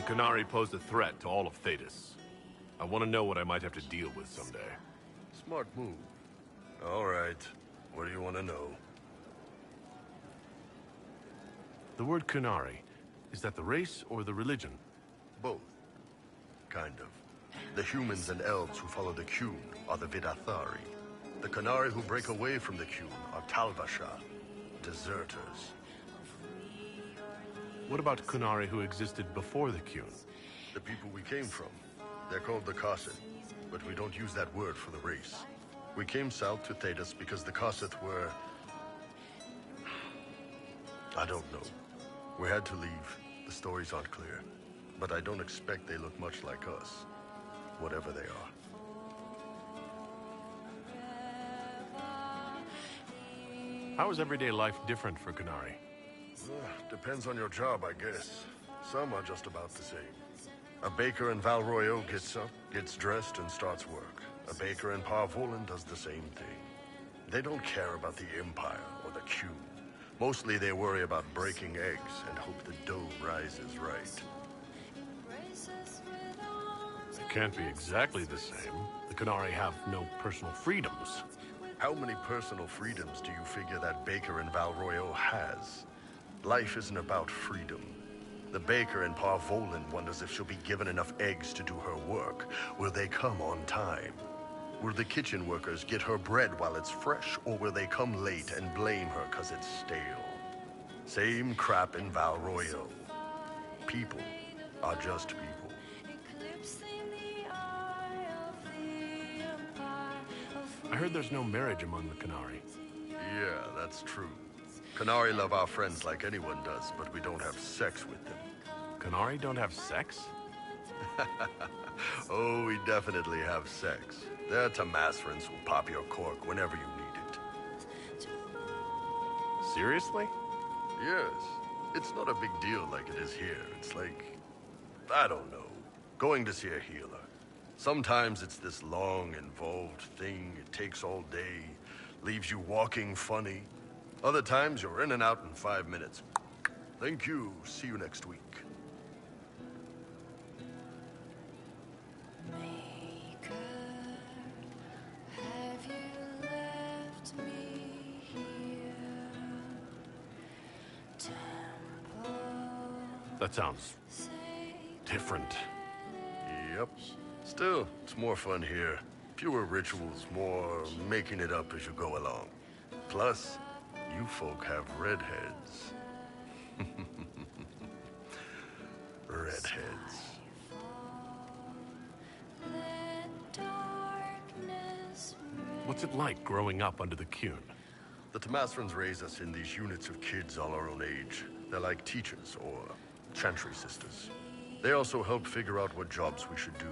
Qunari pose a threat to all of Thedas. I want to know what I might have to deal with someday. Smart move. All right. What do you want to know? The word Qunari, is that the race or the religion? Both. Kind of. The humans and elves who follow the Qun are the Vidathari. The Qunari who break away from the Qun are Talvasha, deserters. What about Qunari who existed before the Qun? The people we came from. They're called the Kosset, but we don't use that word for the race. We came south to Thedas because the Kosset were... I don't know. We had to leave. The stories aren't clear. But I don't expect they look much like us. Whatever they are. How is everyday life different for Qunari? Depends on your job, I guess. Some are just about the same. A baker in Val Royeaux gets up, gets dressed, and starts work. A baker in Parvolan does the same thing. They don't care about the Empire or the Qun. Mostly they worry about breaking eggs and hope the dough rises right. It can't be exactly the same. The Qunari have no personal freedoms. How many personal freedoms do you figure that baker in Val Royeaux has? Life isn't about freedom. The baker in Parvolan wonders if she'll be given enough eggs to do her work. Will they come on time? Will the kitchen workers get her bread while it's fresh, or will they come late and blame her because it's stale? Same crap in Val Royeaux. People are just people. I heard there's no marriage among the Qunari. Yeah, that's true. Qunari love our friends like anyone does, but we don't have sex with them. Qunari don't have sex? Oh, we definitely have sex. They're Tamasrans who'll pop your cork whenever you need it. Seriously? Yes. It's not a big deal like it is here. It's like, I don't know, going to see a healer. Sometimes it's this long, involved thing. It takes all day, leaves you walking funny. Other times you're in and out in 5 minutes. Thank you. See you next week. That sounds different. Yep. Still, it's more fun here. Fewer rituals, more making it up as you go along. Plus, you folk have redheads. Redheads. What's it like growing up under the Qun? The Tamasrans raise us in these units of kids all our own age. They're like teachers or chantry sisters. They also help figure out what jobs we should do.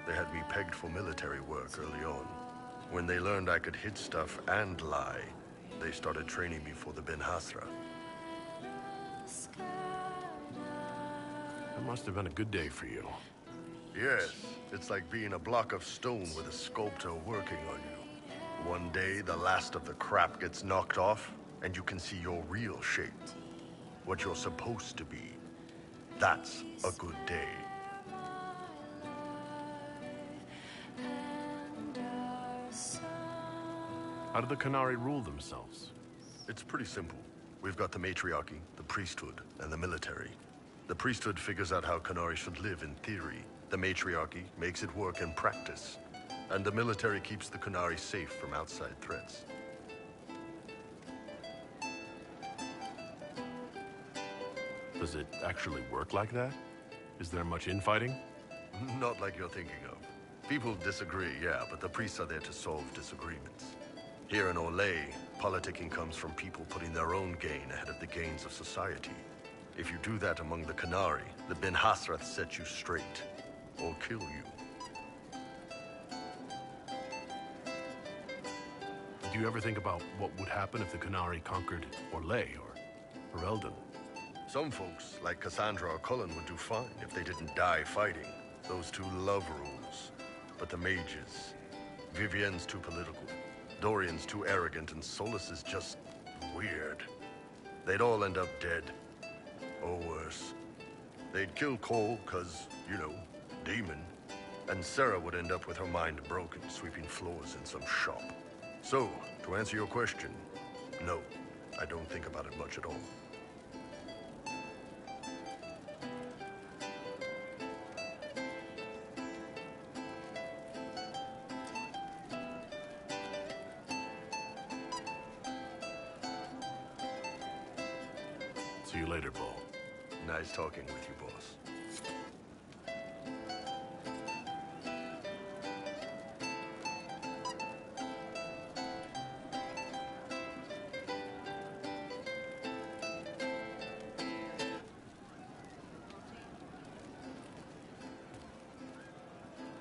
They had me pegged for military work early on. When they learned I could hit stuff and lie, they started training me for the Ben Hasra. That must have been a good day for you. Yes, it's like being a block of stone with a sculptor working on you. One day, the last of the crap gets knocked off, and you can see your real shape. What you're supposed to be. That's a good day. How do the Qunari rule themselves? It's pretty simple. We've got the matriarchy, the priesthood, and the military. The priesthood figures out how Qunari should live in theory. The matriarchy makes it work in practice. And the military keeps the Qunari safe from outside threats. Does it actually work like that? Is there much infighting? Not like you're thinking of. People disagree, yeah, but the priests are there to solve disagreements. Here in Olay, politicking comes from people putting their own gain ahead of the gains of society. If you do that among the Qunari, the Ben Hasrath set you straight, or kill you. Do you ever think about what would happen if the Qunari conquered Orlais or Eldon? Some folks, like Cassandra or Cullen, would do fine if they didn't die fighting. Those two love rules. But the mages... Vivienne's too political. Dorian's too arrogant, and Solus is just... weird. They'd all end up dead. Or worse. They'd kill Cole, cause, you know, demon. And Sarah would end up with her mind broken, sweeping floors in some shop. So, to answer your question, no, I don't think about it much at all. See you later, Bull. Nice talking with you, boss.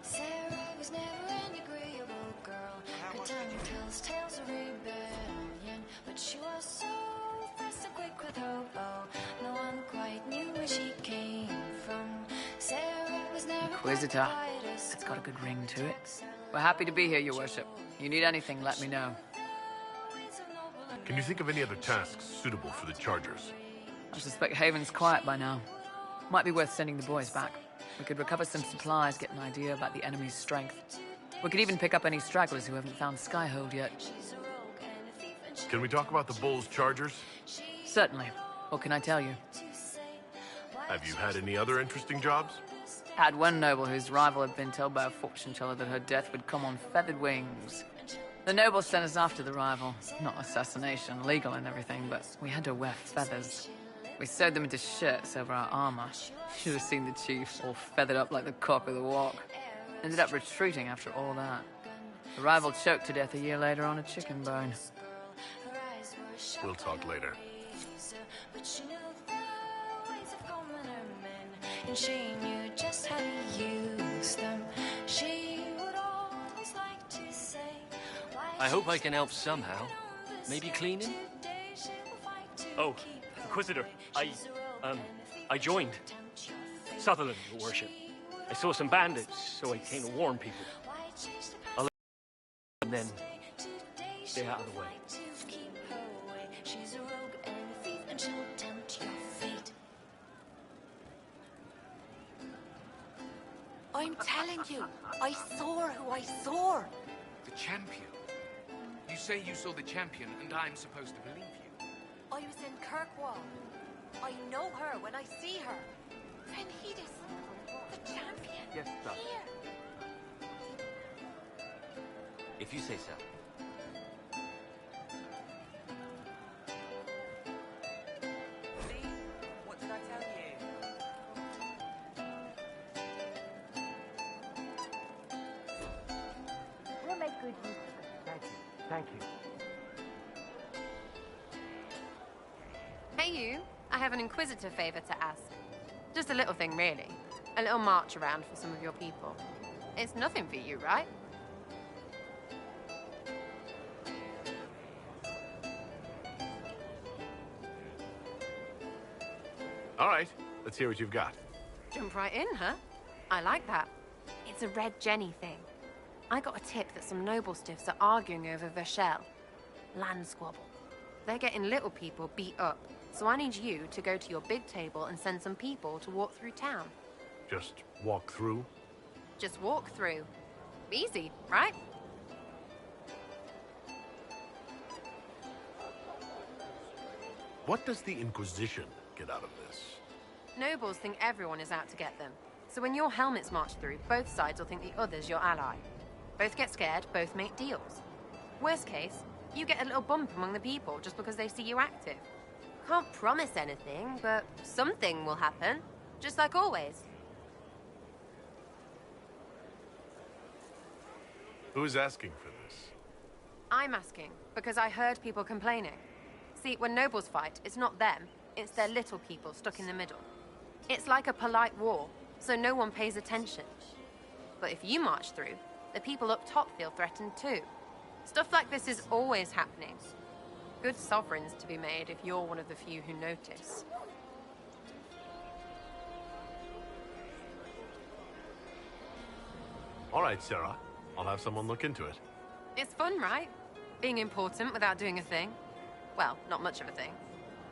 Sarah was never an agreeable girl. Her tongue tells tales of rebellion, but she was so fast and quick with her bow. No one quite knew where she came from. Sarah was never Inquisitor. It's got a good ring to it. We're happy to be here, Your Worship. You need anything, let me know. Can you think of any other tasks suitable for the Chargers? I suspect Haven's quiet by now. Might be worth sending the boys back. We could recover some supplies, get an idea about the enemy's strength. We could even pick up any stragglers who haven't found Skyhold yet. Can we talk about the Bull's Chargers? Certainly. What can I tell you? Have you had any other interesting jobs? Had one noble whose rival had been told by a fortune teller that her death would come on feathered wings. The noble sent us after the rival. Not assassination, legal and everything, but we had to wear feathers. We sewed them into shirts over our armor. Should have seen the chief, all feathered up like the cock of the walk. Ended up retreating after all that. The rival choked to death a year later on a chicken bone. We'll talk later. And she knew just how to use them. She would always like to say, I hope I can help somehow. Maybe cleaning? Oh, Inquisitor, I joined. Sutherland, Your Worship. I saw some bandits, so I came to warn people. I'll and then stay out of the way. She's a rogue and a thief, and she'll tempt your fate. I'm telling you, I saw who I saw. The champion? You say you saw the champion, and I'm supposed to believe you? I was in Kirkwall. I know her when I see her. Fenhedis, the champion. Yes, sir. Here. If you say so. See? What did I tell you? We'll make good use of it. Thank you. Thank you. Hey you, I have an Inquisitor favor to ask. Just a little thing, really. A little march around for some of your people. It's nothing for you, right? All right, let's hear what you've got. Jump right in, huh? I like that. It's a Red Jenny thing. I got a tip that some noble stiffs are arguing over Vershel. Land squabble. They're getting little people beat up, so I need you to go to your big table and send some people to walk through town. Just walk through? Just walk through. Easy, right? What does the Inquisition get out of this? Nobles think everyone is out to get them. So when your helmets march through, both sides will think the other's your ally. Both get scared, both make deals. Worst case, you get a little bump among the people just because they see you active. Can't promise anything, but something will happen. Just like always. Who's asking for this? I'm asking, because I heard people complaining. See, when nobles fight, it's not them, it's their little people stuck in the middle. It's like a polite war, so no one pays attention. But if you march through, the people up top feel threatened too. Stuff like this is always happening. Good sovereigns to be made if you're one of the few who notice. All right, Sarah. I'll have someone look into it. It's fun, right? Being important without doing a thing. Well, not much of a thing.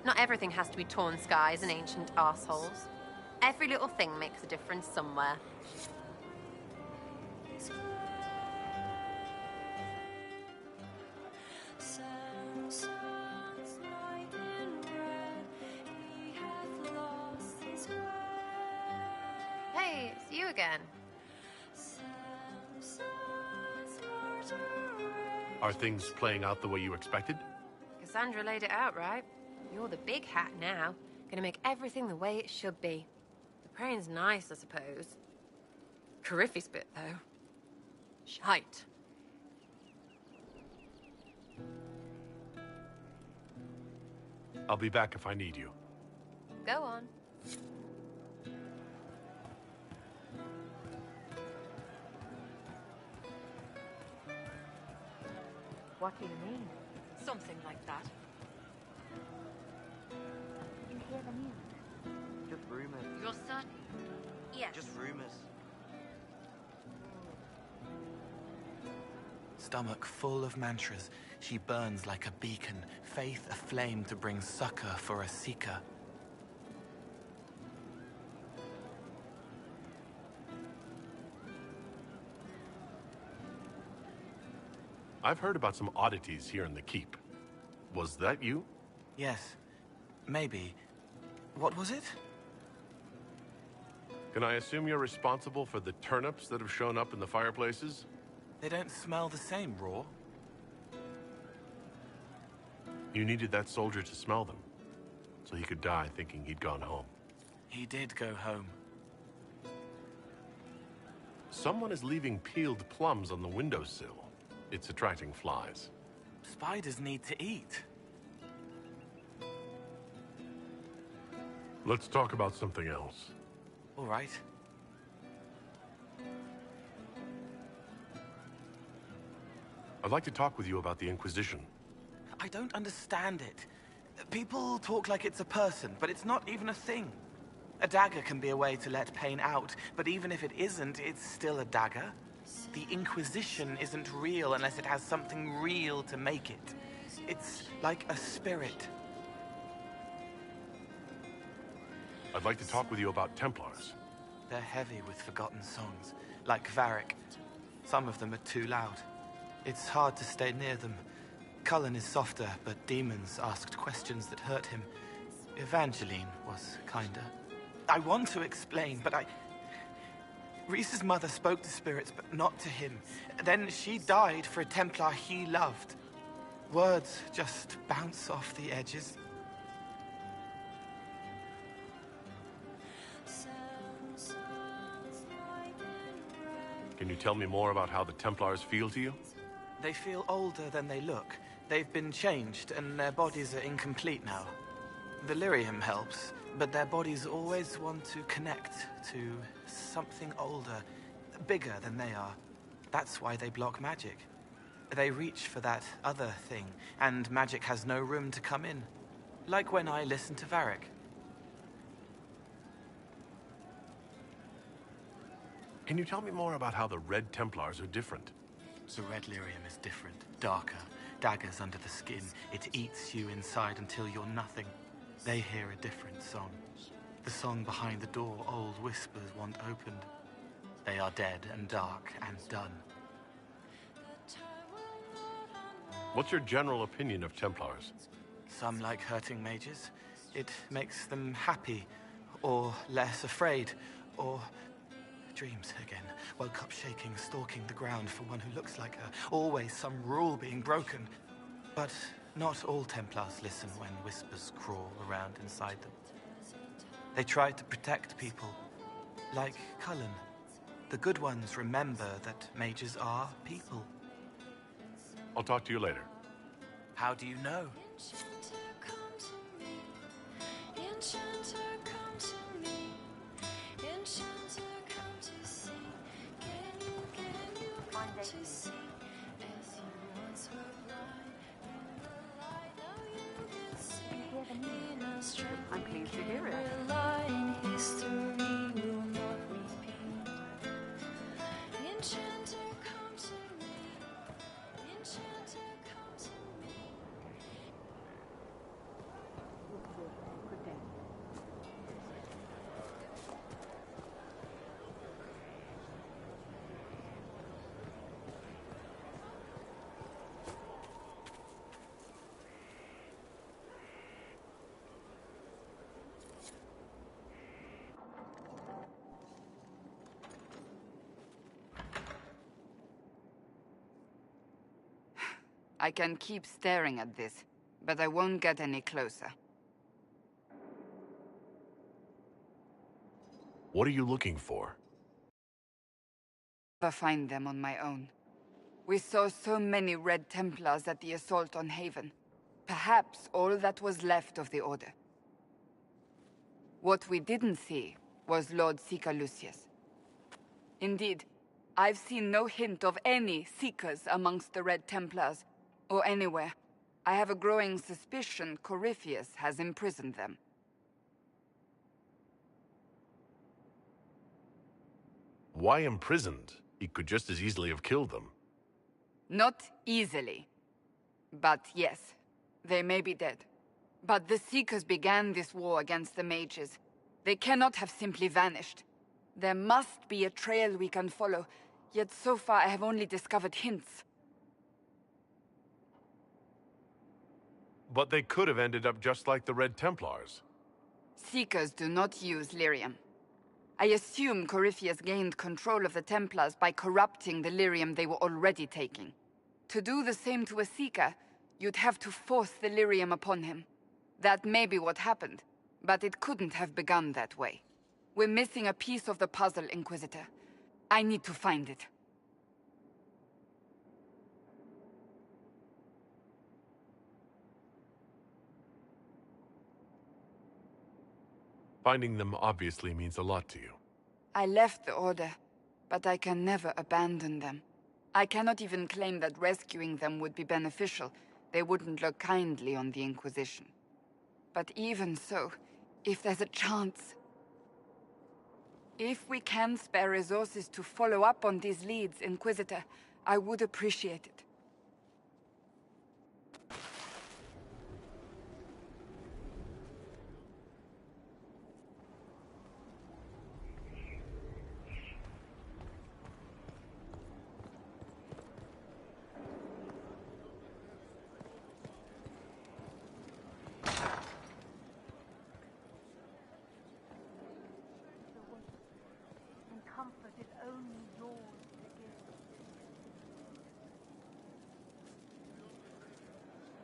Not everything has to be torn skies and ancient arseholes. Every little thing makes a difference somewhere. Hey, it's you again. Are things playing out the way you expected? Cassandra laid it out, right? You're the big hat now. Gonna make everything the way it should be. The praying's nice, I suppose. Coryphe's bit, though. Shite. I'll be back if I need you. Go on. What do you mean? Something like that. Did you hear the news? Just rumors. You're certain? Yes. Just rumors. Stomach full of mantras, she burns like a beacon, faith aflame to bring succor for a seeker. I've heard about some oddities here in the keep. Was that you? Yes. Maybe. What was it? Can I assume you're responsible for the turnips that have shown up in the fireplaces? They don't smell the same, raw. You needed that soldier to smell them, so he could die thinking he'd gone home. He did go home. Someone is leaving peeled plums on the windowsill. It's attracting flies. Spiders need to eat. Let's talk about something else. All right. I'd like to talk with you about the Inquisition. I don't understand it. People talk like it's a person, but it's not even a thing. A dagger can be a way to let pain out, but even if it isn't, it's still a dagger. The Inquisition isn't real unless it has something real to make it. It's like a spirit. I'd like to talk with you about Templars. They're heavy with forgotten songs, like Varric. Some of them are too loud. It's hard to stay near them. Cullen is softer, but demons asked questions that hurt him. Evangeline was kinder. I want to explain, but Reese's mother spoke to spirits, but not to him. Then she died for a Templar he loved. Words just bounce off the edges. Can you tell me more about how the Templars feel to you? They feel older than they look. They've been changed, and their bodies are incomplete now. The lyrium helps, but their bodies always want to connect to something older, bigger than they are. That's why they block magic. They reach for that other thing, and magic has no room to come in. Like when I listen to Varric. Can you tell me more about how the Red Templars are different? The red lyrium is different, darker. Daggers under the skin. It eats you inside until you're nothing. They hear a different song. The song behind the door old whispers want opened. They are dead and dark and done. What's your general opinion of Templars? Some like hurting mages. It makes them happy, or less afraid, or dreams again. Woke up shaking, stalking the ground for one who looks like her. Always some rule being broken. But not all Templars listen when whispers crawl around inside them. They try to protect people, like Cullen. The good ones remember that mages are people. I'll talk to you later. How do you know? I'm pleased to hear it. I can keep staring at this, but I won't get any closer. What are you looking for? I'll find them on my own. We saw so many Red Templars at the assault on Haven. Perhaps all that was left of the Order. What we didn't see was Lord Seeker Lucius. Indeed, I've seen no hint of any Seekers amongst the Red Templars, or anywhere. I have a growing suspicion Corypheus has imprisoned them. Why imprisoned? He could just as easily have killed them. Not easily. But yes, they may be dead. But the Seekers began this war against the Mages. They cannot have simply vanished. There must be a trail we can follow, yet so far I have only discovered hints. But they could have ended up just like the Red Templars. Seekers do not use lyrium. I assume Corypheus gained control of the Templars by corrupting the lyrium they were already taking. To do the same to a Seeker, you'd have to force the lyrium upon him. That may be what happened, but it couldn't have begun that way. We're missing a piece of the puzzle, Inquisitor. I need to find it. Finding them obviously means a lot to you. I left the Order, but I can never abandon them. I cannot even claim that rescuing them would be beneficial. They wouldn't look kindly on the Inquisition. But even so, if there's a chance... If we can spare resources to follow up on these leads, Inquisitor, I would appreciate it.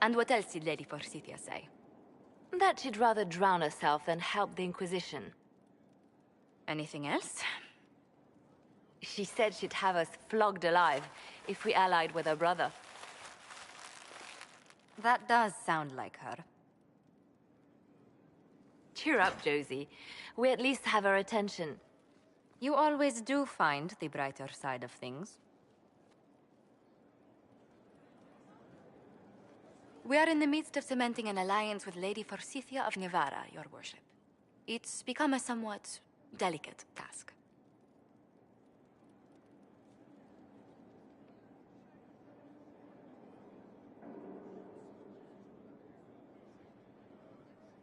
And what else did Lady Forsythia say? That she'd rather drown herself than help the Inquisition. Anything else? She said she'd have us flogged alive if we allied with her brother. That does sound like her. Cheer up, Josie. We at least have her attention. You always do find the brighter side of things. We are in the midst of cementing an alliance with Lady Forsythia of Nevada, your worship. It's become a somewhat delicate task.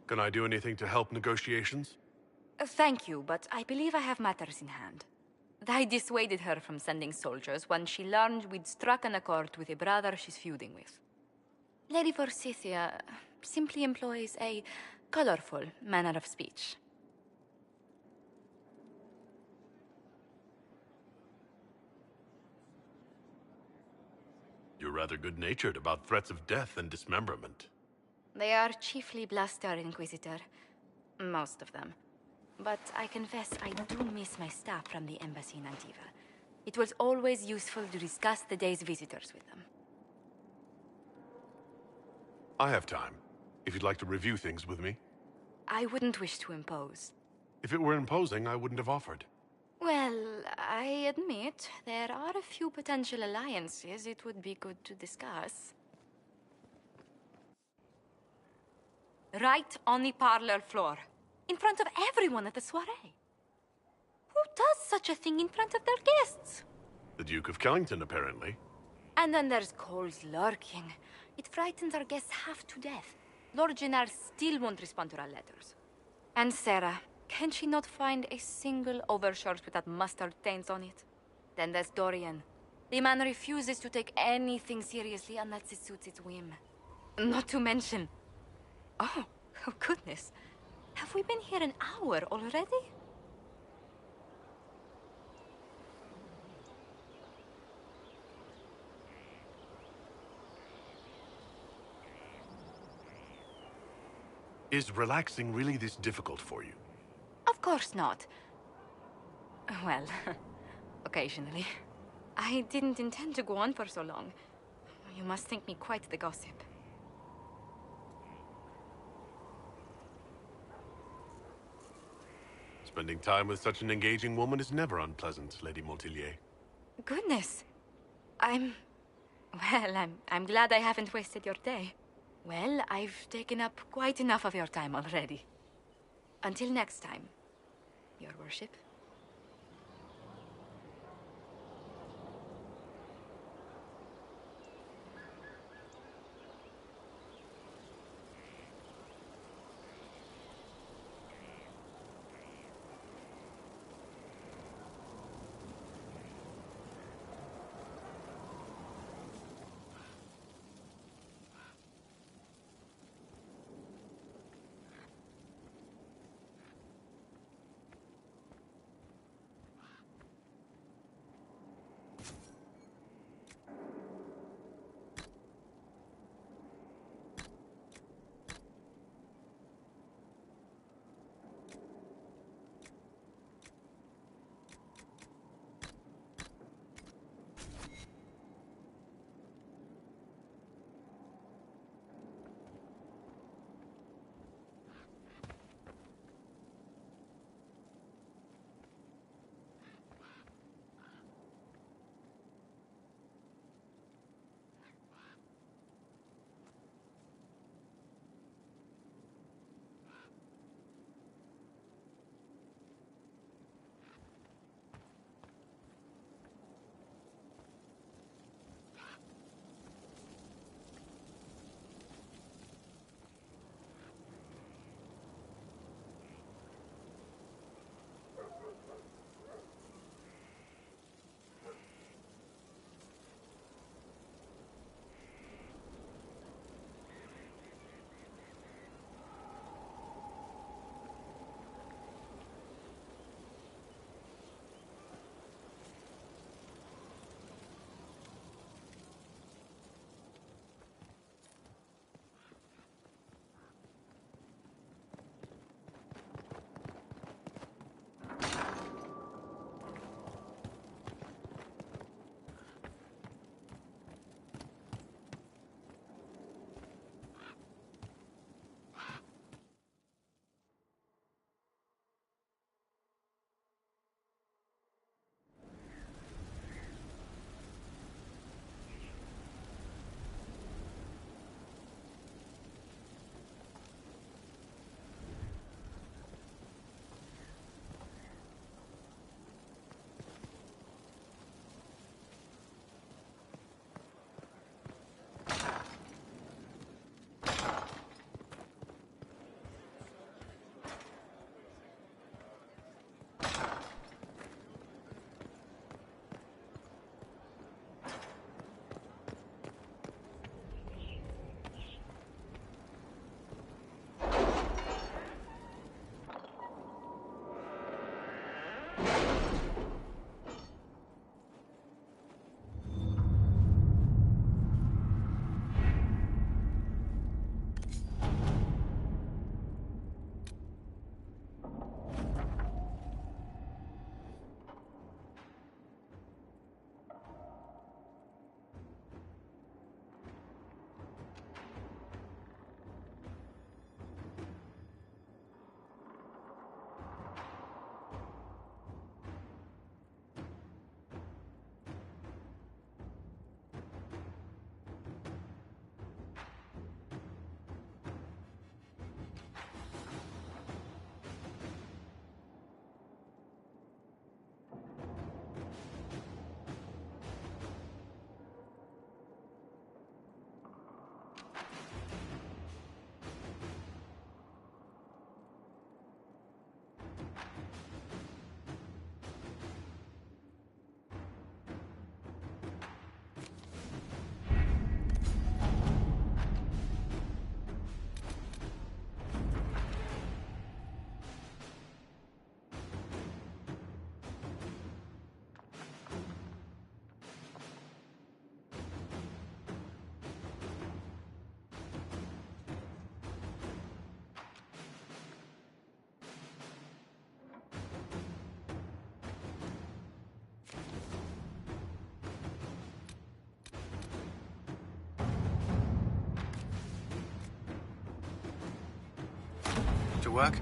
Can I do anything to help negotiations? Thank you, but I believe I have matters in hand. I dissuaded her from sending soldiers when she learned we'd struck an accord with a brother she's feuding with. Lady Forsythia simply employs a colorful manner of speech. You're rather good-natured about threats of death and dismemberment. They are chiefly bluster, Inquisitor. Most of them. But I confess I do miss my staff from the embassy in Antiva. It was always useful to discuss the day's visitors with them. I have time, if you'd like to review things with me. I wouldn't wish to impose. If it were imposing, I wouldn't have offered. Well, I admit there are a few potential alliances it would be good to discuss. Right on the parlor floor, in front of everyone at the soiree. Who does such a thing in front of their guests? The Duke of Kellington, apparently. And then there's Cole's lurking. It frightens our guests half to death. Lord Gennard still won't respond to our letters. And Sarah, can she not find a single overshirt without mustard stains on it? Then there's Dorian. The man refuses to take anything seriously unless it suits its whim. Not to mention... Oh goodness. Have we been here an hour already? Is relaxing really this difficult for you? Of course not. Well, occasionally. I didn't intend to go on for so long. You must think me quite the gossip. Spending time with such an engaging woman is never unpleasant, Lady Montilyet. Goodness. Well, I'm glad I haven't wasted your day. Well, I've taken up quite enough of your time already. Until next time, Your Worship. To work?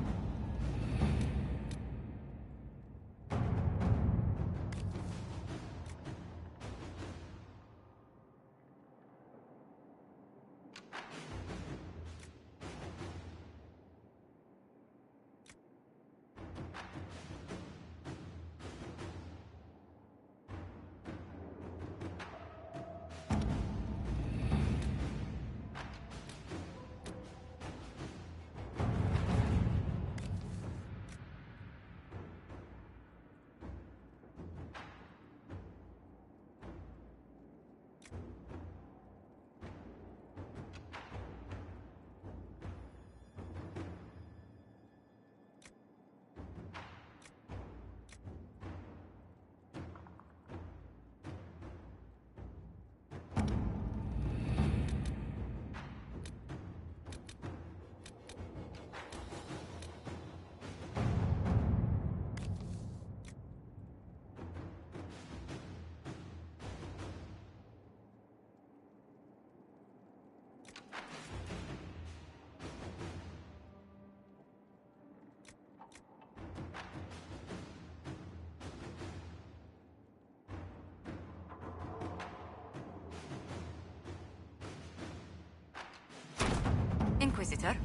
Inquisitor?